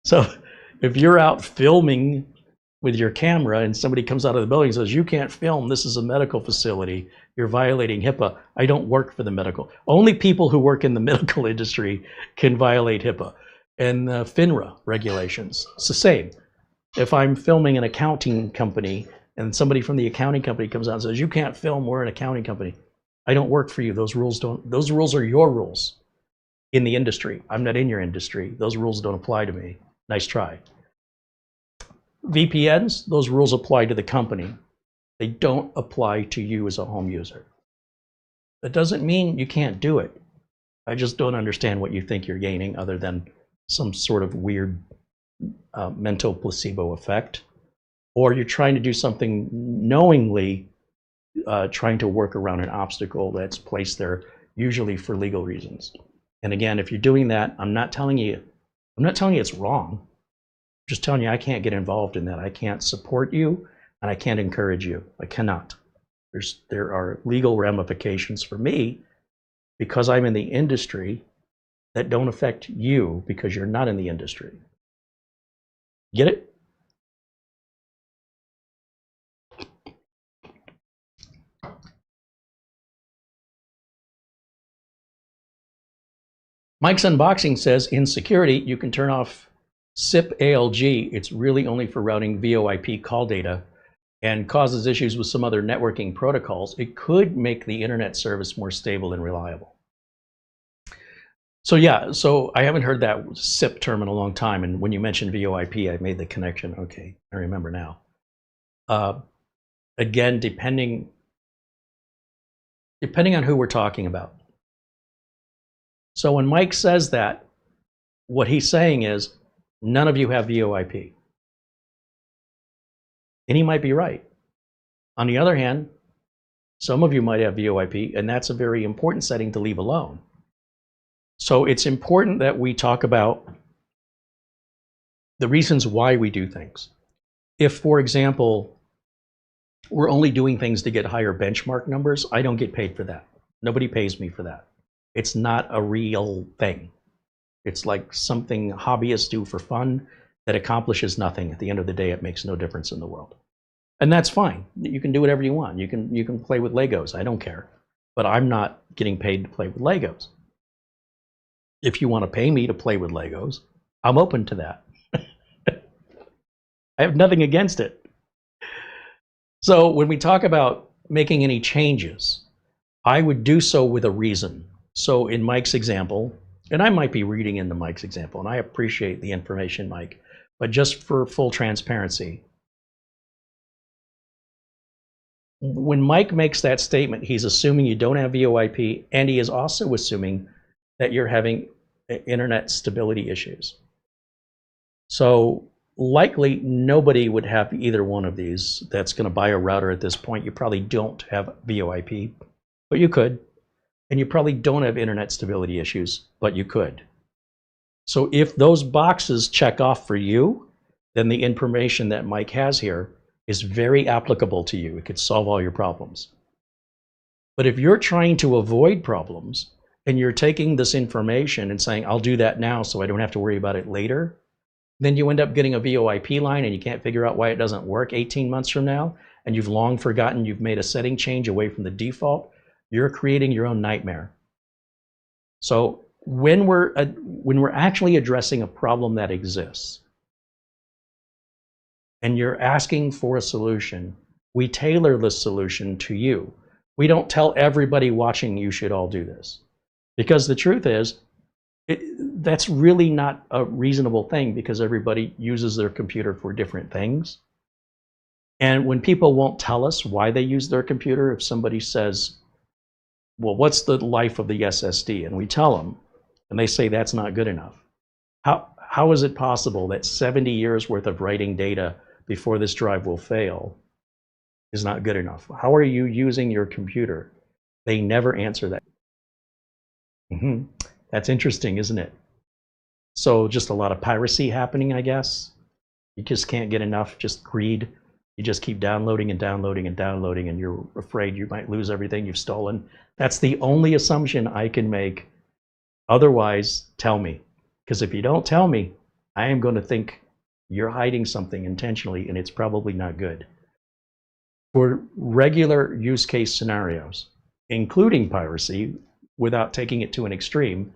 So if you're out filming with your camera and somebody comes out of the building and says, you can't film, this is a medical facility, you're violating HIPAA. I don't work for the medical. Only people who work in the medical industry can violate HIPAA and FINRA regulations. It's the same. If I'm filming an accounting company and somebody from the accounting company comes out and says, you can't film, we're an accounting company. I don't work for you. Those rules are your rules in the industry. I'm not in your industry. Those rules don't apply to me. Nice try. VPNs, those rules apply to the company. They don't apply to you as a home user. That doesn't mean you can't do it. I just don't understand what you think you're gaining other than some sort of weird mental placebo effect. Or you're trying to do something knowingly, trying to work around an obstacle that's placed there, usually for legal reasons. And again, if you're doing that, I'm not telling you it's wrong. I'm just telling you I can't get involved in that. I can't support you, and I can't encourage you. I cannot. There are legal ramifications for me because I'm in the industry that don't affect you because you're not in the industry. Get it? Mike's Unboxing says, in security, you can turn off SIP ALG. It's really only for routing VoIP call data and causes issues with some other networking protocols. It could make the internet service more stable and reliable. So yeah, so I haven't heard that SIP term in a long time. And when you mentioned VoIP, I made the connection. Okay, I remember now. Again, depending on who we're talking about. So when Mike says that, what he's saying is, none of you have VoIP. And he might be right. On the other hand, some of you might have VoIP, and that's a very important setting to leave alone. So it's important that we talk about the reasons why we do things. If, for example, we're only doing things to get higher benchmark numbers, I don't get paid for that. Nobody pays me for that. It's not a real thing. It's like something hobbyists do for fun that accomplishes nothing. At the end of the day, it makes no difference in the world. And that's fine. You can do whatever you want. You can play with Legos. I don't care. But I'm not getting paid to play with Legos. If you want to pay me to play with Legos, I'm open to that. I have nothing against it. So when we talk about making any changes, I would do so with a reason. So in Mike's example, and I might be reading into Mike's example, and I appreciate the information, Mike, but just for full transparency, when Mike makes that statement, he's assuming you don't have VoIP, and he is also assuming that you're having internet stability issues. So likely nobody would have either one of these that's going to buy a router at this point. You probably don't have VoIP, but you could. And you probably don't have internet stability issues, but you could. So if those boxes check off for you, then the information that Mike has here is very applicable to you. It could solve all your problems. But if you're trying to avoid problems and you're taking this information and saying, I'll do that now so I don't have to worry about it later, then you end up getting a VoIP line and you can't figure out why it doesn't work 18 months from now, and you've long forgotten you've made a setting change away from the default. You're creating your own nightmare. So when we're actually addressing a problem that exists and you're asking for a solution, we tailor the solution to you. We don't tell everybody watching you should all do this. Because the truth is, that's really not a reasonable thing, because everybody uses their computer for different things. And when people won't tell us why they use their computer, if somebody says, well, what's the life of the SSD? And we tell them, and they say that's not good enough. How is it possible that 70 years worth of writing data before this drive will fail is not good enough? How are you using your computer? They never answer that. That's interesting, isn't it? So just a lot of piracy happening, I guess. You just can't get enough, just greed. You just keep downloading and downloading and downloading, and you're afraid you might lose everything you've stolen. That's the only assumption I can make. Otherwise, tell me. Because if you don't tell me, I am going to think you're hiding something intentionally, and it's probably not good. For regular use case scenarios, including piracy, without taking it to an extreme,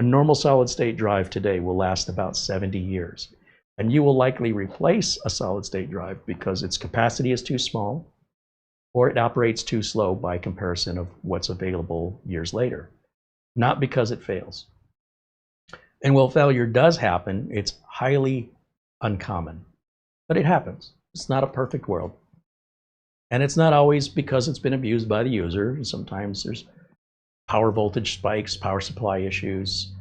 a normal solid-state drive today will last about 70 years. And you will likely replace a solid-state drive because its capacity is too small, or it operates too slow by comparison of what's available years later, not because it fails. And while failure does happen, it's highly uncommon, but it happens. It's not a perfect world. And it's not always because it's been abused by the user. Sometimes there's power voltage spikes, power supply issues,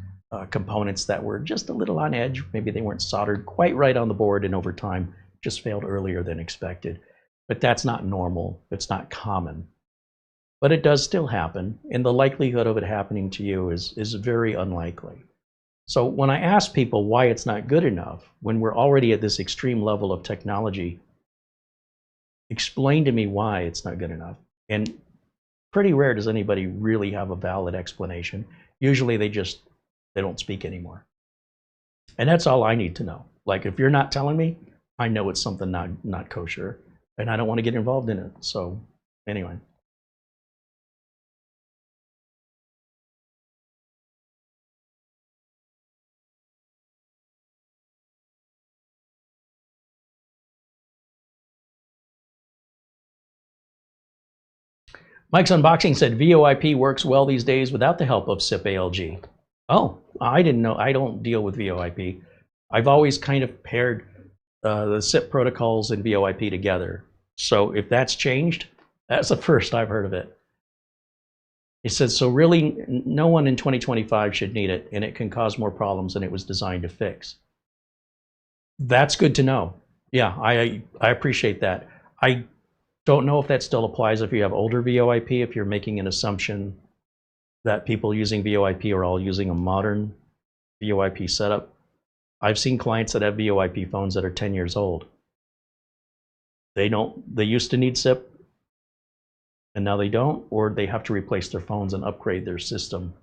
components that were just a little on edge. Maybe they weren't soldered quite right on the board, and over time just failed earlier than expected. But that's not normal. It's not common. But it does still happen, and the likelihood of it happening to you is very unlikely. So when I ask people why it's not good enough, when we're already at this extreme level of technology, explain to me why it's not good enough. And pretty rare does anybody really have a valid explanation. Usually they don't speak anymore. And that's all I need to know. Like, if you're not telling me, I know it's something not kosher, and I don't want to get involved in it. So anyway. Mike's Unboxing said VoIP works well these days without the help of SIP-ALG. Oh, I didn't know. I don't deal with VoIP. I've always kind of paired the SIP protocols and VoIP together. So if that's changed, that's the first I've heard of it. He said, so really no one in 2025 should need it, and it can cause more problems than it was designed to fix. That's good to know. Yeah, I appreciate that. I don't know if that still applies if you have older VoIP, if you're making an assumption that people using VoIP are all using a modern VoIP setup. I've seen clients that have VoIP phones that are 10 years old. They used to need SIP, and now they don't, or they have to replace their phones and upgrade their system.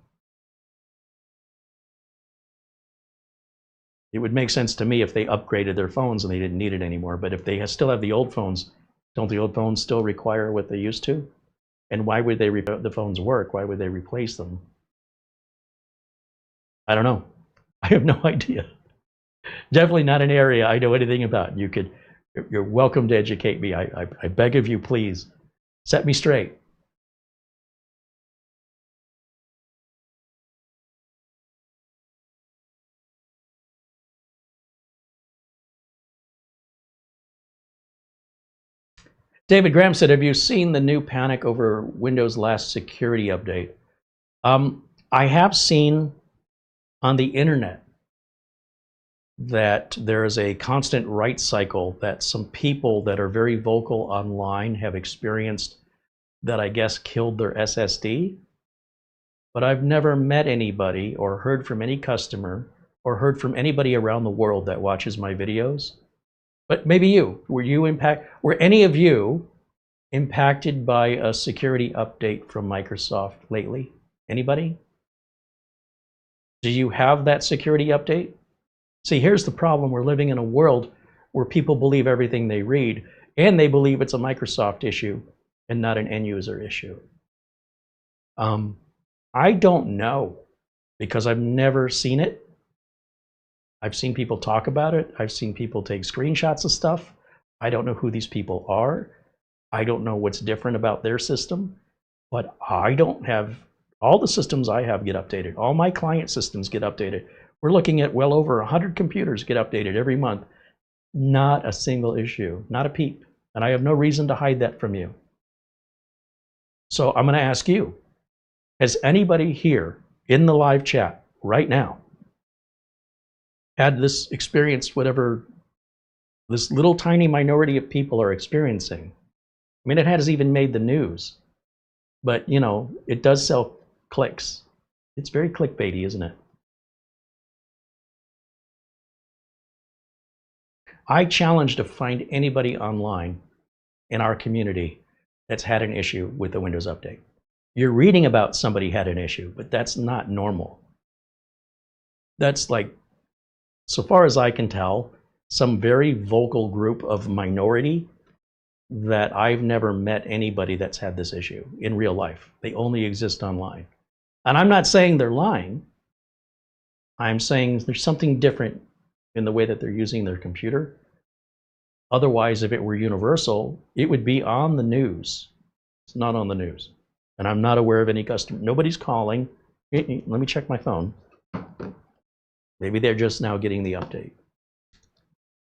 It would make sense to me if they upgraded their phones and they didn't need it anymore. But if they still have the old phones, don't the old phones still require what they used to? And why would the phones work? Why would they replace them? I don't know. I have no idea. Definitely not an area I know anything about. You're welcome to educate me. I beg of you, please. Set me straight. David Graham said, have you seen the new panic over Windows' last security update? I have seen on the internet that there is a constant write cycle that some people that are very vocal online have experienced that I guess killed their SSD. But I've never met anybody or heard from any customer or heard from anybody around the world that watches my videos. But maybe you, were any of you impacted by a security update from Microsoft lately? Anybody? Do you have that security update? See, here's the problem. We're living in a world where people believe everything they read, and they believe it's a Microsoft issue and not an end user issue. I don't know, because I've never seen it. I've seen people talk about it. I've seen people take screenshots of stuff. I don't know who these people are. I don't know what's different about their system, but I don't have, all the systems I have get updated. All my client systems get updated. We're looking at well over 100 computers get updated every month. Not a single issue, not a peep. And I have no reason to hide that from you. So I'm going to ask you, has anybody here in the live chat right now had this experience, whatever this little tiny minority of people are experiencing? I mean, it has even made the news, but you know, it does sell clicks. It's very clickbaity, isn't it? I challenge to find anybody online in our community that's had an issue with the Windows update. You're reading about somebody had an issue, but that's not normal. That's like, so far as I can tell, some very vocal group of minority that I've never met anybody that's had this issue in real life. They only exist online. And I'm not saying they're lying. I'm saying there's something different in the way that they're using their computer. Otherwise, if it were universal, it would be on the news. It's not on the news. And I'm not aware of any customer. Nobody's calling. Let me check my phone. Maybe they're just now getting the update.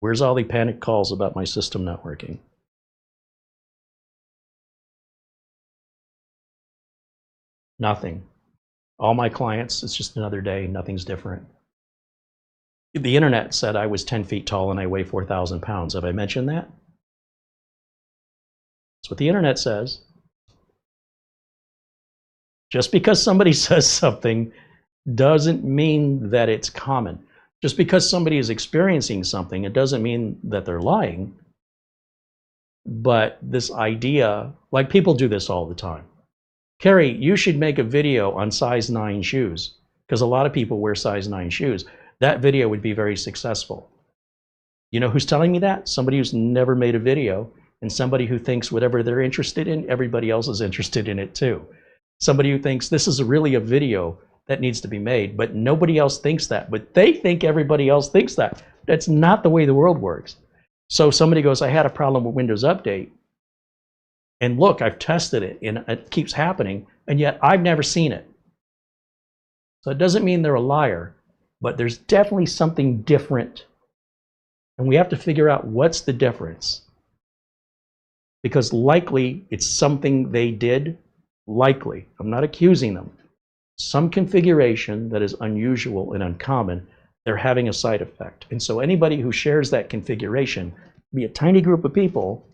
Where's all the panic calls about my system not working? Nothing. All my clients, it's just another day. Nothing's different. The internet said I was 10 feet tall and I weigh 4,000 pounds. Have I mentioned that? That's what the internet says. Just because somebody says something doesn't mean that it's common. Just because somebody is experiencing something, it doesn't mean that they're lying. But this idea, like people do this all the time. Carey, you should make a video on size 9 shoes, because a lot of people wear size 9 shoes. That video would be very successful. You know who's telling me that? Somebody who's never made a video, and somebody who thinks whatever they're interested in, everybody else is interested in it too. Somebody who thinks this is really a video that needs to be made, but nobody else thinks that, but they think everybody else thinks that. That's not the way the world works. So somebody goes, I had a problem with Windows Update, and look, I've tested it, and it keeps happening, and yet I've never seen it. So it doesn't mean they're a liar, but there's definitely something different, and we have to figure out what's the difference. because likely it's something they did, likely, I'm not accusing them, some configuration that is unusual and uncommon, they're having a side effect. And so anybody who shares that configuration, be a tiny group of people,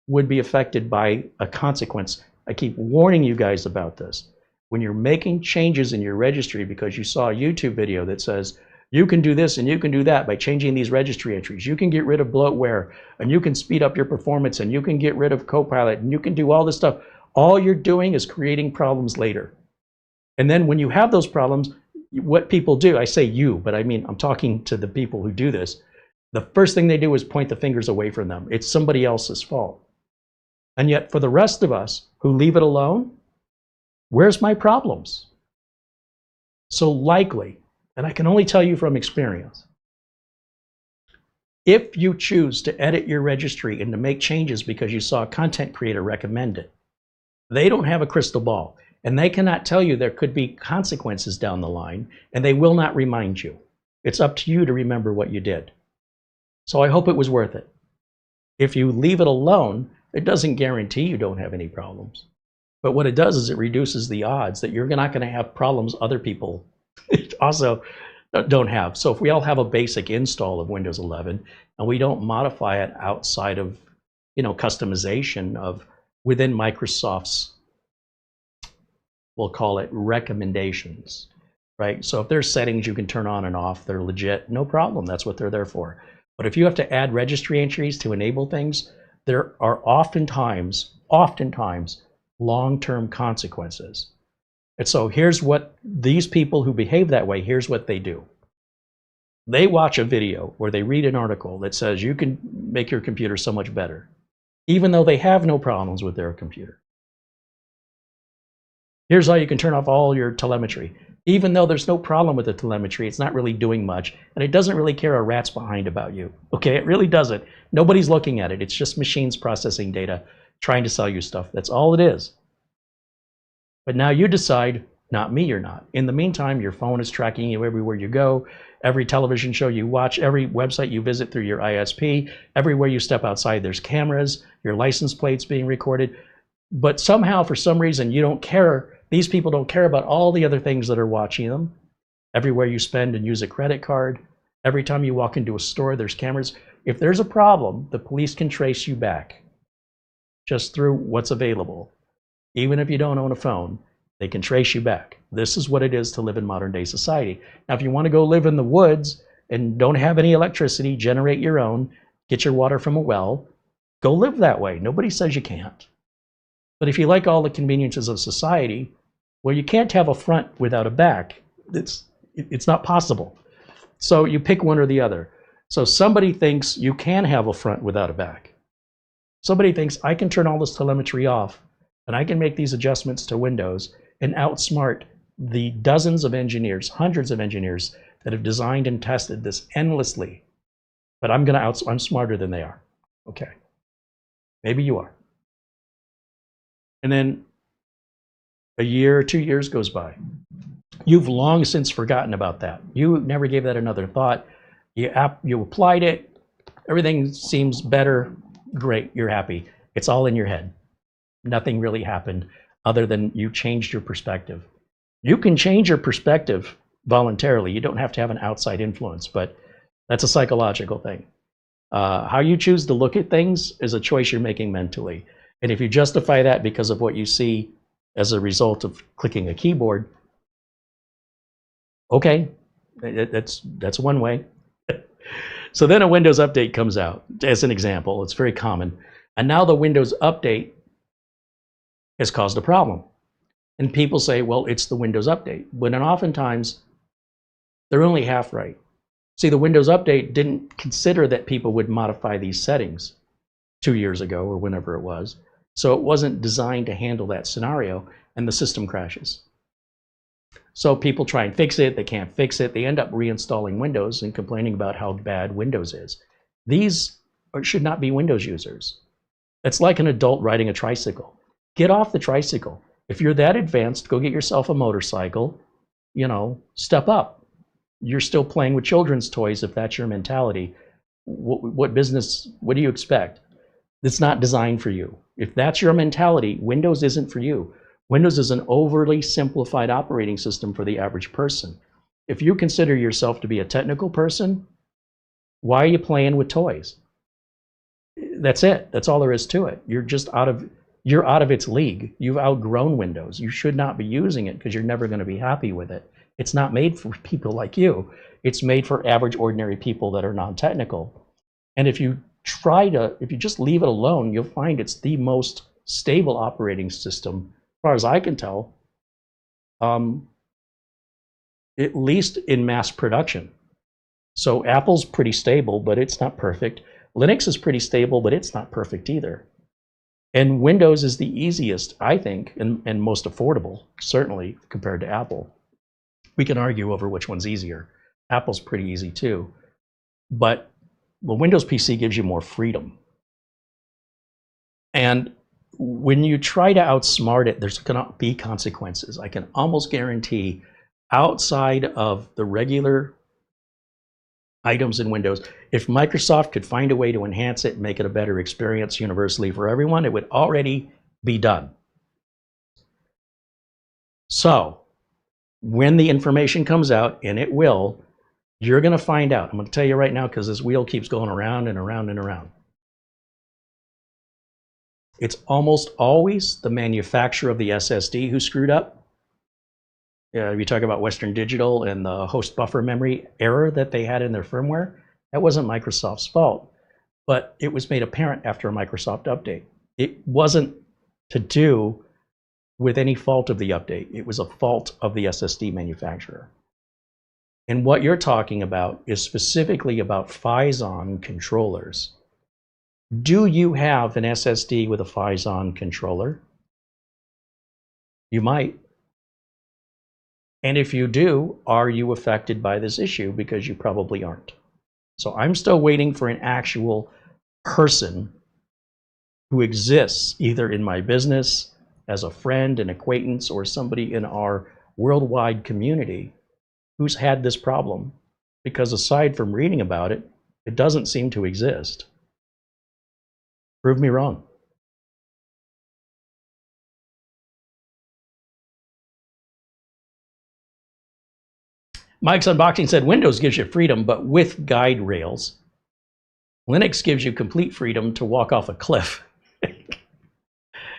would be affected by a consequence. I keep warning you guys about this. When you're making changes in your registry because you saw a YouTube video that says, you can do this and you can do that by changing these registry entries. You can get rid of bloatware and you can speed up your performance and you can get rid of Copilot and you can do all this stuff. All you're doing is creating problems later. And then when you have those problems, what people do, I say you, but I mean, I'm talking to the people who do this. The first thing they do is point the fingers away from them. It's somebody else's fault. And yet for the rest of us who leave it alone, where's my problems? So likely, and I can only tell you from experience, if you choose to edit your registry and to make changes because you saw a content creator recommend it, they don't have a crystal ball and they cannot tell you there could be consequences down the line, and they will not remind you. It's up to you to remember what you did. So I hope it was worth it. If you leave it alone, it doesn't guarantee you don't have any problems. But what it does is it reduces the odds that you're not going to have problems other people also don't have. So if we all have a basic install of Windows 11 and we don't modify it outside of, customization of within Microsoft's, we'll call it recommendations, right? So if there's settings you can turn on and off, they're legit, no problem. That's what they're there for. But if you have to add registry entries to enable things, there are oftentimes long-term consequences. And so here's what these people who behave that way, here's what they do. They watch a video or they read an article that says you can make your computer so much better, even though they have no problems with their computer. Here's how you can turn off all your telemetry. Even though there's no problem with the telemetry, it's not really doing much, and it doesn't really care a rat's behind about you. Okay, it really doesn't. Nobody's looking at it. It's just machines processing data, trying to sell you stuff. That's all it is. But now you decide, not me, you're not. In the meantime, your phone is tracking you everywhere you go, every television show you watch, every website you visit through your ISP, everywhere you step outside, there's cameras, your license plate's being recorded. But somehow, for some reason, you don't care. These people don't care about all the other things that are watching them. Everywhere you spend and use a credit card, every time you walk into a store, there's cameras. If there's a problem, the police can trace you back just through what's available. Even if you don't own a phone, they can trace you back. This is what it is to live in modern day society. Now, if you want to go live in the woods and don't have any electricity, generate your own, get your water from a well, go live that way. Nobody says you can't. But if you like all the conveniences of society, well, you can't have a front without a back. It's not possible. So you pick one or the other. So somebody thinks you can have a front without a back. Somebody thinks I can turn all this telemetry off and I can make these adjustments to Windows and outsmart the dozens of engineers, hundreds of engineers that have designed and tested this endlessly. But I'm smarter than they are. Okay. Maybe you are. And then a year or 2 years goes by. You've long since forgotten about that. You never gave that another thought. You applied it. Everything seems better. Great, you're happy. It's all in your head. Nothing really happened other than you changed your perspective. You can change your perspective voluntarily. You don't have to have an outside influence, but that's a psychological thing. How you choose to look at things is a choice you're making mentally. And if you justify that because of what you see as a result of clicking a keyboard, okay, that's one way. So then a Windows update comes out, as an example. It's very common. And now the Windows update has caused a problem. And people say, well, it's the Windows update. But oftentimes, they're only half right. See, the Windows update didn't consider that people would modify these settings 2 years ago or whenever it was. So it wasn't designed to handle that scenario, and the system crashes. So people try and fix it, they can't fix it, they end up reinstalling Windows and complaining about how bad Windows is. These should not be Windows users. It's like an adult riding a tricycle. Get off the tricycle. If you're that advanced, go get yourself a motorcycle, step up. You're still playing with children's toys if that's your mentality. What business, what do you expect? It's not designed for you. If that's your mentality, Windows isn't for you. Windows is an overly simplified operating system for the average person. If you consider yourself to be a technical person, why are you playing with toys? That's it. That's all there is to it. You're out of its league. You've outgrown Windows. You should not be using it because you're never going to be happy with it. It's not made for people like you. It's made for average, ordinary people that are non-technical. And if you just leave it alone, you'll find it's the most stable operating system, as far as I can tell, at least in mass production. So Apple's pretty stable, but it's not perfect. Linux is pretty stable, but it's not perfect either. And Windows is the easiest, I think, and most affordable, certainly compared to Apple. We can argue over which one's easier. Apple's pretty easy too. But the Windows PC gives you more freedom. And when you try to outsmart it, there's going to be consequences. I can almost guarantee outside of the regular items in Windows, if Microsoft could find a way to enhance it and make it a better experience universally for everyone, it would already be done. So when the information comes out, and it will, you're going to find out. I'm going to tell you right now because this wheel keeps going around and around and around. It's almost always the manufacturer of the SSD who screwed up. You talk about Western Digital and the host buffer memory error that they had in their firmware. That wasn't Microsoft's fault, but it was made apparent after a Microsoft update. It wasn't to do with any fault of the update. It was a fault of the SSD manufacturer. And what you're talking about is specifically about Phison controllers. Do you have an SSD with a Phison controller? You might. And if you do, are you affected by this issue? Because you probably aren't. So I'm still waiting for an actual person who exists either in my business, as a friend, an acquaintance, or somebody in our worldwide community who's had this problem. Because aside from reading about it, it doesn't seem to exist. Prove me wrong. Mike's Unboxing said Windows gives you freedom, but with guide rails. Linux gives you complete freedom to walk off a cliff.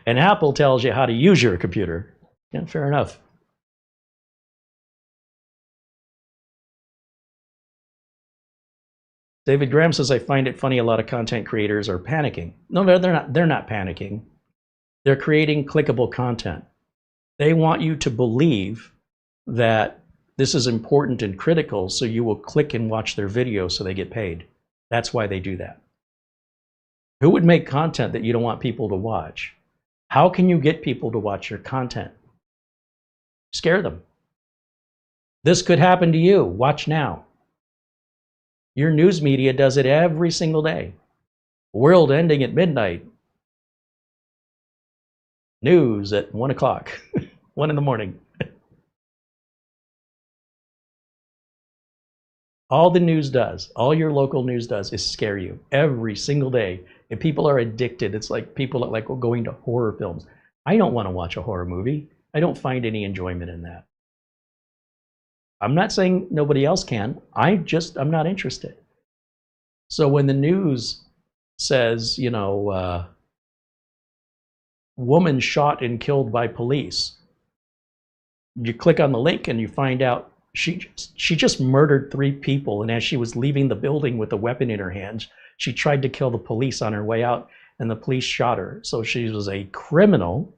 And Apple tells you how to use your computer. Yeah, fair enough. David Graham says, I find it funny a lot of content creators are panicking. No, they're not panicking. They're creating clickable content. They want you to believe that this is important and critical, so you will click and watch their video so they get paid. That's why they do that. Who would make content that you don't want people to watch? How can you get people to watch your content? Scare them. This could happen to you. Watch now. Your news media does it every single day. World ending at midnight. News at 1 o'clock, 1 in the morning. All the news does, all your local news does is scare you every single day. And people are addicted. It's like people are like going to horror films. I don't want to watch a horror movie. I don't find any enjoyment in that. I'm not saying nobody else can. I'm not interested. So when the news says, you know, woman shot and killed by police, you click on the link and you find out she just murdered 3 people, and as she was leaving the building with a weapon in her hands, she tried to kill the police on her way out, and the police shot her. So she was a criminal.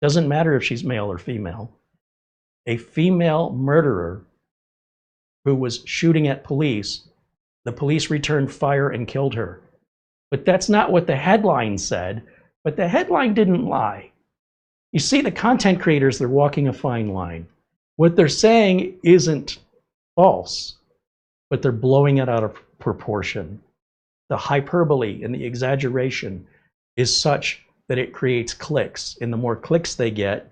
Doesn't matter if she's male or female. A female murderer who was shooting at police. The police returned fire and killed her. But that's not what the headline said. But the headline didn't lie. You see, the content creators, they're walking a fine line. What they're saying isn't false, but they're blowing it out of proportion. The hyperbole and the exaggeration is such that it creates clicks. And the more clicks they get,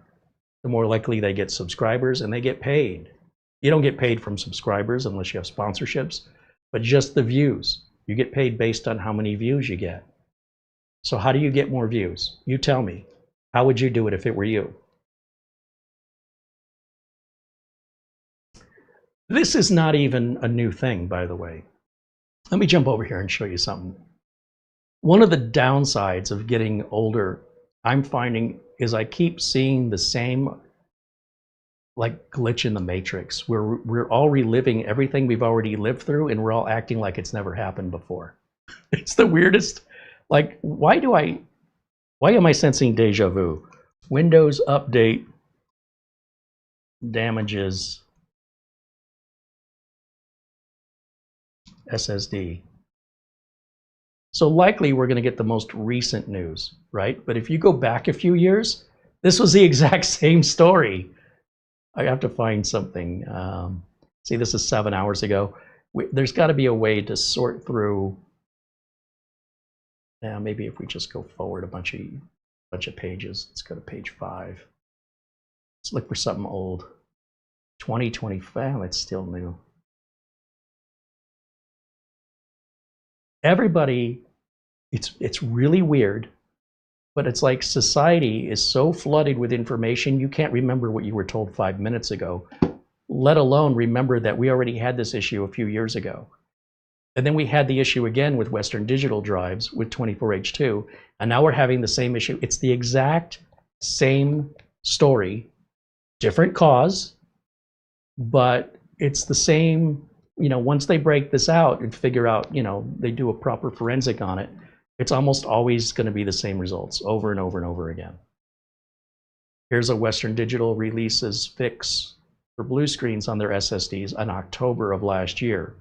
the more likely they get subscribers, and they get paid. You don't get paid from subscribers unless you have sponsorships, but just the views. You get paid based on how many views you get. So how do you get more views? You tell me. How would you do it if it were you? This is not even a new thing, by the way. Let me jump over here and show you something. One of the downsides of getting older, I'm finding, is I keep seeing the same like glitch in the matrix where we're all reliving everything we've already lived through, and we're all acting like it's never happened before. It's the weirdest. Like, why am I sensing deja vu? Windows update damages SSD. So likely we're going to get the most recent news, right? But if you go back a few years, this was the exact same story. I have to find something. See, this is 7 hours ago. There's got to be a way to sort through. Now, maybe if we just go forward a bunch of pages. Let's go to page 5. Let's look for something old. 2025. It's still new. Everybody, it's really weird, but it's like society is so flooded with information you can't remember what you were told 5 minutes ago, let alone remember that we already had this issue a few years ago. And then we had the issue again with Western Digital drives with 24H2, and now we're having the same issue. It's the exact same story, different cause, but it's the same. You know, once they break this out and figure out, you know, they do a proper forensic on it, it's almost always going to be the same results over and over and over again. Here's a Western Digital releases fix for blue screens on their SSDs in October of last year.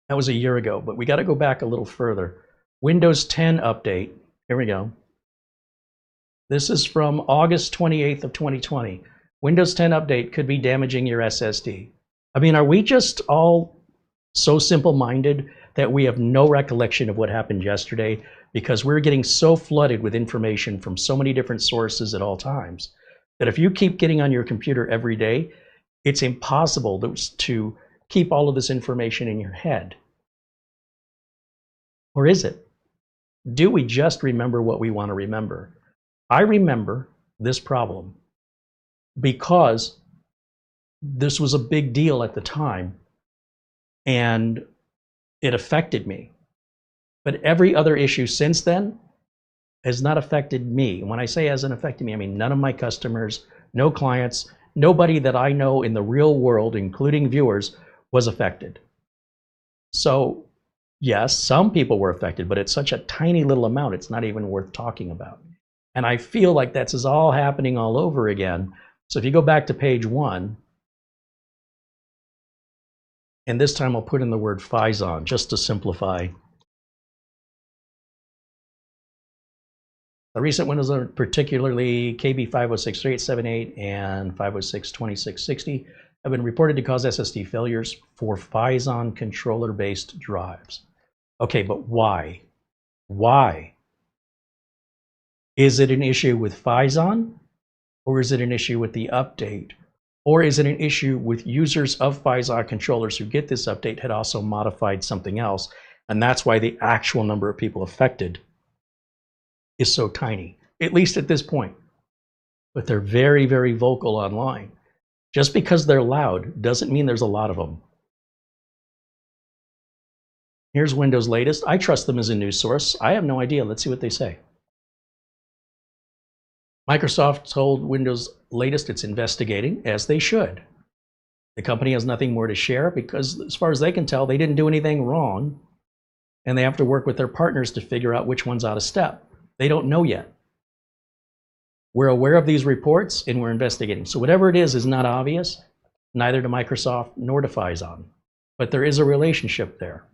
That was a year ago, but we got to go back a little further. Windows 10 update. Here we go. This is from August 28th of 2020. Windows 10 update could be damaging your SSD. I mean, are we just all so simple-minded that we have no recollection of what happened yesterday because we're getting so flooded with information from so many different sources at all times that if you keep getting on your computer every day, it's impossible to keep all of this information in your head. Or is it? Do we just remember what we want to remember? I remember this problem because this was a big deal at the time and it affected me. But every other issue since then has not affected me. When I say hasn't affected me, I mean none of my customers, no clients, nobody that I know in the real world, including viewers, was affected. So yes, some people were affected, but it's such a tiny little amount, it's not even worth talking about. And I feel like that's all happening all over again. So if you go back to page 1, and this time I'll put in the word Phison just to simplify. The recent Windows, particularly KB5063878 and 5062660, have been reported to cause SSD failures for Phison controller-based drives. Okay, but why? Why? Is it an issue with Phison, or is it an issue with the update? Or is it an issue with users of Phison controllers who get this update had also modified something else, and that's why the actual number of people affected is so tiny, at least at this point. But they're very, very vocal online. Just because they're loud doesn't mean there's a lot of them. Here's Windows latest. I trust them as a news source. I have no idea. Let's see what they say. Microsoft told Windows latest it's investigating, as they should. The company has nothing more to share because, as far as they can tell, they didn't do anything wrong, and they have to work with their partners to figure out which one's out of step. They don't know yet. We're aware of these reports, and we're investigating. So whatever it is not obvious, neither to Microsoft nor to Phison. But there is a relationship there.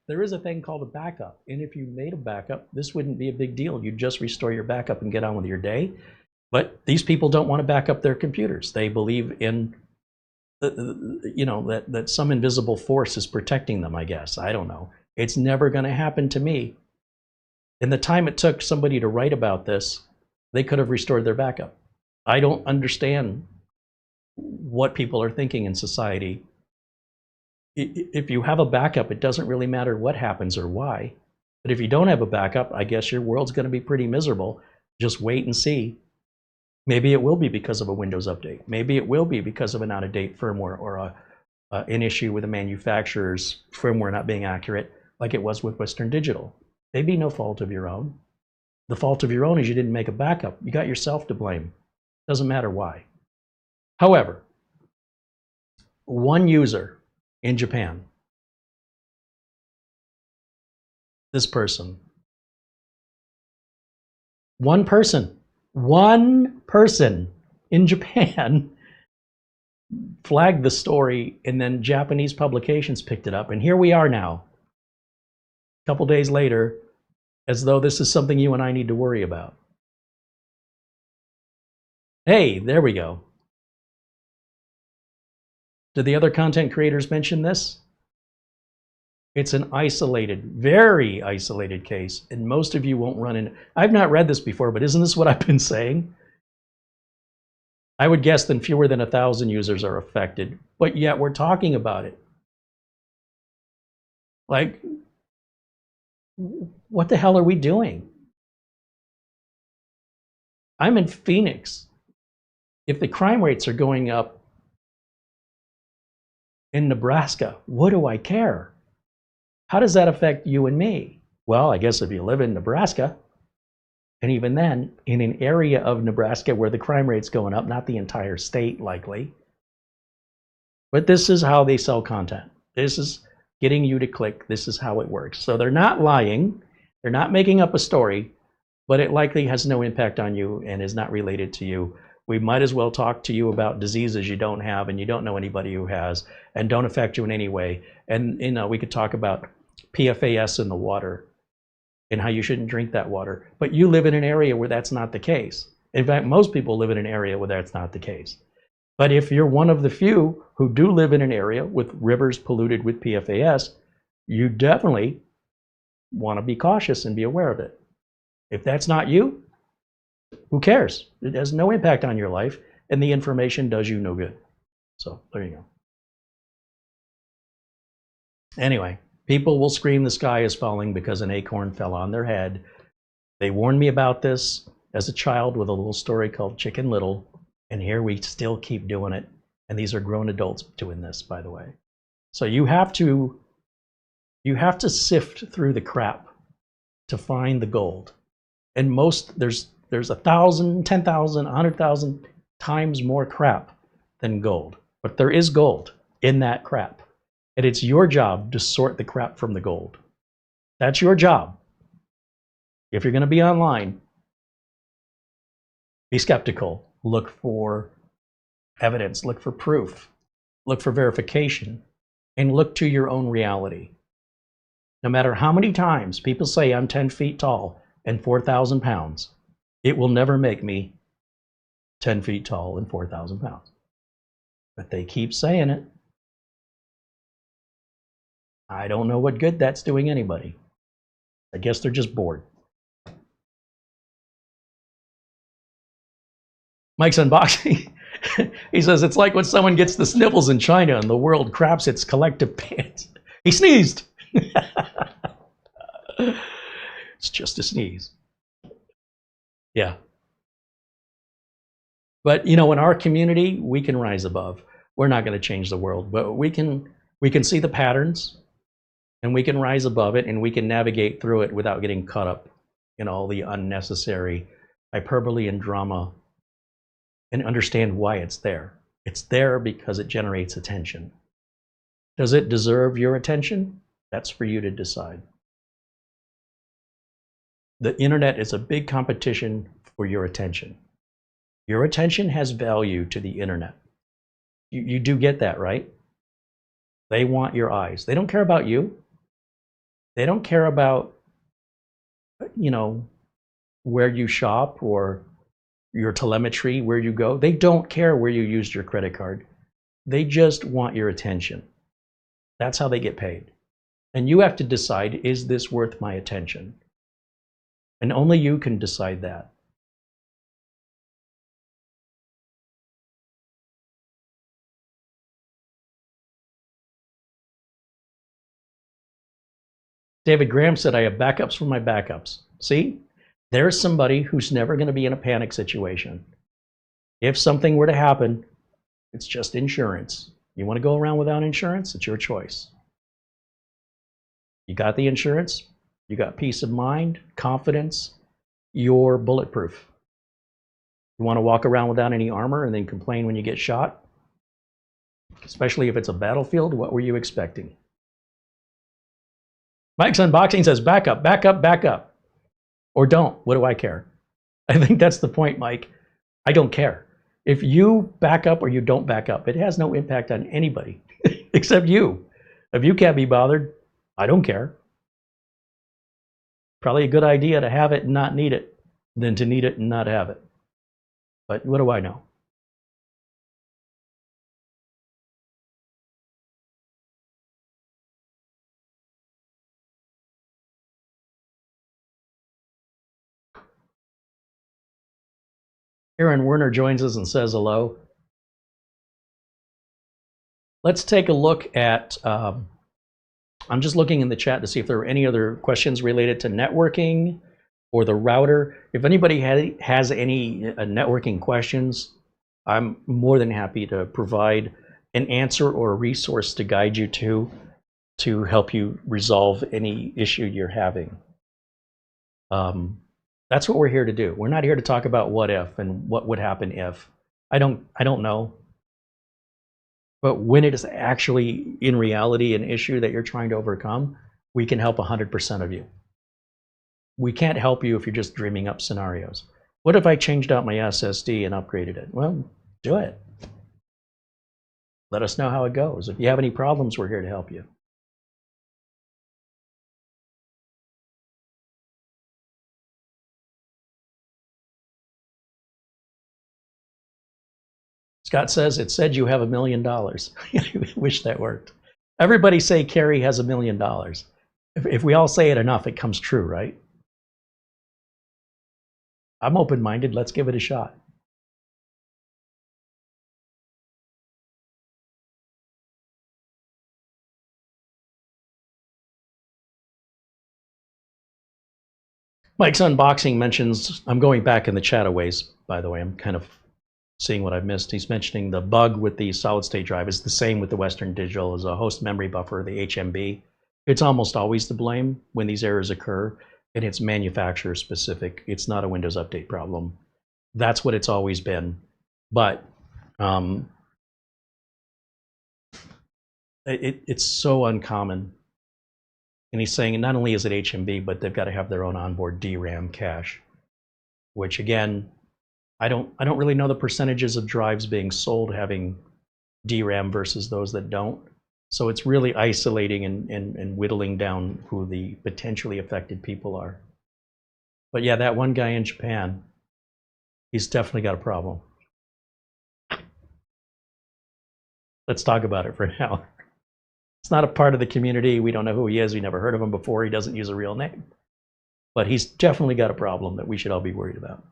There is a thing called a backup, and if you made a backup, this wouldn't be a big deal. You'd just restore your backup and get on with your day. But these people don't want to back up their computers. They believe in, that some invisible force is protecting them, I guess. I don't know. It's never going to happen to me. In the time it took somebody to write about this, they could have restored their backup. I don't understand what people are thinking in society. If you have a backup, it doesn't really matter what happens or why. But if you don't have a backup, I guess your world's going to be pretty miserable. Just wait and see. Maybe it will be because of a Windows update. Maybe it will be because of an out-of-date firmware or an issue with the manufacturer's firmware not being accurate, like it was with Western Digital. Maybe no fault of your own. The fault of your own is you didn't make a backup. You got yourself to blame. Doesn't matter why. However, one user in Japan, this person, one person in Japan flagged the story, and then Japanese publications picked it up. And here we are now, a couple days later, as though this is something you and I need to worry about. Hey, there we go. Did the other content creators mention this? It's an isolated, very isolated case, and most of you won't run in. I've not read this before, but isn't this what I've been saying? I would guess that fewer than 1,000 users are affected, but yet we're talking about it. Like, what the hell are we doing? I'm in Phoenix. If the crime rates are going up in Nebraska, what do I care? How does that affect you and me? Well, I guess if you live in Nebraska, and even then, in an area of Nebraska where the crime rate's going up, not the entire state likely. But this is how they sell content. This is getting you to click. This is how it works. So they're not lying. They're not making up a story, but it likely has no impact on you and is not related to you. We might as well talk to you about diseases you don't have and you don't know anybody who has and don't affect you in any way. And we could talk about PFAS in the water and how you shouldn't drink that water. But you live in an area where that's not the case. In fact, most people live in an area where that's not the case. But if you're one of the few who do live in an area with rivers polluted with PFAS, you definitely want to be cautious and be aware of it. If that's not you, who cares? It has no impact on your life, and the information does you no good. So there you go. Anyway, people will scream the sky is falling because an acorn fell on their head. They warned me about this as a child with a little story called Chicken Little, and here we still keep doing it. And these are grown adults doing this, by the way. So you have to sift through the crap to find the gold. And there's 1,000, 10,000, 100,000 times more crap than gold. But there is gold in that crap. And it's your job to sort the crap from the gold. That's your job. If you're going to be online, be skeptical. Look for evidence. Look for proof. Look for verification. And look to your own reality. No matter how many times people say I'm 10 feet tall and 4,000 pounds, it will never make me 10 feet tall and 4,000 pounds. But they keep saying it. I don't know what good that's doing anybody. I guess they're just bored. Mike's unboxing. He says, it's like when someone gets the sniffles in China and the world craps its collective pants. He sneezed. It's just a sneeze. Yeah. But, in our community, we can rise above. We're not going to change the world, but we can see the patterns, and we can rise above it, and we can navigate through it without getting caught up in all the unnecessary hyperbole and drama, and understand why it's there. It's there because it generates attention. Does it deserve your attention? That's for you to decide. The internet is a big competition for your attention. Your attention has value to the internet. You do get that, right? They want your eyes. They don't care about you. They don't care about, where you shop or your telemetry, where you go. They don't care where you used your credit card. They just want your attention. That's how they get paid. And you have to decide, is this worth my attention? And only you can decide that. David Graham said, I have backups for my backups. See, there's somebody who's never going to be in a panic situation. If something were to happen, it's just insurance. You want to go around without insurance? It's your choice. You got the insurance, you got peace of mind, confidence, you're bulletproof. You want to walk around without any armor and then complain when you get shot? Especially if it's a battlefield, what were you expecting? Mike's Unboxing says, back up, back up, back up. Or don't. What do I care? I think that's the point, Mike. I don't care. If you back up or you don't back up, it has no impact on anybody except you. If you can't be bothered, I don't care. Probably a good idea to have it and not need it than to need it and not have it. But what do I know? Aaron Werner joins us and says hello. Let's take a look at, I'm just looking in the chat to see if there are any other questions related to networking or the router. If anybody has any networking questions, I'm more than happy to provide an answer or a resource to guide you to help you resolve any issue you're having. That's what we're here to do. We're not here to talk about what if and what would happen if. I don't know. But when it is actually in reality an issue that you're trying to overcome, we can help 100% of you. We can't help you if you're just dreaming up scenarios. What if I changed out my SSD and upgraded it? Well, do it. Let us know how it goes. If you have any problems, we're here to help you. Scott says, it said you have $1 million. I wish that worked. Everybody say Carey has $1 million. If we all say it enough, it comes true, right? I'm open-minded. Let's give it a shot. Mike's Unboxing mentions, I'm going back in the chat a ways, by the way. I'm kind of seeing what I've missed. He's mentioning the bug with the solid-state drive is the same with the Western Digital as a host memory buffer, the HMB. It's almost always to blame when these errors occur, and it's manufacturer specific. It's not a Windows Update problem. That's what it's always been. But it's so uncommon. And he's saying not only is it HMB, but they've got to have their own onboard DRAM cache, which again, I don't really know the percentages of drives being sold having DRAM versus those that don't. So it's really isolating and whittling down who the potentially affected people are. But yeah, that one guy in Japan, he's definitely got a problem. Let's talk about it for now. It's not a part of the community. We don't know who he is. We never heard of him before. He doesn't use a real name. But he's definitely got a problem that we should all be worried about.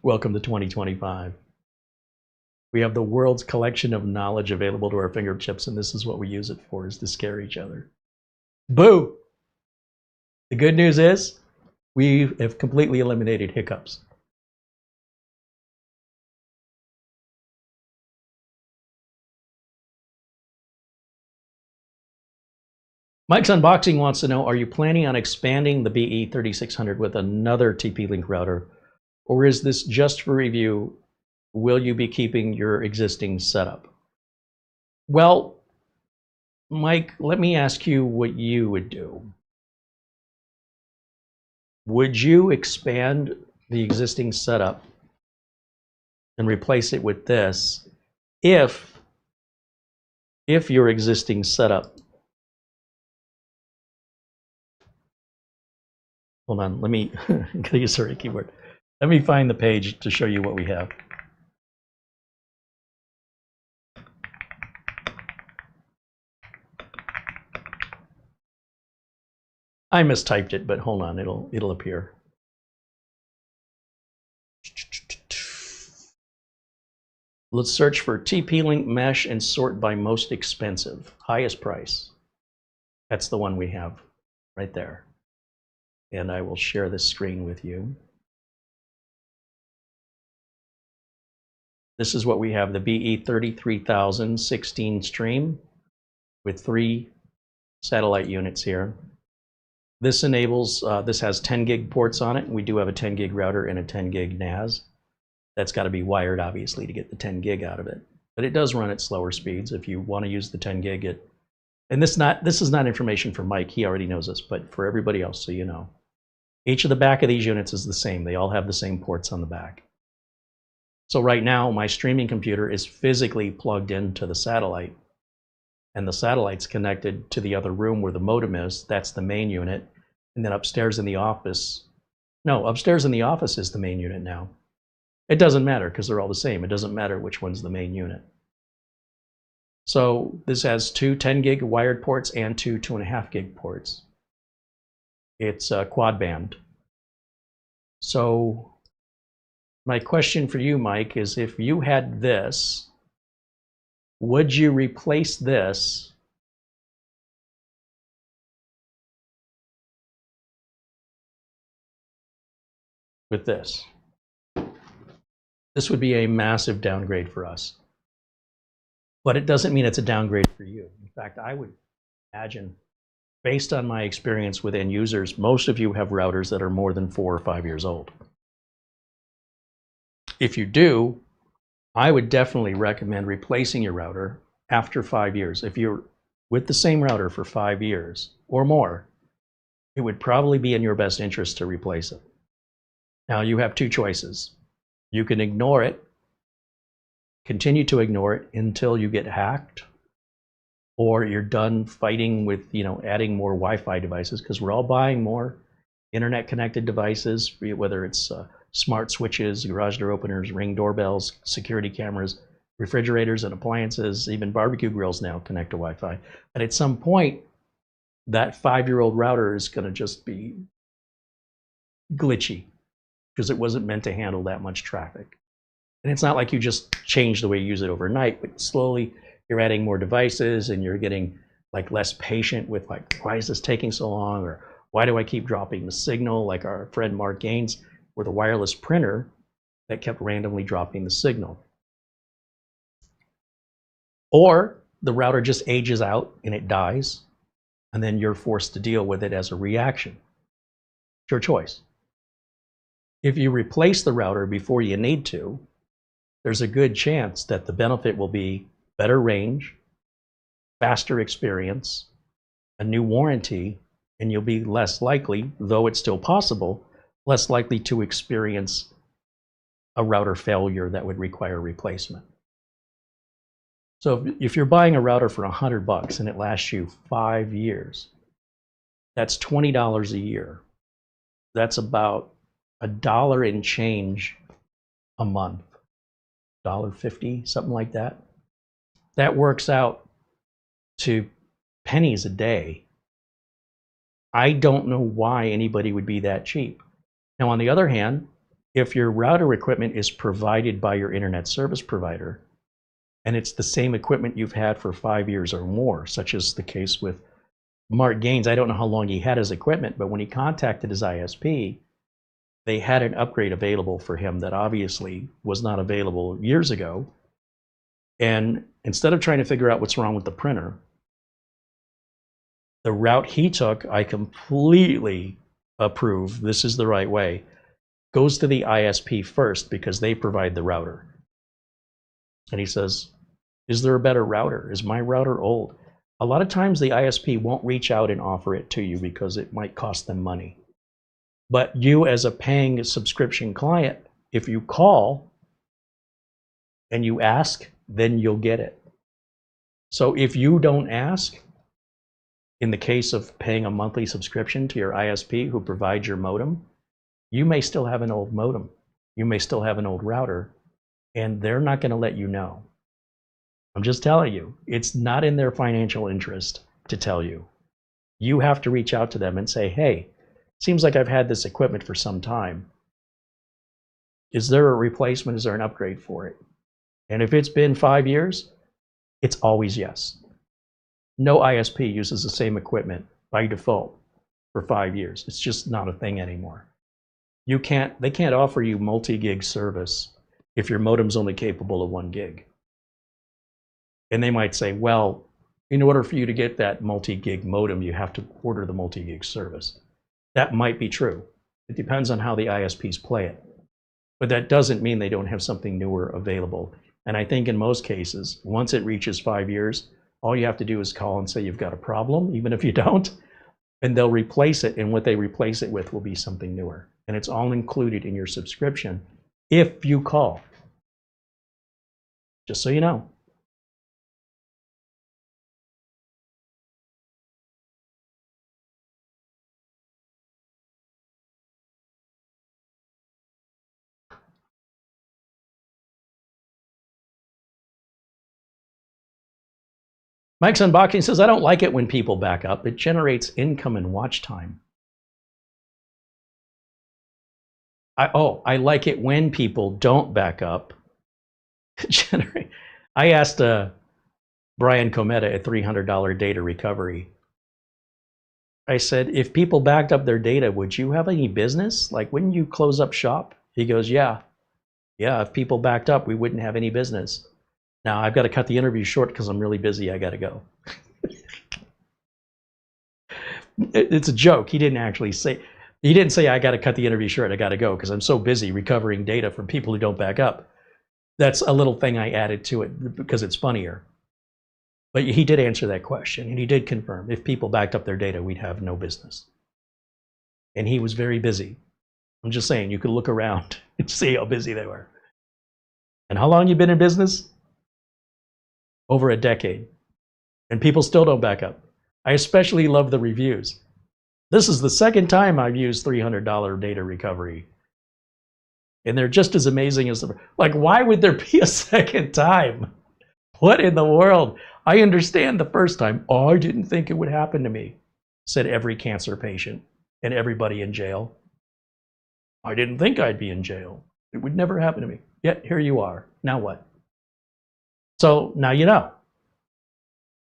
Welcome to 2025. We have the world's collection of knowledge available to our fingertips, and this is what we use it for, is to scare each other. Boo! The good news is we have completely eliminated hiccups. Mike's Unboxing wants to know, are you planning on expanding the BE3600 with another TP-Link router? Or is this just for review? Will you be keeping your existing setup? Well, Mike, let me ask you what you would do. Would you expand the existing setup and replace it with this if your existing setup... Hold on, let me use the right keyword. Let me find the page to show you what we have. I mistyped it, but hold on, it'll appear. Let's search for TP-Link mesh and sort by most expensive, highest price. That's the one we have right there. And I will share this screen with you. This is what we have, the BE3300 16 stream with 3 satellite units here. This enables, this has 10 gig ports on it. We do have a 10 gig router and a 10 gig NAS. That's got to be wired, obviously, to get the 10 gig out of it. But it does run at slower speeds if you want to use the 10 gig. And this is not information for Mike. He already knows this, but for everybody else, so you know. Each of the back of these units is the same. They all have the same ports on the back. So right now, my streaming computer is physically plugged into the satellite. And the satellite's connected to the other room where the modem is. That's the main unit. And then upstairs in the office, no, upstairs in the office is the main unit now. It doesn't matter because they're all the same. It doesn't matter which one's the main unit. So this has 2 10 gig wired ports and 2 2.5 gig ports. It's quad band. So my question for you, Mike, is if you had this, would you replace this with this? This would be a massive downgrade for us. But it doesn't mean it's a downgrade for you. In fact, I would imagine, based on my experience with end users, most of you have routers that are more than 4 or 5 years old. If you do, I would definitely recommend replacing your router after 5 years. If you're with the same router for 5 years or more, it would probably be in your best interest to replace it. Now, you have 2 choices. You can ignore it, continue to ignore it until you get hacked, or you're done fighting with, adding more Wi-Fi devices, because we're all buying more internet-connected devices, whether it's smart switches, garage door openers, Ring doorbells, security cameras, refrigerators and appliances, even barbecue grills now connect to Wi-Fi. And at some point, that 5-year-old router is going to just be glitchy because it wasn't meant to handle that much traffic. And it's not like you just change the way you use it overnight, but slowly you're adding more devices and you're getting like less patient with like, why is this taking so long? Or why do I keep dropping the signal? Like our friend Mark Gaines with a wireless printer that kept randomly dropping the signal. Or the router just ages out and it dies, and then you're forced to deal with it as a reaction. It's your choice. If you replace the router before you need to, there's a good chance that the benefit will be better range, faster experience, a new warranty, and you'll be less likely, though it's still possible, less likely to experience a router failure that would require replacement. So if you're buying a router for $100 and it lasts you 5 years, that's $20 a year. That's about $1 and change a month, $1.50, something like that. That works out to pennies a day. I don't know why anybody would be that cheap. Now, on the other hand, if your router equipment is provided by your internet service provider, and it's the same equipment you've had for 5 years or more, such as the case with Mark Gaines. I don't know how long he had his equipment, but when he contacted his ISP, they had an upgrade available for him that obviously was not available years ago. And instead of trying to figure out what's wrong with the printer, the route he took, I completely approve. This is the right way. Goes to the ISP first because they provide the router. And he says, is there a better router? Is my router old? A lot of times the ISP won't reach out and offer it to you because it might cost them money. But you as a paying subscription client, if you call and you ask, then you'll get it. So if you don't ask, in the case of paying a monthly subscription to your ISP who provides your modem, you may still have an old modem. You may still have an old router, and they're not going to let you know. I'm just telling you, it's not in their financial interest to tell you. You have to reach out to them and say, hey, seems like I've had this equipment for some time. Is there a replacement? Is there an upgrade for it? And if it's been 5 years, it's always yes. No ISP uses the same equipment by default for 5 years. It's just not a thing anymore. They can't offer you multi-gig service if your modem's only capable of 1 gig. And they might say, well, in order for you to get that multi-gig modem, you have to order the multi-gig service. That might be true. It depends on how the ISPs play it. But that doesn't mean they don't have something newer available. And I think in most cases, once it reaches 5 years, all you have to do is call and say you've got a problem, even if you don't, and they'll replace it. And what they replace it with will be something newer. And it's all included in your subscription if you call. Just so you know. Mike's Unboxing says, I don't like it when people back up. It generates income and watch time. I like it when people don't back up. I asked Brian Cometa at $300 data recovery. I said, if people backed up their data, would you have any business? Like, wouldn't you close up shop? He goes, yeah. Yeah, if people backed up, we wouldn't have any business. Now, I've got to cut the interview short because I'm really busy. I got to go. It's a joke. He didn't actually say, he didn't say, I got to cut the interview short. I got to go because I'm so busy recovering data from people who don't back up. That's a little thing I added to it because it's funnier. But he did answer that question, and he did confirm if people backed up their data, we'd have no business. And he was very busy. I'm just saying, you could look around and see how busy they were. And how long you been in business? Over a decade. And people still don't back up. I especially love the reviews. This is the second time I've used $300 data recovery. And they're just as amazing as the, like, why would there be a second time? What in the world? I understand the first time. Oh, I didn't think it would happen to me, said every cancer patient and everybody in jail. I didn't think I'd be in jail. It would never happen to me. Yet here you are. Now what? So now you know.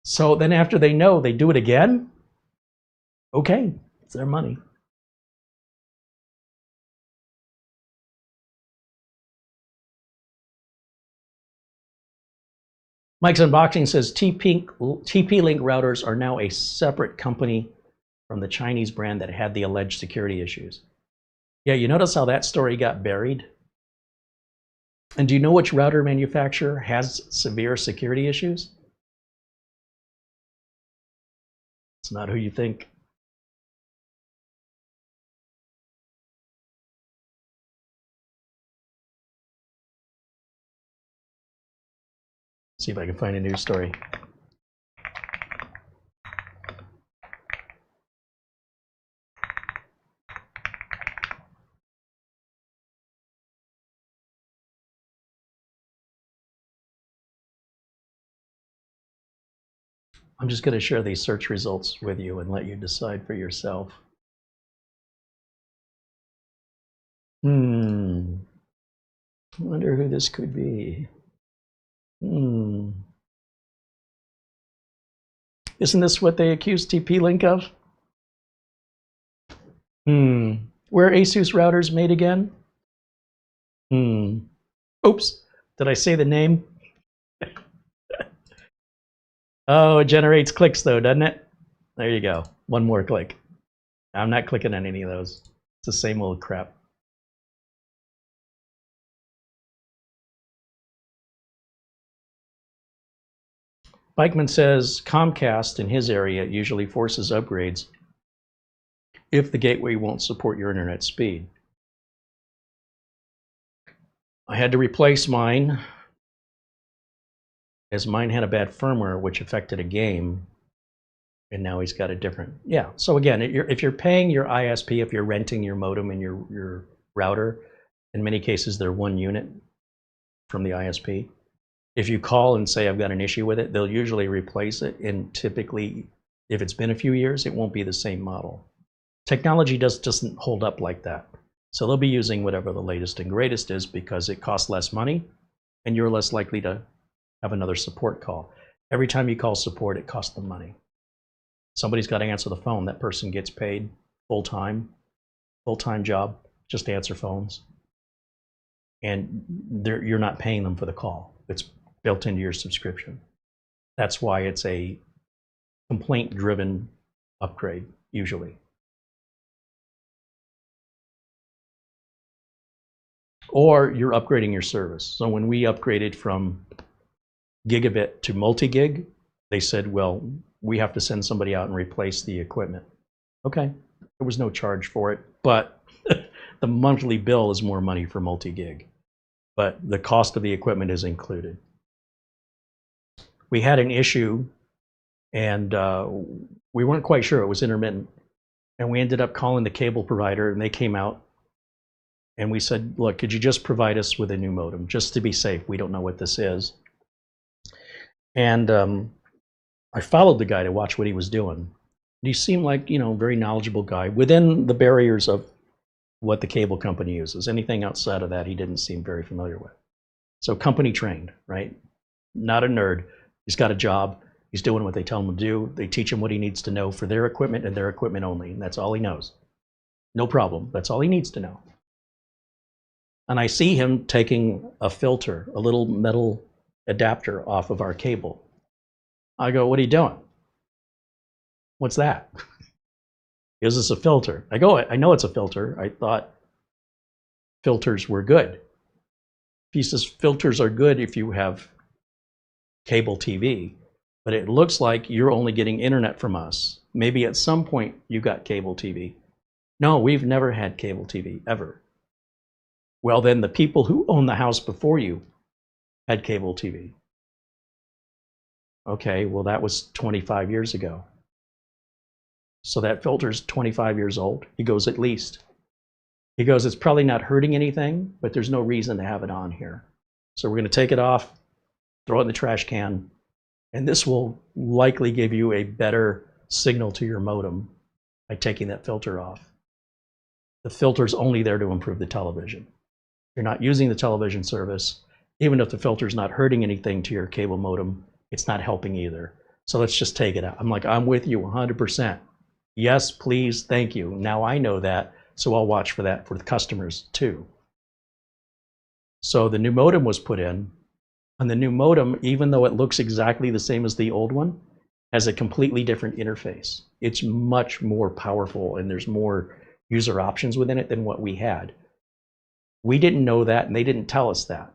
So then after they know, they do it again? Okay, it's their money. Mike's Unboxing says TP-Link routers are now a separate company from the Chinese brand that had the alleged security issues. Yeah, you notice how that story got buried? And do you know which router manufacturer has severe security issues? It's not who you think. See if I can find a news story. I'm just going to share these search results with you and let you decide for yourself. I wonder who this could be. Isn't this what they accused TP-Link of? Where are ASUS routers made again? Oops, did I say the name? Oh, it generates clicks though, doesn't it? There you go. One more click. I'm not clicking on any of those. It's the same old crap. Bikeman says Comcast in his area usually forces upgrades if the gateway won't support your internet speed. I had to replace mine as mine had a bad firmware which affected a game, and now he's got a different. Yeah, so again, if you're paying your ISP, if you're renting your modem and your router, in many cases they're one unit from the ISP. If you call and say I've got an issue with it, they'll usually replace it, and typically if it's been a few years, it won't be the same model. Technology doesn't hold up like that. So they'll be using whatever the latest and greatest is because it costs less money and you're less likely to have another support call. Every time you call support, it costs them money. Somebody's got to answer the phone. That person gets paid full-time job, just to answer phones. And you're not paying them for the call. It's built into your subscription. That's why it's a complaint-driven upgrade, usually. Or you're upgrading your service. So when we upgraded from gigabit to multi-gig, they said, well, we have to send somebody out and replace the equipment. Okay, there was no charge for it, but the monthly bill is more money for multi-gig. But the cost of the equipment is included. We had an issue, and we weren't quite sure it was intermittent. And we ended up calling the cable provider, and they came out. And we said, look, could you just provide us with a new modem, just to be safe? We don't know what this is. And I followed the guy to watch what he was doing. He seemed like, you know, a very knowledgeable guy within the barriers of what the cable company uses. Anything outside of that, he didn't seem very familiar with. So company trained, right? Not a nerd. He's got a job. He's doing what they tell him to do. They teach him what he needs to know for their equipment and their equipment only. And that's all he knows. No problem. That's all he needs to know. And I see him taking a filter, a little metal adapter off of our cable. I go, what are you doing? What's that? Is this a filter? I go, I know it's a filter. I thought filters were good. He says, filters are good if you have cable TV, but it looks like you're only getting internet from us. Maybe at some point you got cable TV. No, we've never had cable TV, ever. Well, then the people who owned the house before you had cable TV. Okay, well, that was 25 years ago. So that filter's 25 years old. He goes, at least. He goes, it's probably not hurting anything, but there's no reason to have it on here. So we're going to take it off, throw it in the trash can, and this will likely give you a better signal to your modem by taking that filter off. The filter's only there to improve the television. You're not using the television service. Even if the filter's not hurting anything to your cable modem, it's not helping either. So let's just take it out. I'm like, I'm with you 100%. Yes, please, thank you. Now I know that, so I'll watch for that for the customers too. So the new modem was put in, and the new modem, even though it looks exactly the same as the old one, has a completely different interface. It's much more powerful, and there's more user options within it than what we had. We didn't know that, and they didn't tell us that.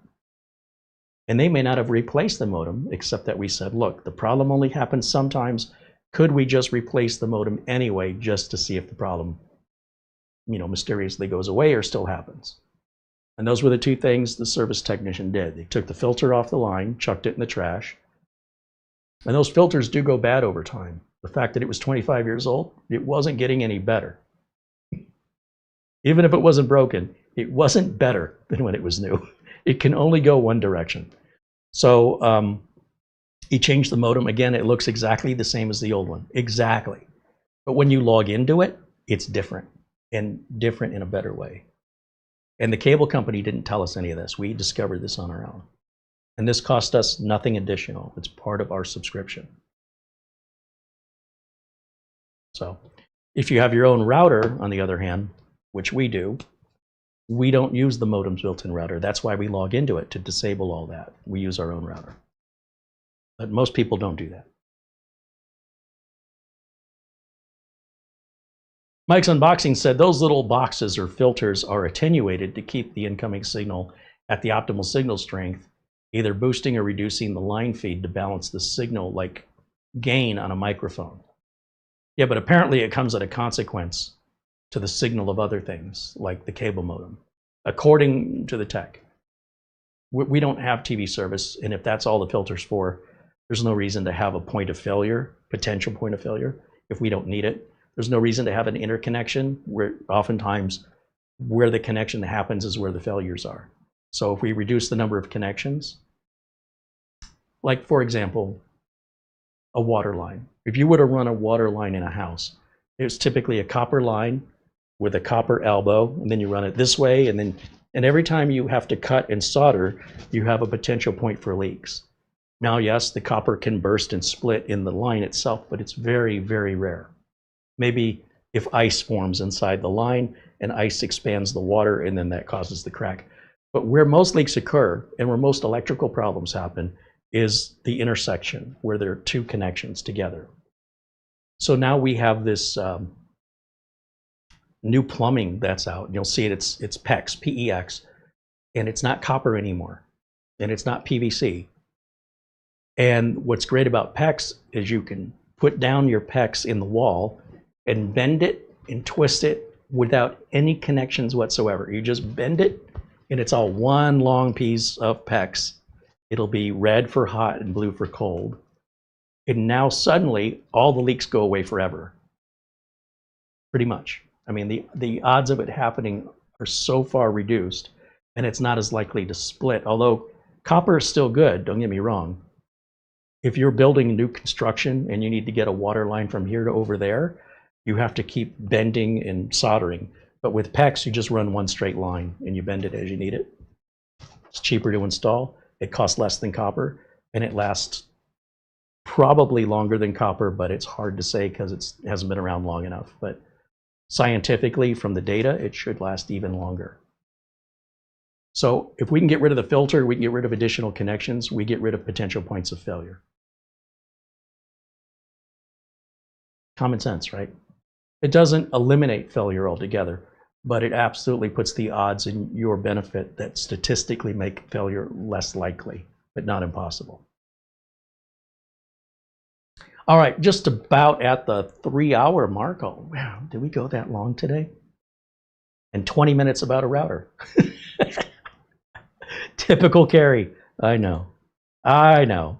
And they may not have replaced the modem, except that we said, look, the problem only happens sometimes. Could we just replace the modem anyway, just to see if the problem, you know, mysteriously goes away or still happens? And those were the two things the service technician did. They took the filter off the line, chucked it in the trash. And those filters do go bad over time. The fact that it was 25 years old, it wasn't getting any better. Even if it wasn't broken, it wasn't better than when it was new. It can only go one direction. So he changed the modem. Again, it looks exactly the same as the old one. Exactly. But when you log into it, it's different, and different in a better way. And the cable company didn't tell us any of this. We discovered this on our own. And this cost us nothing additional. It's part of our subscription. So if you have your own router, on the other hand, which we do, we don't use the modem's built-in router. That's why we log into it, to disable all that. We use our own router. But most people don't do that. Mike's Unboxing said those little boxes or filters are attenuated to keep the incoming signal at the optimal signal strength, either boosting or reducing the line feed to balance the signal like gain on a microphone. Yeah, but apparently it comes at a consequence to the signal of other things, like the cable modem, according to the tech. We don't have TV service, and if that's all the filter's for, there's no reason to have a point of failure, potential point of failure, if we don't need it. There's no reason to have an interconnection, where oftentimes where the connection happens is where the failures are. So if we reduce the number of connections, like for example, a water line. If you were to run a water line in a house, it's typically a copper line with a copper elbow, and then you run it this way, and every time you have to cut and solder, you have a potential point for leaks. Now, yes, the copper can burst and split in the line itself, but it's very, very rare. Maybe if ice forms inside the line and ice expands the water and then that causes the crack. But where most leaks occur and where most electrical problems happen is the intersection where there are two connections together. So now we have this new plumbing that's out. You'll see it, it's PEX, P-E-X, and it's not copper anymore, and it's not PVC. And what's great about PEX is you can put down your PEX in the wall and bend it and twist it without any connections whatsoever. You just bend it, and it's all one long piece of PEX. It'll be red for hot and blue for cold. And now suddenly, all the leaks go away forever. Pretty much. I mean, the odds of it happening are so far reduced, and it's not as likely to split. Although copper is still good, don't get me wrong. If you're building a new construction and you need to get a water line from here to over there, you have to keep bending and soldering. But with PEX, you just run one straight line and you bend it as you need it. It's cheaper to install. It costs less than copper, and it lasts probably longer than copper, but it's hard to say because it hasn't been around long enough. But scientifically, from the data, it should last even longer. So if we can get rid of the filter, we can get rid of additional connections, we get rid of potential points of failure. Common sense, right? It doesn't eliminate failure altogether, but it absolutely puts the odds in your benefit that statistically make failure less likely, but not impossible. All right, just about at the 3-hour mark. Oh, wow, did we go that long today? And 20 minutes about a router. Typical Carey. I know. I know.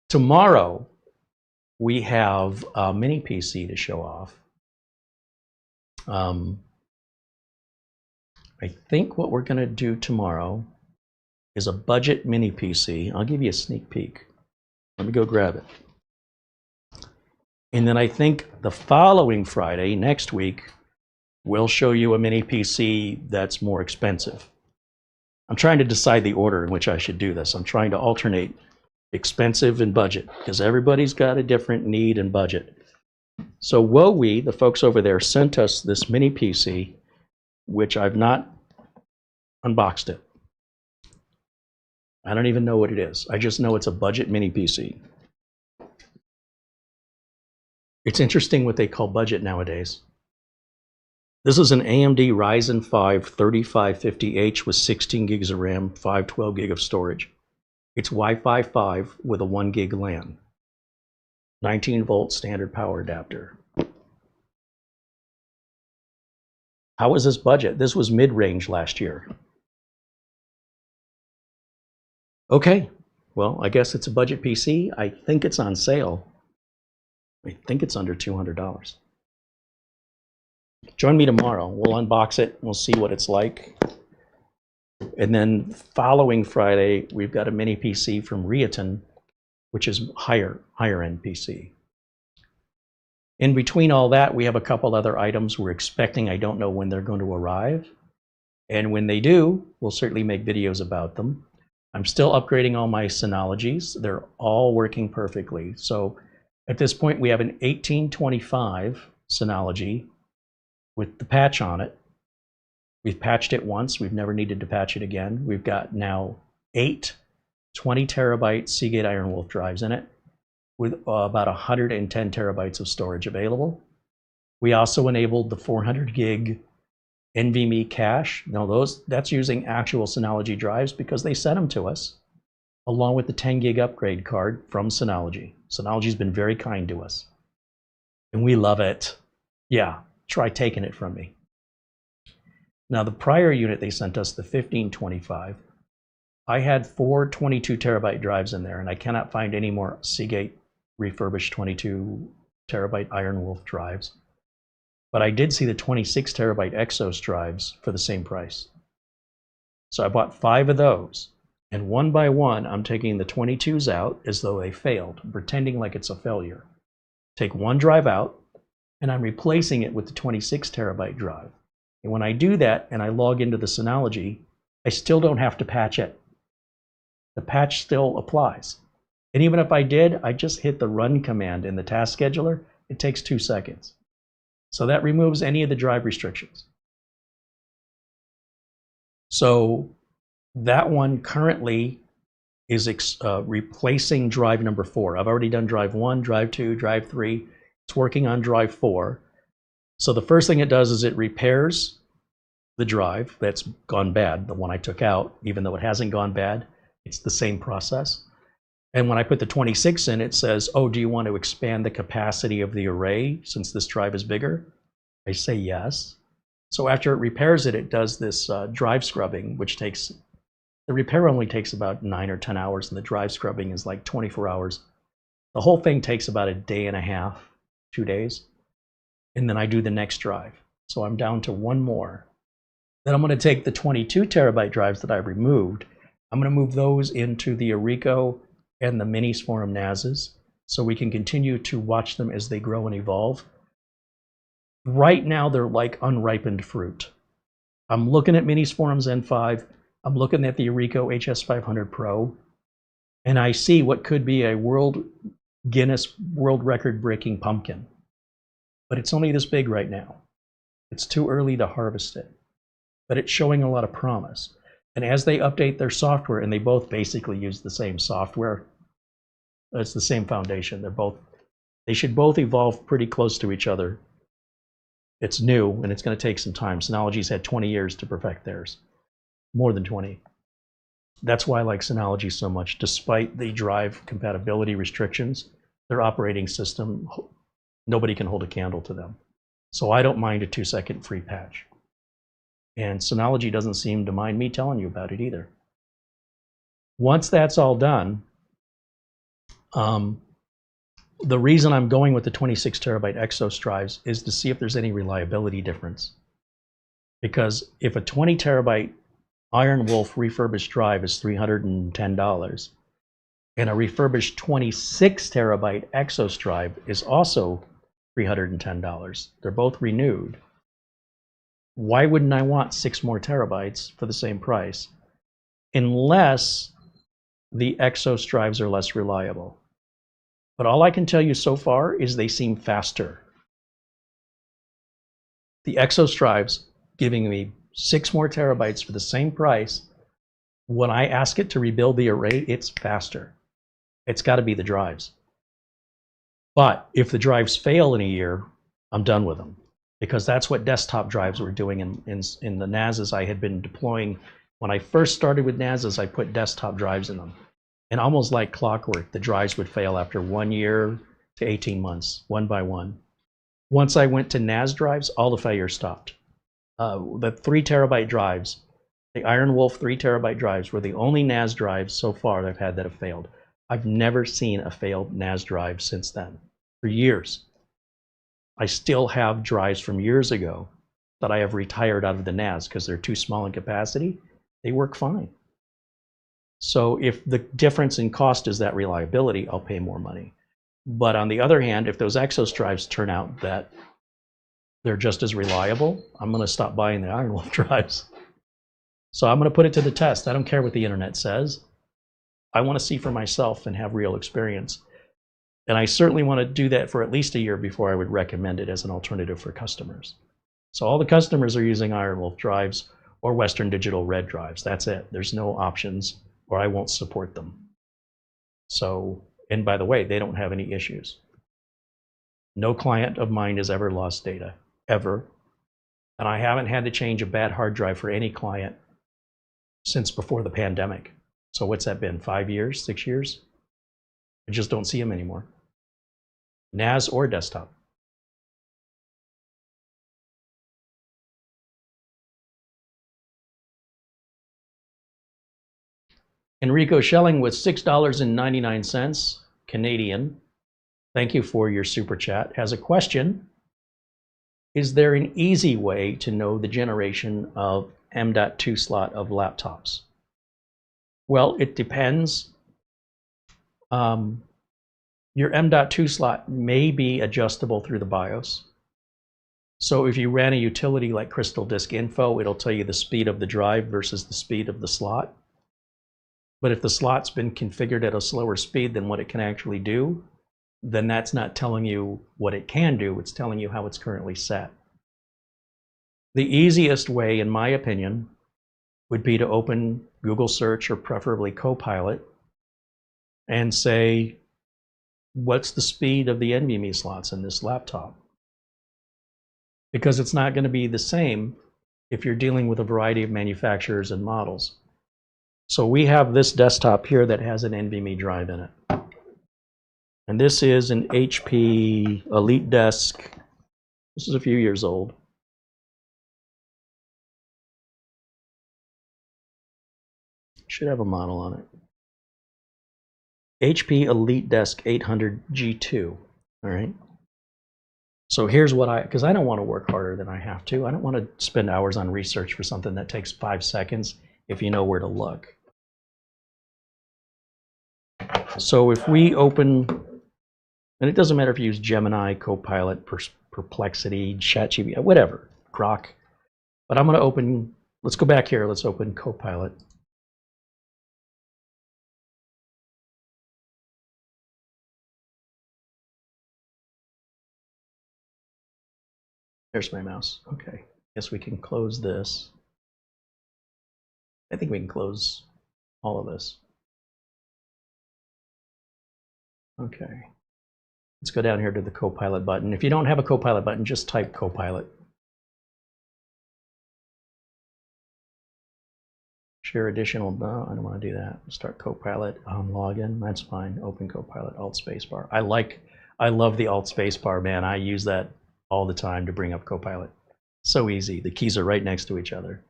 Tomorrow, we have a mini PC to show off. I think what we're going to do tomorrow is a budget mini PC. I'll give you a sneak peek. Let me go grab it. And then I think the following Friday, next week, we'll show you a mini PC that's more expensive. I'm trying to decide the order in which I should do this. I'm trying to alternate expensive and budget because everybody's got a different need and budget. So WoWe, the folks over there, sent us this mini PC, which I've not unboxed it. I don't even know what it is. I just know it's a budget mini PC. It's interesting what they call budget nowadays. This is an AMD Ryzen 5 3550H with 16 gigs of RAM, 512 gig of storage. It's Wi-Fi 5 with a 1 gig LAN. 19 volt standard power adapter. How was this budget? This was mid-range last year. Okay, well, I guess it's a budget PC. I think it's on sale. I think it's under $200. Join me tomorrow. We'll unbox it. We'll see what it's like. And then following Friday, we've got a mini PC from Riaton, which is higher end PC. In between all that, we have a couple other items we're expecting. I don't know when they're going to arrive. And when they do, we'll certainly make videos about them. I'm still upgrading all my Synologies. They're all working perfectly. So at this point, we have an 1825 Synology with the patch on it. We've patched it once. We've never needed to patch it again. We've got now 8 20 terabyte Seagate Ironwolf drives in it with about 110 terabytes of storage available. We also enabled the 400 gig NVMe cache. Now that's using actual Synology drives because they sent them to us, along with the 10 gig upgrade card from Synology. Synology's been very kind to us, and we love it. Yeah, try taking it from me. Now, the prior unit they sent us, the 1525, I had 4 22 terabyte drives in there, and I cannot find any more Seagate refurbished 22 terabyte Ironwolf drives. But I did see the 26 terabyte Exos drives for the same price. So I bought 5 of those. And one by one, I'm taking the 22s out as though they failed, pretending like it's a failure. Take one drive out, and I'm replacing it with the 26 terabyte drive. And when I do that, and I log into the Synology, I still don't have to patch it. The patch still applies. And even if I did, I just hit the run command in the task scheduler. It takes 2 seconds. So that removes any of the drive restrictions. So that one currently is replacing drive number 4. I've already done drive 1, drive 2, drive 3. It's working on drive 4. So the first thing it does is it repairs the drive that's gone bad, the one I took out, even though it hasn't gone bad. It's the same process. And when I put the 26 in, it says, oh, do you want to expand the capacity of the array since this drive is bigger? I say yes. So after it repairs it, it does this drive scrubbing, which takes, the repair only takes about 9 or 10 hours, and the drive scrubbing is like 24 hours. The whole thing takes about a day and a half, 2 days. And then I do the next drive. So I'm down to one more. Then I'm going to take the 22 terabyte drives that I've removed. I'm going to move those into the Arico and the Minis Forum NASs so we can continue to watch them as they grow and evolve. Right now, they're like unripened fruit. I'm looking at Minis Forum's N5. I'm looking at the Arico HS500 Pro, and I see what could be a Guinness World Record breaking pumpkin. But it's only this big right now. It's too early to harvest it, but it's showing a lot of promise. And as they update their software, and they both basically use the same software, it's the same foundation. They should both evolve pretty close to each other. It's new, and it's going to take some time. Synology's had 20 years to perfect theirs, more than 20. That's why I like Synology so much. Despite the drive compatibility restrictions, their operating system, nobody can hold a candle to them. So I don't mind a 2-second free patch. And Synology doesn't seem to mind me telling you about it either. Once that's all done, the reason I'm going with the 26 terabyte Exos drives is to see if there's any reliability difference. Because if a 20 terabyte Iron Wolf refurbished drive is $310, and a refurbished 26 terabyte Exos drive is also $310, they're both renewed. Why wouldn't I want 6 more terabytes for the same price? Unless the Exos drives are less reliable. But all I can tell you so far is they seem faster. The Exos drives giving me 6 more terabytes for the same price. When I ask it to rebuild the array, it's faster. It's got to be the drives. But if the drives fail in a year, I'm done with them. Because that's what desktop drives were doing in the NASs I had been deploying. When I first started with NASs, I put desktop drives in them. And almost like clockwork, the drives would fail after 1 year to 18 months, one by one. Once I went to NAS drives, all the failures stopped. The 3 terabyte drives, the Iron Wolf 3 terabyte drives were the only NAS drives so far that I've had that have failed. I've never seen a failed NAS drive since then, for years. I still have drives from years ago that I have retired out of the NAS because they're too small in capacity. They work fine. So if the difference in cost is that reliability, I'll pay more money. But on the other hand, if those Exos drives turn out that they're just as reliable, I'm going to stop buying the Iron Wolf drives. So I'm going to put it to the test. I don't care what the internet says. I want to see for myself and have real experience. And I certainly want to do that for at least a year before I would recommend it as an alternative for customers. So all the customers are using Iron Wolf drives or Western Digital Red drives. That's it. There's no options, or I won't support them. So, and by the way, they don't have any issues. No client of mine has ever lost data, ever. And I haven't had to change a bad hard drive for any client since before the pandemic. So what's that been, 5 years, 6 years? I just don't see them anymore. NAS or desktop. Enrico Schelling with $6.99 Canadian. Thank you for your super chat. Has a question. Is there an easy way to know the generation of M.2 slot of laptops? Well, it depends. Your M.2 slot may be adjustable through the BIOS. So if you ran a utility like Crystal Disk Info, it'll tell you the speed of the drive versus the speed of the slot. But if the slot's been configured at a slower speed than what it can actually do, then that's not telling you what it can do, it's telling you how it's currently set. The easiest way, in my opinion, would be to open Google Search or preferably Copilot and say, what's the speed of the NVMe slots in this laptop? Because it's not going to be the same if you're dealing with a variety of manufacturers and models. So we have this desktop here that has an NVMe drive in it. And this is an HP EliteDesk. This is a few years old. Should have a model on it. HP EliteDesk 800 G2. All right. So here's what because I don't want to work harder than I have to. I don't want to spend hours on research for something that takes 5 seconds if you know where to look. So if we open, and it doesn't matter if you use Gemini, Copilot, Perplexity, ChatGPT, whatever, Grok. But I'm going to open, let's go back here, let's open Copilot. There's my mouse. Okay, guess we can close this. I think we can close all of this. Okay. Let's go down here to the Copilot button. If you don't have a Copilot button, just type Copilot. Share additional, no, I don't want to do that. Start Copilot, login, that's fine. Open Copilot, Alt Spacebar. I love the Alt Spacebar, man. I use that all the time to bring up Copilot. So easy, the keys are right next to each other.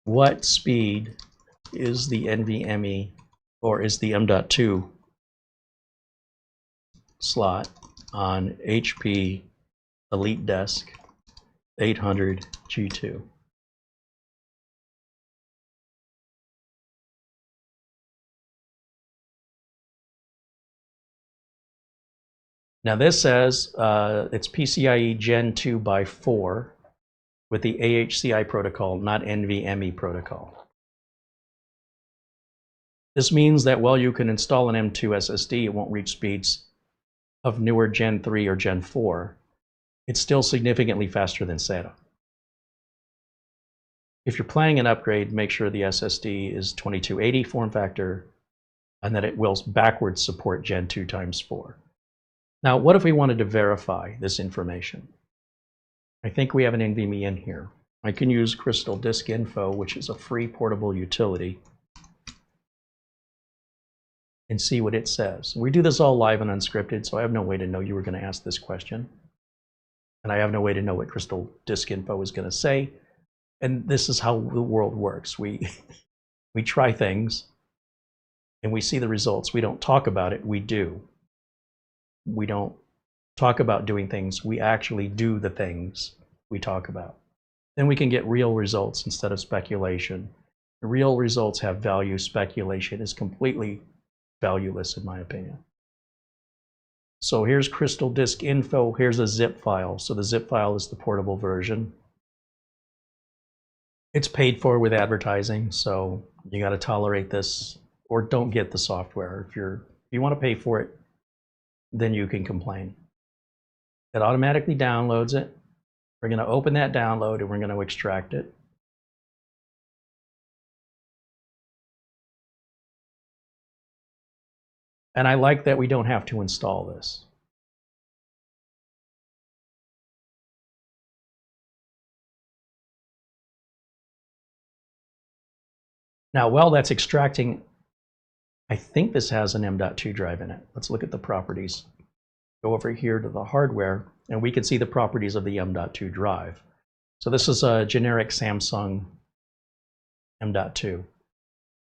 What speed is the NVMe, or is the M.2 slot on HP EliteDesk 800 G2? Now this says it's PCIe Gen 2 by 4 with the AHCI protocol, not NVMe protocol. This means that while you can install an M2 SSD, it won't reach speeds of newer Gen 3 or Gen 4. It's still significantly faster than SATA. If you're planning an upgrade, make sure the SSD is 2280 form factor and that it will backwards support Gen 2 times 4. Now, what if we wanted to verify this information? I think we have an NVMe in here. I can use Crystal Disk Info, which is a free portable utility, and see what it says. We do this all live and unscripted, so I have no way to know you were going to ask this question. And I have no way to know what Crystal Disk Info is going to say. And this is how the world works. We try things, and we see the results. We don't talk about it, we do. We don't talk about doing things, we actually do the things we talk about. Then we can get real results instead of speculation. The real results have value. Speculation is completely valueless in my opinion. So here's Crystal Disk Info, here's a zip file. So the zip file is the portable version. It's paid for with advertising, so you got to tolerate this or don't get the software. If you want to pay for it, then you can complain. It automatically downloads it. We're going to open that download and we're going to extract it. And I like that we don't have to install this. Now, while that's extracting, I think this has an M.2 drive in it. Let's look at the properties. Go over here to the hardware, and we can see the properties of the M.2 drive. So this is a generic Samsung M.2,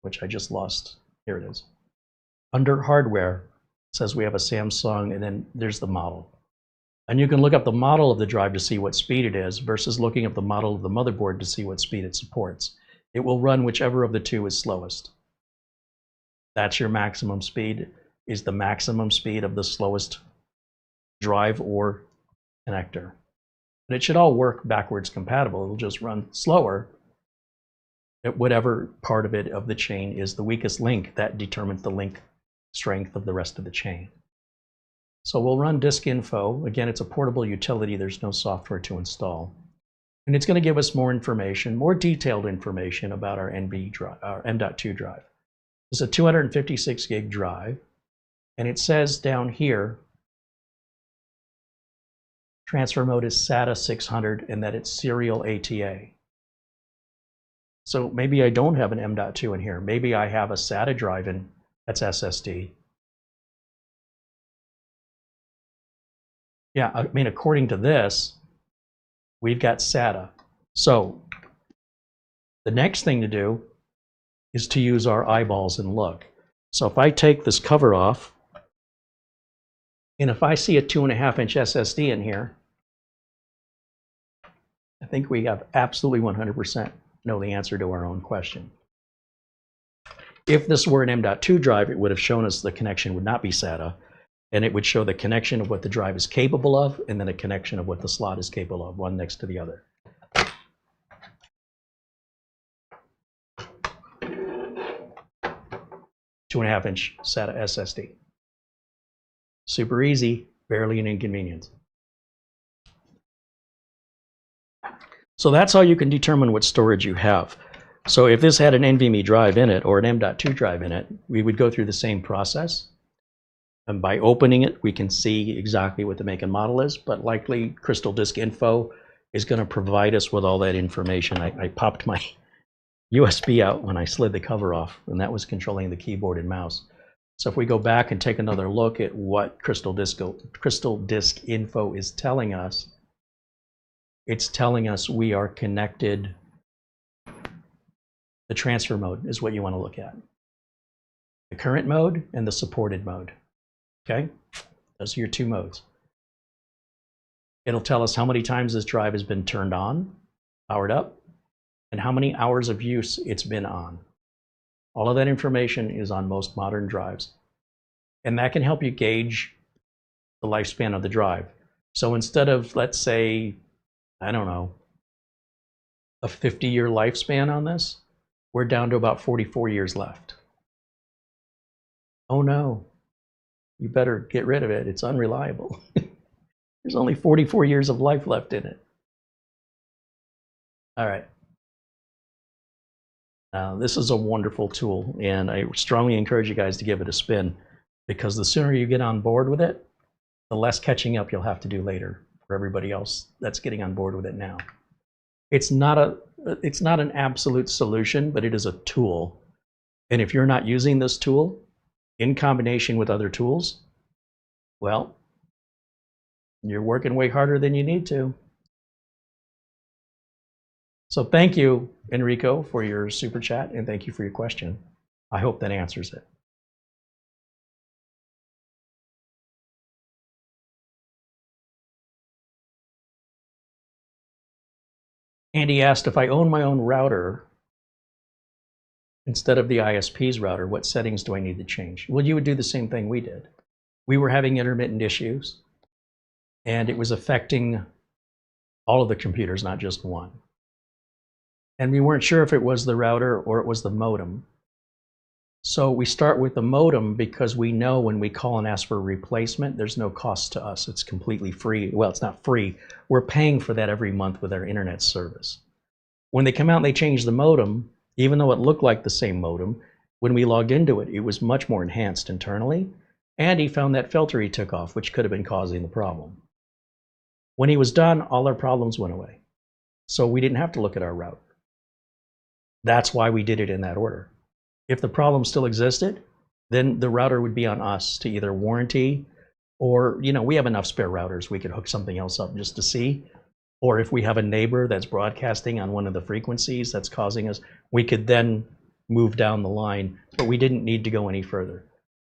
which I just lost. Here it is. Under hardware, it says we have a Samsung, and then there's the model. And you can look up the model of the drive to see what speed it is versus looking up the model of the motherboard to see what speed it supports. It will run whichever of the two is slowest. That's your maximum speed, is the maximum speed of the slowest drive or connector. And it should all work backwards compatible. It'll just run slower whatever part of it of the chain is the weakest link, that determines the link strength of the rest of the chain. So we'll run disk info. Again, it's a portable utility. There's no software to install. And it's going to give us more information, more detailed information about our NB drive, our M.2 drive. It's a 256 gig drive. And it says down here, transfer mode is SATA 600 and that it's serial ATA. So maybe I don't have an M.2 in here. Maybe I have a SATA drive in that's SSD. Yeah, I mean, according to this, we've got SATA. So the next thing to do is to use our eyeballs and look. So if I take this cover off, and if I see a 2.5-inch SSD in here, I think we have absolutely 100% know the answer to our own question. If this were an M.2 drive, it would have shown us the connection would not be SATA, and it would show the connection of what the drive is capable of, and then a connection of what the slot is capable of, one next to the other. Two-and-a-half-inch SATA SSD. Super easy, barely an inconvenience. So that's how you can determine what storage you have. So if this had an NVMe drive in it or an M.2 drive in it, we would go through the same process. And by opening it, we can see exactly what the make and model is, but likely Crystal Disk Info is going to provide us with all that information. I popped my USB out when I slid the cover off, and that was controlling the keyboard and mouse. So if we go back and take another look at what Crystal Disk Info is telling us, it's telling us we are connected. The transfer mode is what you want to look at. The current mode and the supported mode. Okay? Those are your two modes. It'll tell us how many times this drive has been turned on, powered up, and how many hours of use it's been on. All of that information is on most modern drives. And that can help you gauge the lifespan of the drive. So instead of, let's say, I don't know, a 50-year lifespan on this, we're down to about 44 years left. Oh no, you better get rid of it. It's unreliable. There's only 44 years of life left in it. All right. This is a wonderful tool, and I strongly encourage you guys to give it a spin, because the sooner you get on board with it, the less catching up you'll have to do later for everybody else that's getting on board with it now. It's not an absolute solution, but it is a tool. And if you're not using this tool in combination with other tools, well, you're working way harder than you need to. So thank you, Enrico, for your super chat, and thank you for your question. I hope that answers it. Andy asked, if I own my own router instead of the ISP's router, what settings do I need to change? Well, you would do the same thing we did. We were having intermittent issues, and it was affecting all of the computers, not just one. And we weren't sure if it was the router or it was the modem. So we start with the modem because we know when we call and ask for a replacement, there's no cost to us. It's completely free. Well, it's not free. We're paying for that every month with our internet service. When they come out and they change the modem, even though it looked like the same modem, when we logged into it, it was much more enhanced internally. And he found that filter he took off, which could have been causing the problem. When he was done, all our problems went away. So we didn't have to look at our router. That's why we did it in that order. If the problem still existed, then the router would be on us to either warranty, or, you know, we have enough spare routers, we could hook something else up just to see. Or if we have a neighbor that's broadcasting on one of the frequencies that's causing us, we could then move down the line, but we didn't need to go any further.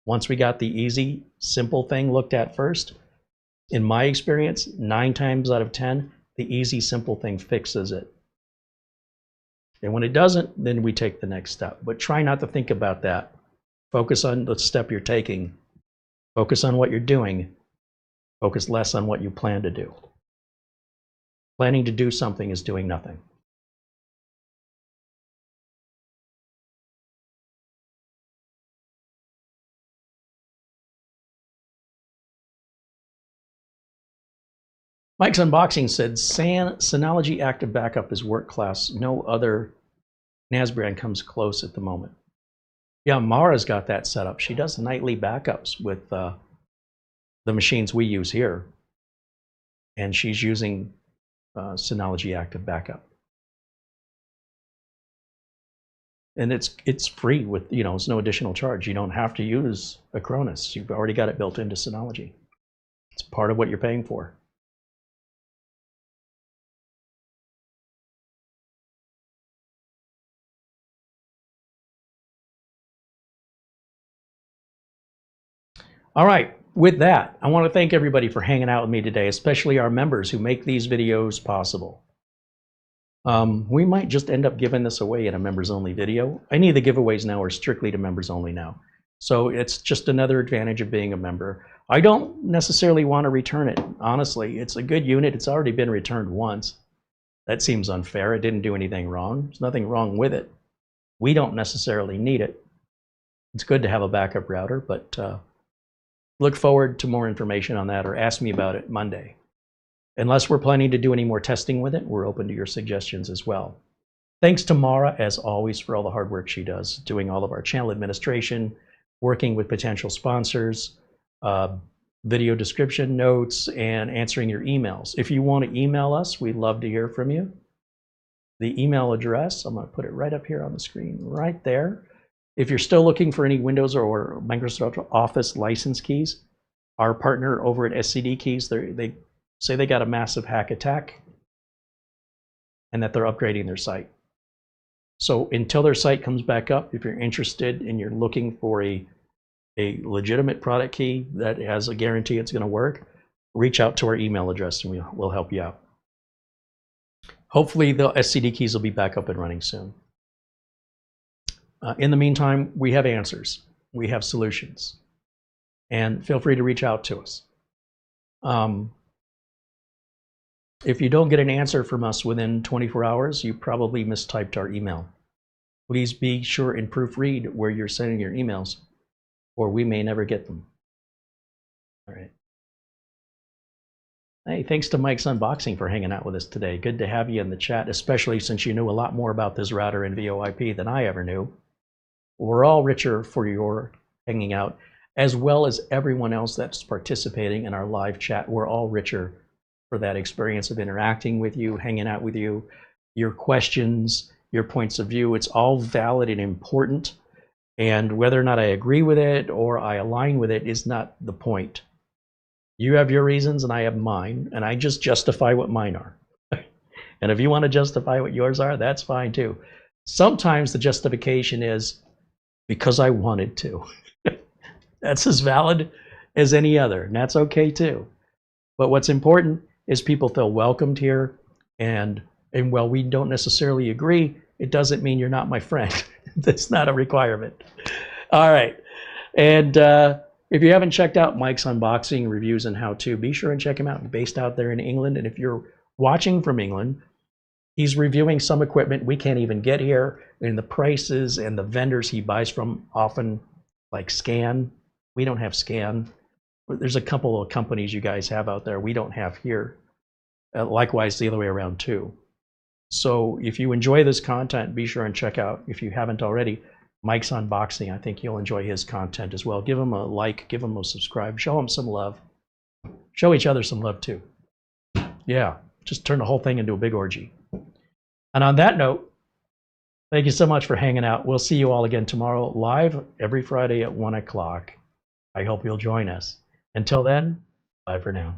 Once we got the easy, simple thing looked at first, in my experience, 9 times out of 10, the easy, simple thing fixes it. And when it doesn't, then we take the next step. But try not to think about that. Focus on the step you're taking. Focus on what you're doing. Focus less on what you plan to do. Planning to do something is doing nothing. Mike's Unboxing said, Synology Active Backup is work class. No other NAS brand comes close at the moment. Yeah, Mara's got that set up. She does nightly backups with the machines we use here. And she's using Synology Active Backup. And it's free with, it's no additional charge. You don't have to use Acronis. You've already got it built into Synology. It's part of what you're paying for. All right, with that, I want to thank everybody for hanging out with me today, especially our members who make these videos possible. We might just end up giving this away in a members only video. Any of the giveaways now are strictly to members only now. So it's just another advantage of being a member. I don't necessarily want to return it, honestly. It's a good unit. It's already been returned once. That seems unfair. It didn't do anything wrong. There's nothing wrong with it. We don't necessarily need it. It's good to have a backup router, but look forward to more information on that, or ask me about it Monday. Unless we're planning to do any more testing with it, we're open to your suggestions as well. Thanks to Mara, as always, for all the hard work she does, doing all of our channel administration, working with potential sponsors, video description notes, and answering your emails. If you want to email us, we'd love to hear from you. The email address, I'm going to put it right up here on the screen, right there. If you're still looking for any Windows or Microsoft Office license keys, our partner over at SCD Keys, they say they got a massive hack attack and that they're upgrading their site. So until their site comes back up, if you're interested and you're looking for a legitimate product key that has a guarantee it's going to work, reach out to our email address and we'll help you out. Hopefully the SCD keys will be back up and running soon. In the meantime, we have answers. We have solutions. And feel free to reach out to us. If you don't get an answer from us within 24 hours, you probably mistyped our email. Please be sure and proofread where you're sending your emails, or we may never get them. All right. Hey, thanks to Mike's Unboxing for hanging out with us today. Good to have you in the chat, especially since you knew a lot more about this router and VoIP than I ever knew. We're all richer for your hanging out, as well as everyone else that's participating in our live chat. We're all richer for that experience of interacting with you, hanging out with you, your questions, your points of view. It's all valid and important. And whether or not I agree with it or I align with it is not the point. You have your reasons and I have mine, and I just justify what mine are. And if you want to justify what yours are, that's fine too. Sometimes the justification is because I wanted to. That's as valid as any other, and that's okay too. But what's important is people feel welcomed here, and while we don't necessarily agree, it doesn't mean you're not my friend. That's not a requirement. All right, and if you haven't checked out Mike's Unboxing, Reviews, and How To, be sure and check him out. He's based out there in England, and if you're watching from England, he's reviewing some equipment we can't even get here, and the prices and the vendors he buys from often, like Scan. We don't have Scan. There's a couple of companies you guys have out there we don't have here. Likewise, the other way around too. So if you enjoy this content, be sure and check out, if you haven't already, Mike's Unboxing. I think you'll enjoy his content as well. Give him a like, give him a subscribe, show him some love. Show each other some love too. Yeah, just turn the whole thing into a big orgy. And on that note, thank you so much for hanging out. We'll see you all again tomorrow, live every Friday at 1 o'clock. I hope you'll join us. Until then, bye for now.